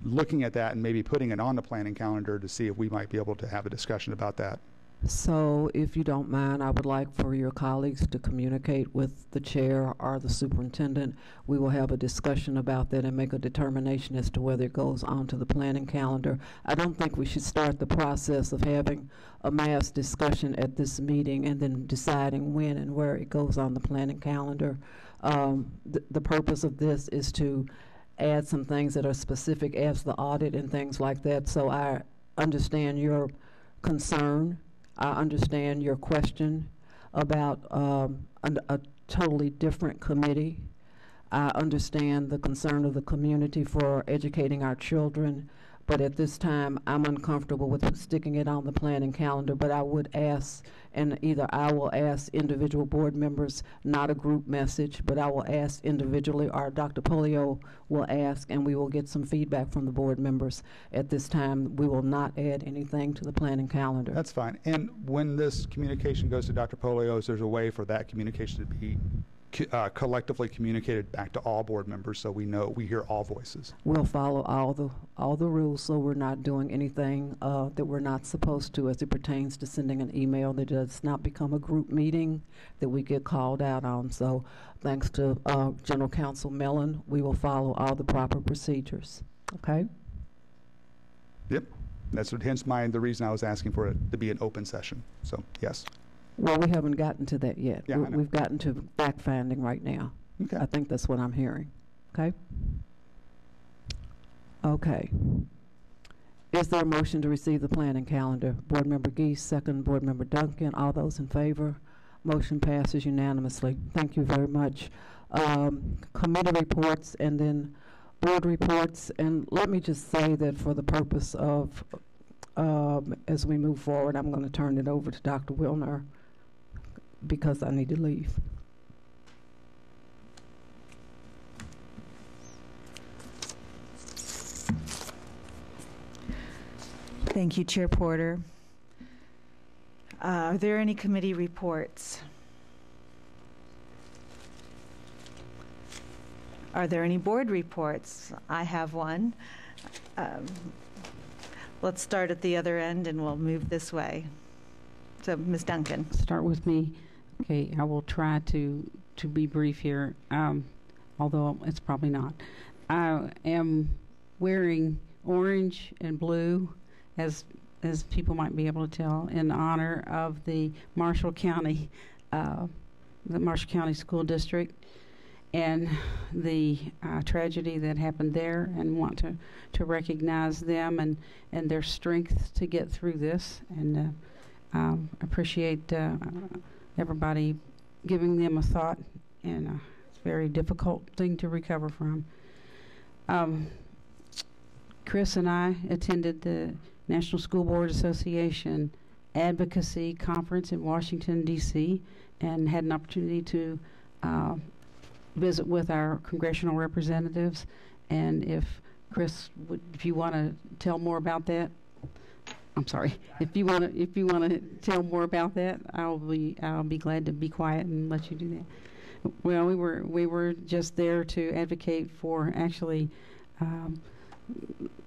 Speaker 10: looking at that and maybe putting it on the planning calendar to see if we might be able to have a discussion about that.
Speaker 5: So if you don't mind, I would like for your colleagues to communicate with the chair or the superintendent. We will have a discussion about that and make a determination as to whether it goes onto the planning calendar. I don't think we should start the process of having a mass discussion at this meeting and then deciding when and where it goes on the planning calendar. The purpose of this is to add some things that are specific as the audit and things like that. So I understand your concern. I understand your question about a totally different committee. I understand the concern of the community for educating our children, but at this time, I'm uncomfortable with sticking it on the planning calendar. But I would ask, and either I will ask individual board members, not a group message, but I will ask individually, or Dr. Polio will ask, and we will get some feedback from the board members. At this time, we will not add anything to the planning calendar.
Speaker 10: That's fine. And when this communication goes to Dr. Polio's, there's a way for that communication to be collectively communicated back to all board members, so we know, we hear all voices.
Speaker 5: We'll follow all the rules, so we're not doing anything that we're not supposed to as it pertains to sending an email that does not become a group meeting that we get called out on. So thanks to General Counsel Mellon, we will follow all the proper procedures. Okay?
Speaker 10: Yep. That's what, hence the reason I was asking for it to be an open session. So, yes.
Speaker 5: Well, we haven't gotten to that yet.
Speaker 10: Yeah,
Speaker 5: We've gotten to fact-finding right now.
Speaker 10: Okay.
Speaker 5: I think that's what I'm hearing. Okay? Okay. Is there a motion to receive the planning calendar? Board Member Geese, second. Board Member Duncan. All those in favor? Motion passes unanimously. Thank you very much. Committee reports and then board reports. And let me just say that for the purpose of, as we move forward, I'm going to turn it over to Dr. Wilner, because I need to leave.
Speaker 20: Thank you, Chair Porter. Are there any committee reports? Are there any board reports? I have one. Let's start at the other end and we'll move this way. So, Ms. Duncan.
Speaker 2: Start with me. Okay, I will try to be brief here, although it's probably not. I am wearing orange and blue, as people might be able to tell, in honor of the Marshall County School District and the tragedy that happened there, and want to recognize them and their strength to get through this, and appreciate everybody giving them a thought, and it's a very difficult thing to recover from. Chris and I attended the National School Board Association Advocacy Conference in Washington, D.C., and had an opportunity to visit with our congressional representatives. And if Chris, if you want to tell more about that, I'm sorry. If you want to tell more about that, I'll be glad to be quiet and let you do that. Well, we were just there to advocate for actually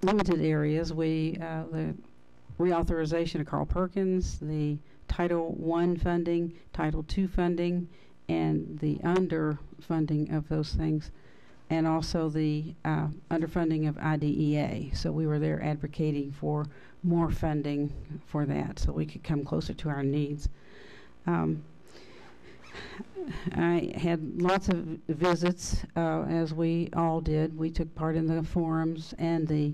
Speaker 2: limited areas. The reauthorization of Carl Perkins, the Title I funding, Title II funding, and the underfunding of those things, and also the underfunding of IDEA. So we were there advocating for more funding for that so we could come closer to our needs. I had lots of visits, as we all did. We took part in the forums and the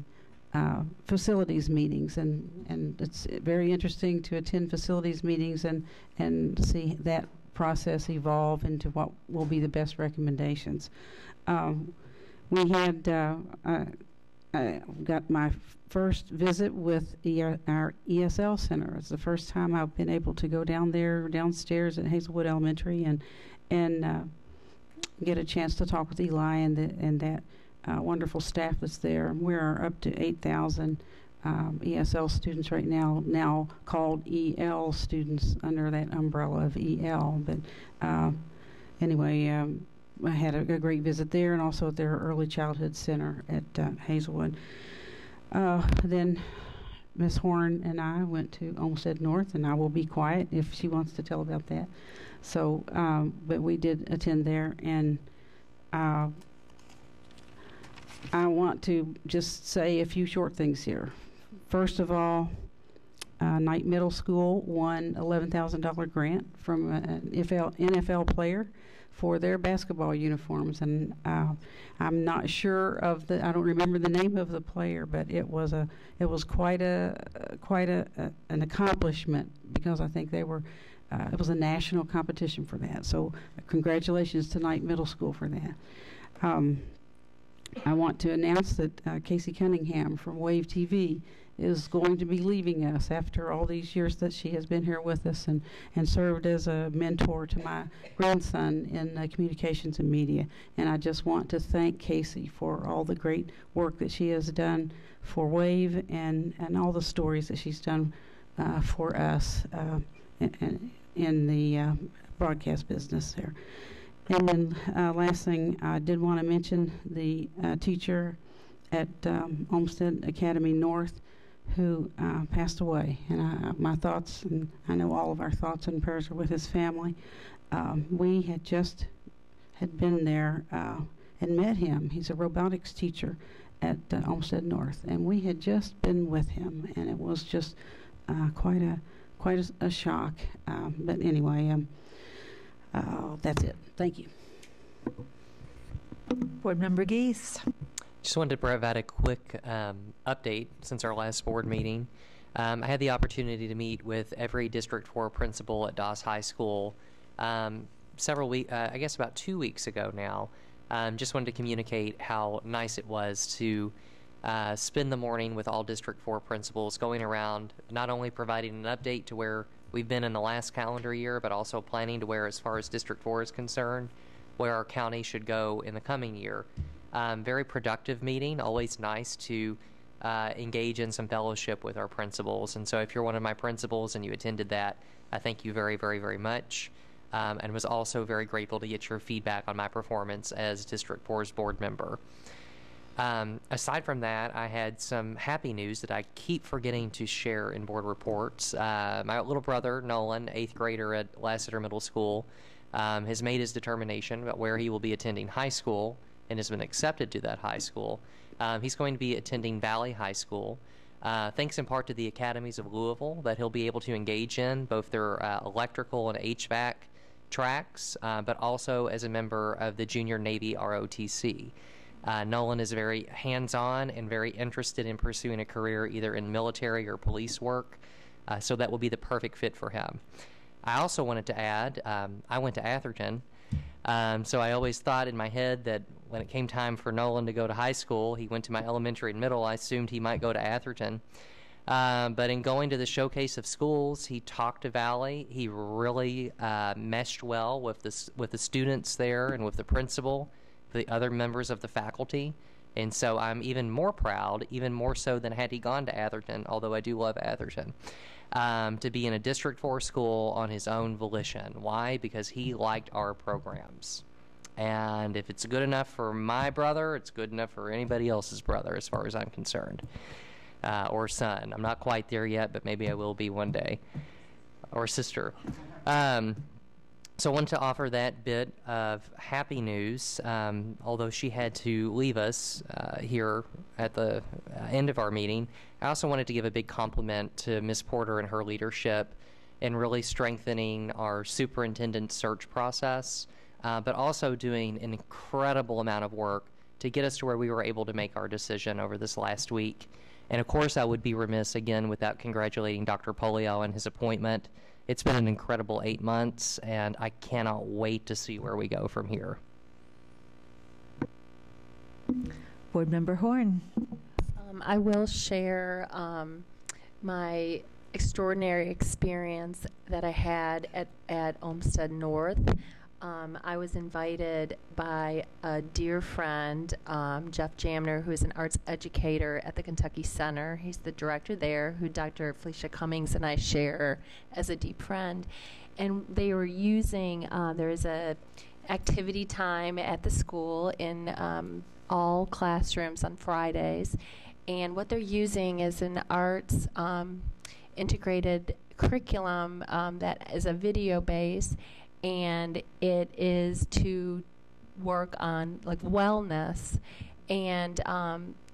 Speaker 2: facilities meetings, and it's very interesting to attend facilities meetings and see that process evolve into what will be the best recommendations. We had got my first visit with our ESL center. It's the first time I've been able to go downstairs at Hazelwood Elementary and get a chance to talk with Eli and that wonderful staff that's there. We're up to 8,000 ESL students right now called EL students under that umbrella of EL. But anyway, I had a great visit there, and also at their early childhood center at Hazelwood. Then Ms. Horn and I went to Olmsted North, and I will be quiet if she wants to tell about that. So, but we did attend there, and I want to just say a few short things here. First of all, Knight Middle School won $11,000 grant from an NFL player for their basketball uniforms, and I'm not sure I don't remember the name of the player, but it was quite an accomplishment, because I think it was a national competition for that. So congratulations to Knight Middle School for that. I want to announce that Casey Cunningham from Wave TV is going to be leaving us after all these years that she has been here with us and served as a mentor to my grandson in communications and media. And I just want to thank Casey for all the great work that she has done for Wave and all the stories that she's done for us in the broadcast business there. And then last thing, I did want to mention the teacher at Olmsted Academy North who passed away. And my thoughts, and I know all of our thoughts and prayers are with his family. We had been there and met him. He's a robotics teacher at Olmsted North, and we had just been with him, and it was just quite a shock. But anyway, that's it. Thank you.
Speaker 20: Board Member Geese.
Speaker 1: Just wanted to provide a quick update since our last board meeting. I had the opportunity to meet with every District 4 principal at Doss High School several weeks, I guess about 2 weeks ago now. Just wanted to communicate how nice it was to spend the morning with all District 4 principals, going around not only providing an update to where we've been in the last calendar year, but also planning to where, as far as District 4 is concerned, where our county should go in the coming year. Very productive meeting, always nice to engage in some fellowship with our principals. And so if you're one of my principals and you attended that, I thank you very, very, very much. And was also very grateful to get your feedback on my performance as District 4's board member. Aside from that, I had some happy news that I keep forgetting to share in board reports. My little brother, Nolan, 8th grader at Lassiter Middle School, has made his determination about where he will be attending high school and has been accepted to that high school. He's going to be attending Valley High School, thanks in part to the academies of Louisville that he'll be able to engage in, both their electrical and HVAC tracks, but also as a member of the Junior Navy ROTC. Nolan is very hands-on and very interested in pursuing a career either in military or police work, so that will be the perfect fit for him. I also wanted to add, I went to Atherton, so I always thought in my head that when it came time for Nolan to go to high school, he went to my elementary and middle, I assumed he might go to Atherton. But in going to the showcase of schools, he talked to Valley. He really meshed well with the students there and with the principal, the other members of the faculty. And so I'm even more proud, even more so than had he gone to Atherton, although I do love Atherton, to be in a District 4 school on his own volition. Why? Because he liked our programs. And if it's good enough for my brother, it's good enough for anybody else's brother as far as I'm concerned. Or son. I'm not quite there yet, but maybe I will be one day. Or sister. So I wanted to offer that bit of happy news, although she had to leave us here at the end of our meeting. I also wanted to give a big compliment to Ms. Porter and her leadership in really strengthening our superintendent search process, but also doing an incredible amount of work to get us to where we were able to make our decision over this last week. And of course, I would be remiss again without congratulating Dr. Polio on his appointment. It's been an incredible 8 months, and I cannot wait to see where we go from here.
Speaker 20: Board Member Horn.
Speaker 21: I will share my extraordinary experience that I had at Olmsted North. I was invited by a dear friend, Jeff Jamner, who is an arts educator at the Kentucky Center. He's the director there, who Dr. Felicia Cummings and I share as a deep friend. And they were using, there's a activity time at the school in all classrooms on Fridays. And what they're using is an arts integrated curriculum that is a video base, and it is to work on like wellness. And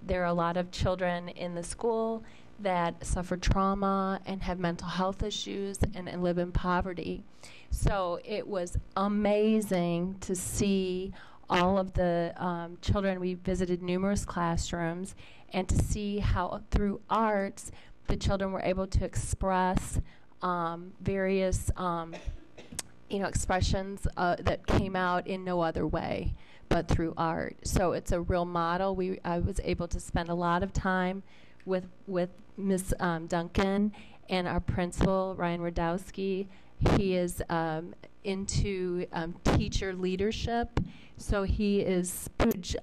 Speaker 21: there are a lot of children in the school that suffer trauma and have mental health issues and live in poverty. So it was amazing to see all of the children. We visited numerous classrooms, and to see how through arts the children were able to express various expressions that came out in no other way but through art. So it's a real model. I was able to spend a lot of time with Ms. Duncan and our principal, Ryan Radowski. He is into teacher leadership, so he is huge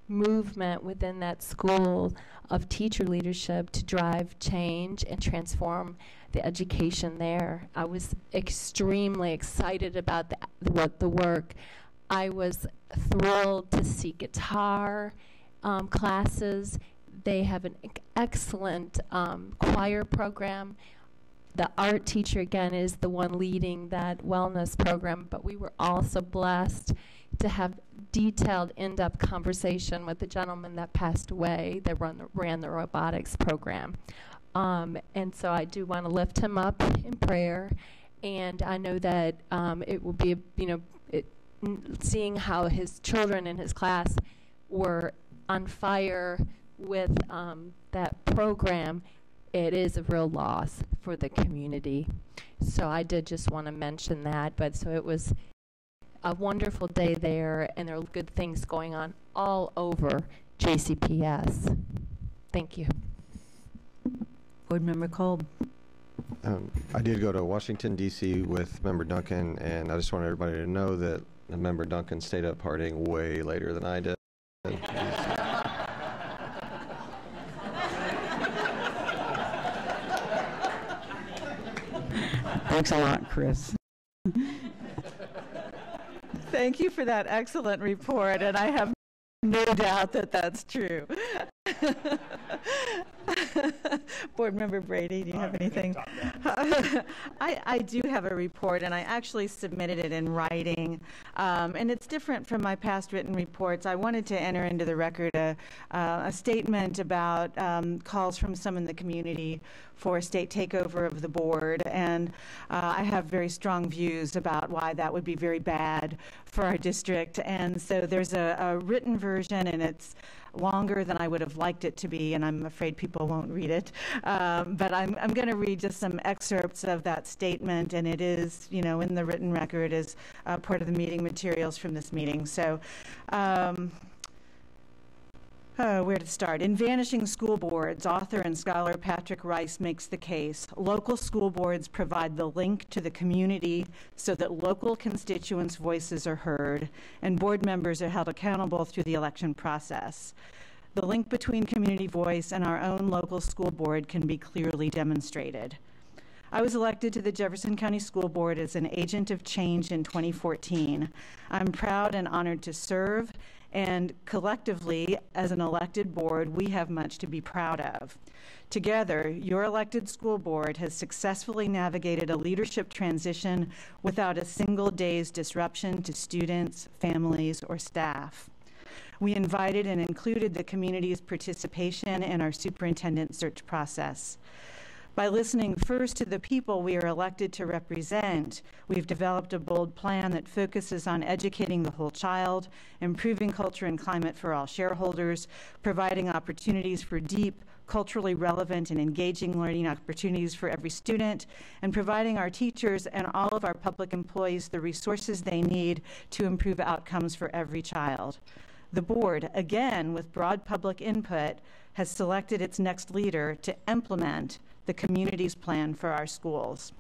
Speaker 21: movement within that school of teacher leadership to drive change and transform the education there. I was extremely excited about the work. I was thrilled to see guitar classes. They have an excellent choir program. The art teacher, again, is the one leading that wellness program, but we were also blessed to have detailed, in-depth conversation with the gentleman that passed away that ran the robotics program. And so I do want to lift him up in prayer, and I know that it will be, seeing how his children in his class were on fire with that program, it is a real loss for the community. So I did just want to mention that, but so it was a wonderful day there, and there are good things going on all over JCPS. Thank you.
Speaker 20: Board Member Kolb.
Speaker 9: I did go to Washington, D.C. with Member Duncan, and I just want everybody to know that Member Duncan stayed up partying way later than I did.
Speaker 2: Thanks a lot, Chris.
Speaker 20: Thank you for that excellent report, and I have no doubt that that's true. Board Member Brady, do you have anything? I do have a report, and I actually submitted it in writing, and it's different from my past written reports. I wanted to enter into the record a statement about calls from some in the community for state takeover of the board, and I have very strong views about why that would be very bad for our district. And so there's a written version, and it's longer than I would have liked it to be, and I'm afraid people won't read it. But I'm going to read just some excerpts of that statement, and it is, in the written record as part of the meeting materials from this meeting. So, where to start? In Vanishing School Boards, author and scholar Patrick Rice makes the case. Local school boards provide the link to the community so that local constituents' voices are heard, and board members are held accountable through the election process. The link between community voice and our own local school board can be clearly demonstrated. I was elected to the Jefferson County School Board as an agent of change in 2014. I'm proud and honored to serve, and collectively, as an elected board, we have much to be proud of. Together, your elected school board has successfully navigated a leadership transition without a single day's disruption to students, families, or staff. We invited and included the community's participation in our superintendent search process. By listening first to the people we are elected to represent, we've developed a bold plan that focuses on educating the whole child, improving culture and climate for all shareholders, providing opportunities for deep, culturally relevant and engaging learning opportunities for every student, and providing our teachers and all of our public employees the resources they need to improve outcomes for every child. The board, again with broad public input, has selected its next leader to implement the community's plan for our schools.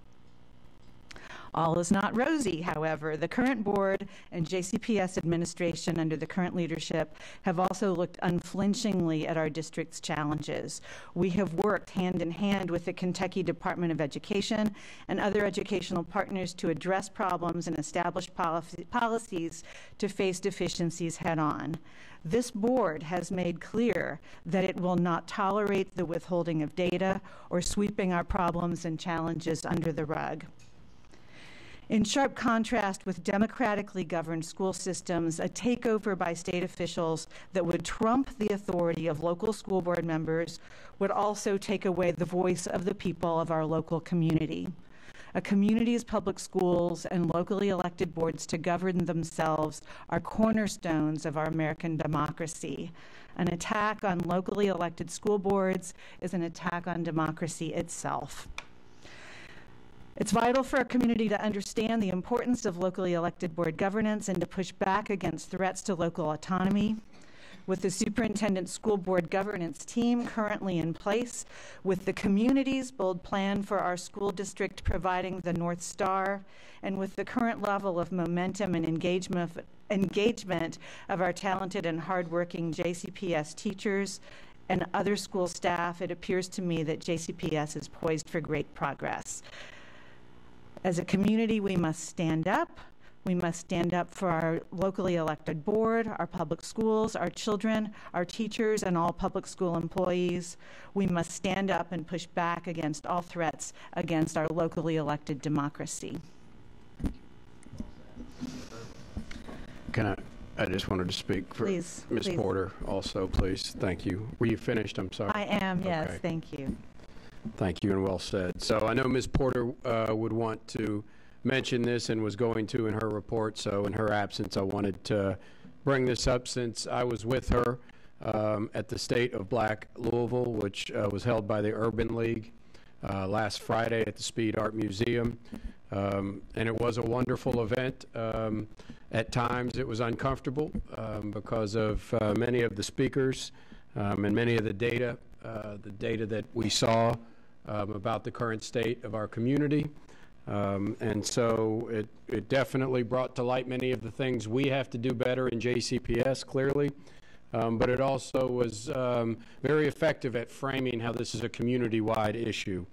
Speaker 20: All is not rosy, however. The current board and JCPS administration under the current leadership have also looked unflinchingly at our district's challenges. We have worked hand in hand with the Kentucky Department of Education and other educational partners to address problems and establish policies to face deficiencies head on. This board has made clear that it will not tolerate the withholding of data or sweeping our problems and challenges under the rug. In sharp contrast with democratically governed school systems, a takeover by state officials that would trump the authority of local school board members would also take away the voice of the people of our local community. A community's public schools and locally elected boards to govern themselves are cornerstones of our American democracy. An attack on locally elected school boards is an attack on democracy itself. It's vital for our community to understand the importance of locally elected board governance and to push back against threats to local autonomy. With the superintendent school board governance team currently in place, with the community's bold plan for our school district providing the North Star, and with the current level of momentum and engagement of our talented and hardworking JCPS teachers and other school staff, it appears to me that JCPS is poised for great progress. As a community, we must stand up. We must stand up for our locally elected board, our public schools, our children, our teachers, and all public school employees. We must stand up and push back against all threats against our locally elected democracy.
Speaker 6: I just wanted to speak for Ms. Porter also, please. Thank you. Were you finished? I'm sorry.
Speaker 20: I am, yes.
Speaker 6: Okay.
Speaker 20: Thank you.
Speaker 6: Thank you, and well said. So I know Ms. Porter would want to mention this and was going to in her report, so in her absence I wanted to bring this up since I was with her at the State of Black Louisville, which was held by the Urban League last Friday at the Speed Art Museum, and it was a wonderful event. At times it was uncomfortable because of many of the speakers and many of the data that we saw about the current state of our community. And so it definitely brought to light many of the things we have to do better in JCPS, clearly. But it also was very effective at framing how this is a community-wide issue.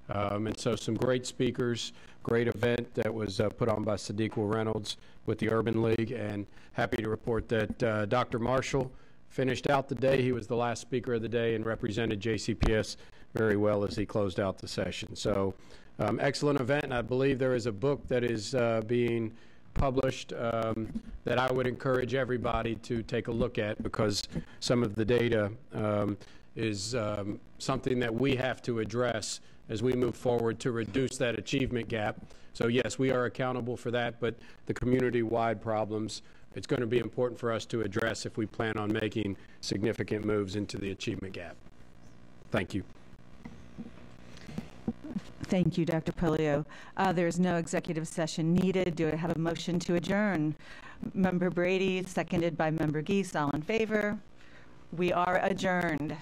Speaker 6: And so some great speakers, great event that was put on by Sadiqua Reynolds with the Urban League, and happy to report that Dr. Marshall finished out the day. He was the last speaker of the day and represented JCPS very well as he closed out the session. So excellent event, and I believe there is a book that is being published that I would encourage everybody to take a look at, because some of the data is something that we have to address as we move forward to reduce that achievement gap. So yes, we are accountable for that, but the community-wide problems, it's going to be important for us to address if we plan on making significant moves into the achievement gap. Thank you.
Speaker 20: Thank you, Dr. Polio. There is no executive session needed. Do I have a motion to adjourn? Member Brady, seconded by Member Geese. All in favor? We are adjourned.